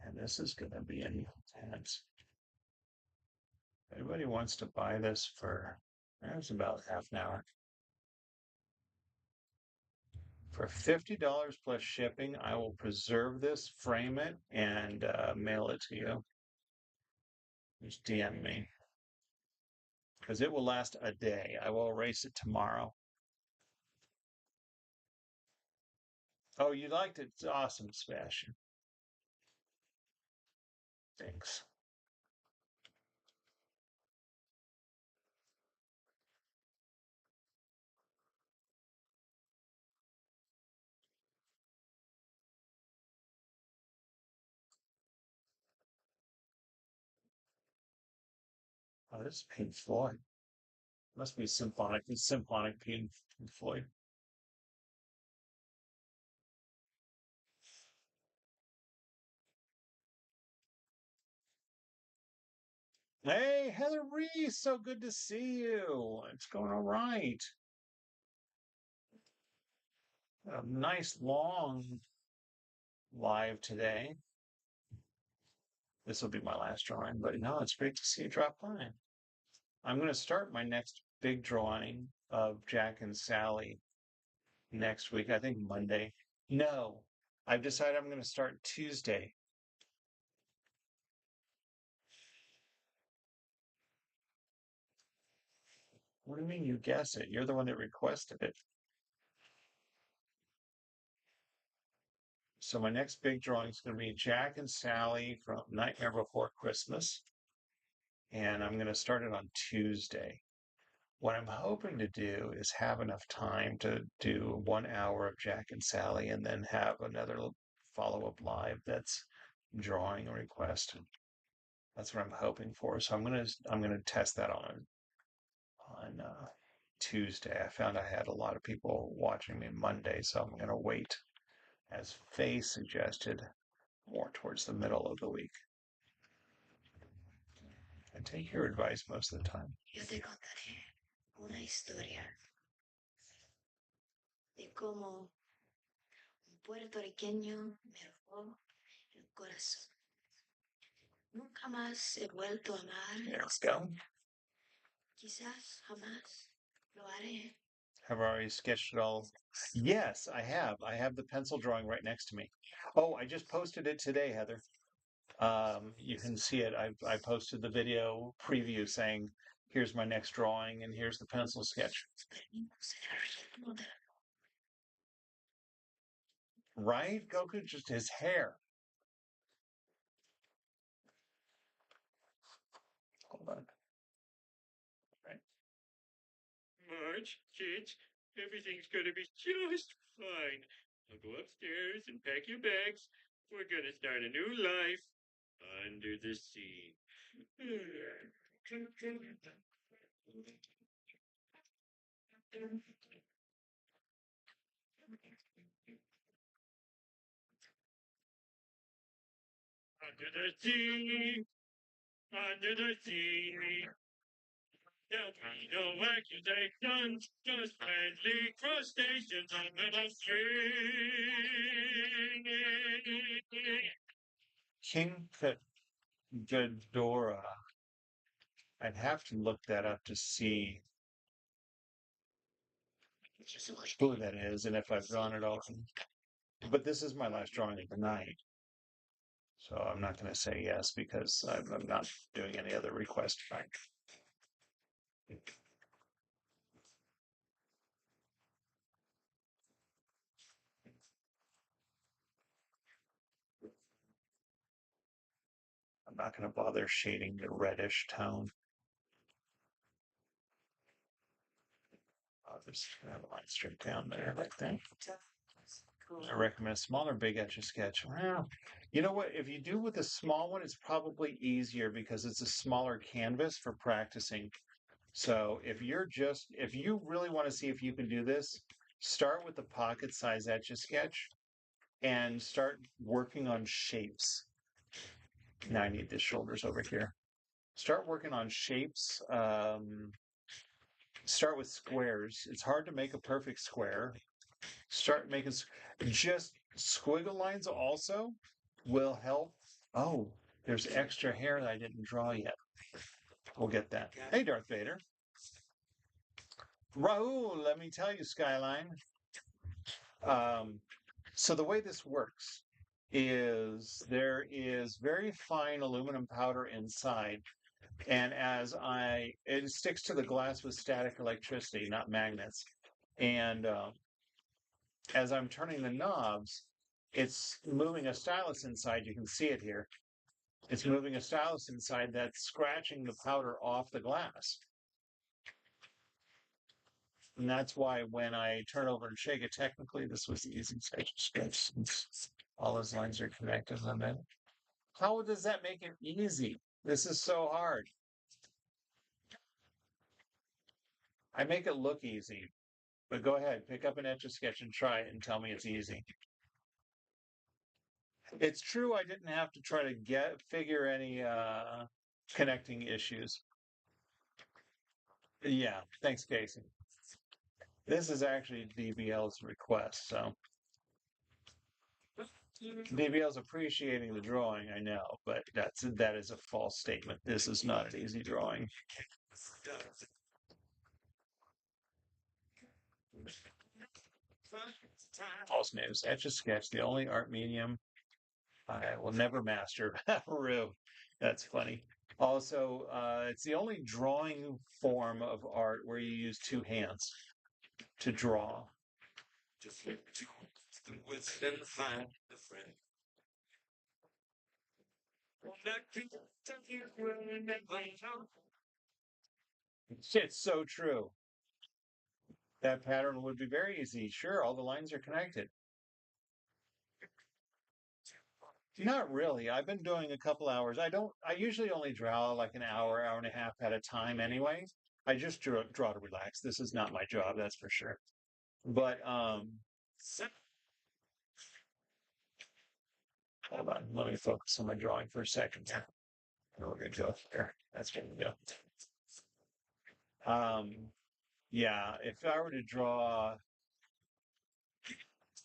S1: And this is going to be intense. Everybody wants to buy this for, it's about half an hour. For $50 plus shipping, I will preserve this, frame it, and mail it to you. Just DM me. Because it will last a day. I will erase it tomorrow. Oh, you liked it? It's awesome, Sebastian. Thanks. Oh, this is Pink Floyd. Must be symphonic. It's symphonic Pink Floyd. Hey, Heather Reese, so good to see you. It's going all right. A nice long live today. This will be my last drawing, but no, it's great to see you drop by. I'm going to start my next big drawing of Jack and Sally next week. I think Monday. No, I've decided I'm going to start Tuesday. What do you mean you guess it? You're the one that requested it. So my next big drawing is going to be Jack and Sally from Nightmare Before Christmas. And I'm going to start it on Tuesday. What I'm hoping to do is have enough time to do 1 hour of Jack and Sally and then have another follow-up live that's drawing a request. That's what I'm hoping for. So I'm gonna test that on Tuesday. I found I had a lot of people watching me Monday, so I'm gonna wait, as Faye suggested, more towards the middle of the week. I take your advice most of the time.
S2: Yo te contaré una historia de cómo un puertorriqueño me robó el corazón. Nunca más he vuelto a amar.
S1: There we go.
S2: Quizás jamás lo haré.
S1: Have I already sketched it all? Yes, I have. I have the pencil drawing right next to me. Oh, I just posted it today, Heather. You can see it. I posted the video preview saying, here's my next drawing and here's the pencil sketch. Right? Goku, just his hair. Hold on. Right.
S3: Marge, kids, everything's gonna be just fine. I'll go upstairs and pack your bags. We're gonna start a new life under the sea. Under the sea, under the sea. There'll be no accusations, just friendly crustaceans under the sea.
S1: King Ghidorah. I'd have to look that up to see who that is and if I've drawn it all. But this is my last drawing of the night. So I'm not going to say yes because I'm not doing any other request. I'm not going to bother shading the reddish tone. I'll just have a line straight down there like that. I recommend small or big Etch A Sketch. Well, you know what? If you do with a small one, it's probably easier because it's a smaller canvas for practicing. So if you really want to see if you can do this, start with the pocket size Etch A Sketch and start working on shapes. Now I need the shoulders over here. Start working on shapes. Start with squares. It's hard to make a perfect square. Start making just squiggle lines also will help. Oh, there's extra hair that I didn't draw yet. We'll get that. Hey, Darth Vader. Raul, let me tell you, Skyline. So the way this works is there is very fine aluminum powder inside, and it sticks to the glass with static electricity, not magnets. And as I'm turning the knobs, it's moving a stylus inside. You can see it here. It's moving a stylus inside that's scratching the powder off the glass. And that's why when I turn over and shake it, technically this was the easy sketch since all those lines are connected. How does that make it easy? This is so hard. I make it look easy, but go ahead, pick up an Etch A Sketch and try it and tell me it's easy. It's true I didn't have to try to figure any connecting issues. Yeah, thanks, Casey. This is actually DBL's request, so DBL's appreciating the drawing, I know, but that is a false statement. This is not an easy drawing. False news. Etch A Sketch, the only art medium I will never master. Rue. That's funny. Also, it's the only drawing form of art where you use two hands to draw. It's so true. That pattern would be very easy. Sure, all the lines are connected. Not really. I've been doing a couple hours. I usually only draw like an hour, hour and a half at a time anyway. I just draw to relax. This is not my job, that's for sure. But hold on, let me focus on my drawing for a second. We're gonna go there. That's gonna go. Yeah, if I were to draw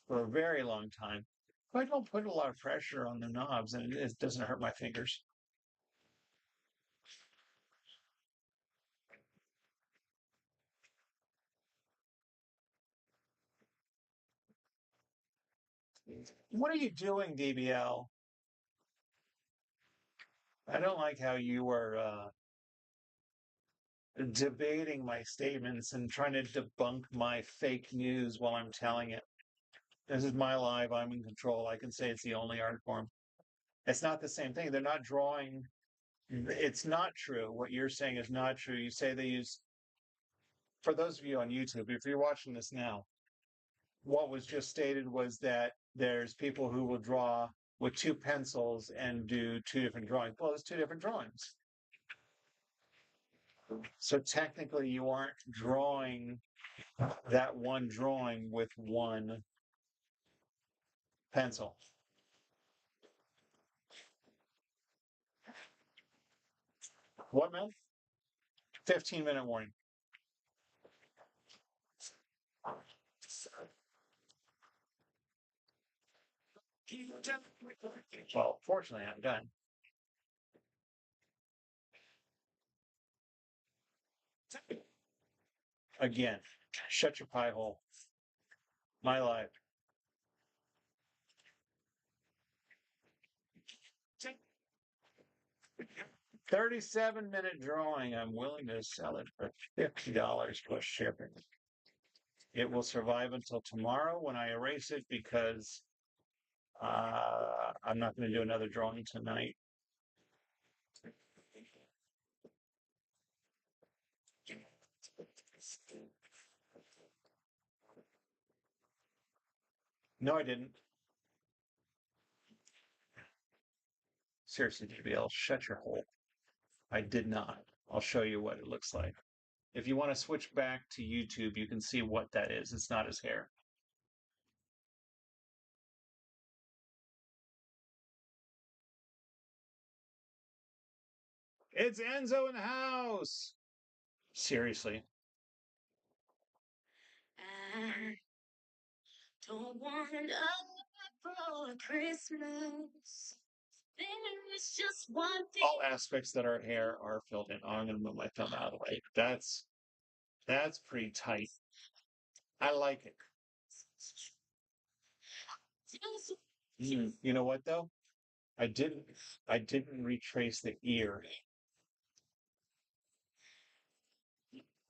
S1: for a very long time, I don't put a lot of pressure on the knobs and it doesn't hurt my fingers. What are you doing, DBL? I don't like how you were debating my statements and trying to debunk my fake news while I'm telling it. This is my live. I'm in control. I can say it's the only art form. It's not the same thing. They're not drawing. It's not true. What you're saying is not true. You say they use, for those of you on YouTube, if you're watching this now, what was just stated was that there's people who will draw with two pencils and do two different drawings. Well, there's two different drawings. So technically, you aren't drawing that one drawing with one pencil. What, man? 15-minute warning. Well, fortunately, I'm done. Again, shut your pie hole. My life. 37-minute drawing. I'm willing to sell it for $50 plus shipping. It will survive until tomorrow when I erase it because I'm not going to do another drawing tonight. No, I didn't. Seriously, JBL, shut your hole. I did not. I'll show you what it looks like. If you want to switch back to YouTube, you can see what that is. It's not his hair. It's Enzo in the house. Seriously.
S2: I don't want for Christmas. There is just one thing.
S1: All aspects that are hair are filled in. Oh, I'm going to move my thumb out of the way. That's pretty tight. I like it. You know what though? I didn't retrace the ear.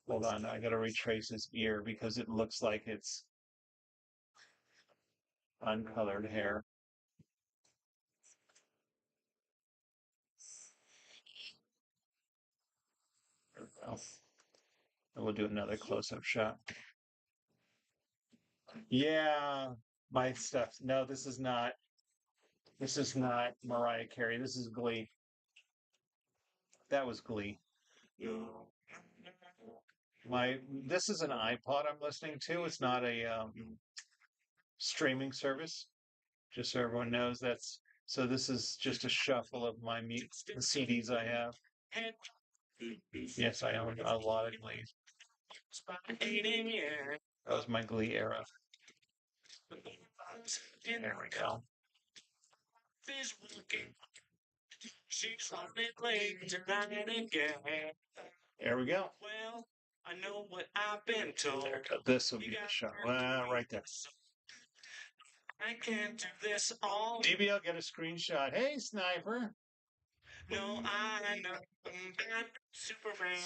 S1: Hold on, I gotta retrace his ear because it looks like it's uncolored hair. There we go. And we'll do another close-up shot. Yeah, my stuff. No, this is not Mariah Carey. This is Glee. That was Glee. This is an iPod I'm listening to. It's not a streaming service. Just so everyone knows, so this is just a shuffle of my CDs I have. Yes, I own a lot of Glee. That was my Glee era. There we go. There we go.
S2: Well, I know what I've been told.
S1: There we go. This will be the shot. Right there.
S2: I can't do this all.
S1: DBL, get a screenshot. Hey, Sniper.
S2: No, I know. Superman.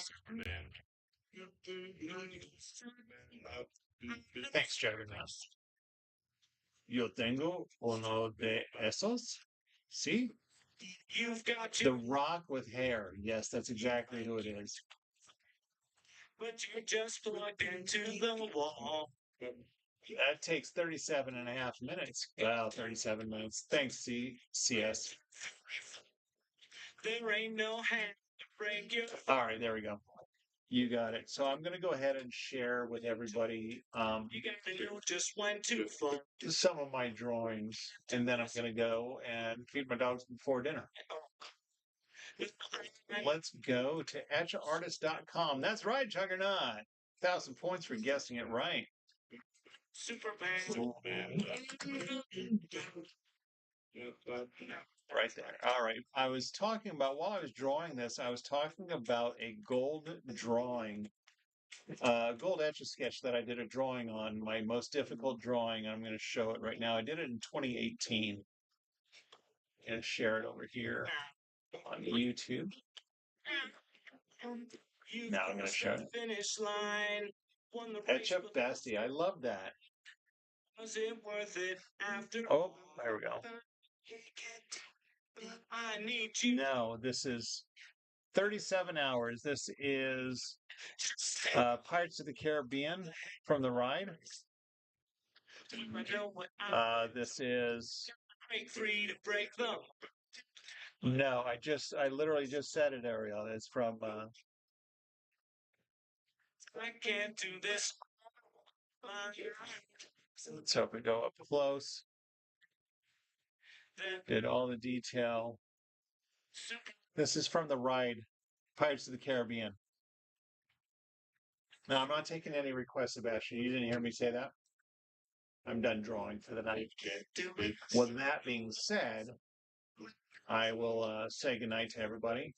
S1: Thanks, Juggernaut. Yo tengo uno de esos. See?
S2: You've got
S1: The Rock with hair. Yes, that's exactly who it is.
S2: But you just plugged into the wall.
S1: That takes 37.5 minutes. Wow, 37 minutes. Thanks, CS.
S2: There ain't no hand to break you.
S1: All right, there we go. You got it. So I'm going to go ahead and share with everybody
S2: You got to know just when to fun.
S1: some of my drawings, and then I'm going to go and feed my dogs before dinner. Let's go to etchartist.com. That's right, Juggernaut. 1,000 points for guessing it right.
S2: Superman.
S1: Right there. All right. I was talking about, while I was drawing this, I was talking about a gold drawing gold Etch A Sketch that I did a drawing on, my most difficult drawing. I'm going to show it right now. I did it in 2018. I'm going to share it over here on YouTube. Now I'm going to show it.
S2: Finish line. Won the
S1: Etch
S2: race,
S1: Up Bestie. I love that.
S2: was it worth it after
S1: Oh, there we go.
S2: I need you.
S1: No, this is 37 hours. This is Pirates of the Caribbean from the ride. This is
S2: Break free to break them.
S1: no. I literally just said it, Ariel. It's from.
S2: I can't do this.
S1: Let's hope we go up close. Did all the detail. This is from the ride, Pirates of the Caribbean. No, I'm not taking any requests, Sebastian. You didn't hear me say that? I'm done drawing for the night. Well, that being said, I will say goodnight to everybody.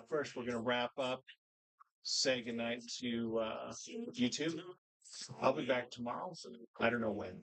S1: First, we're going to wrap up, say goodnight to YouTube. I'll be back tomorrow. I don't know when.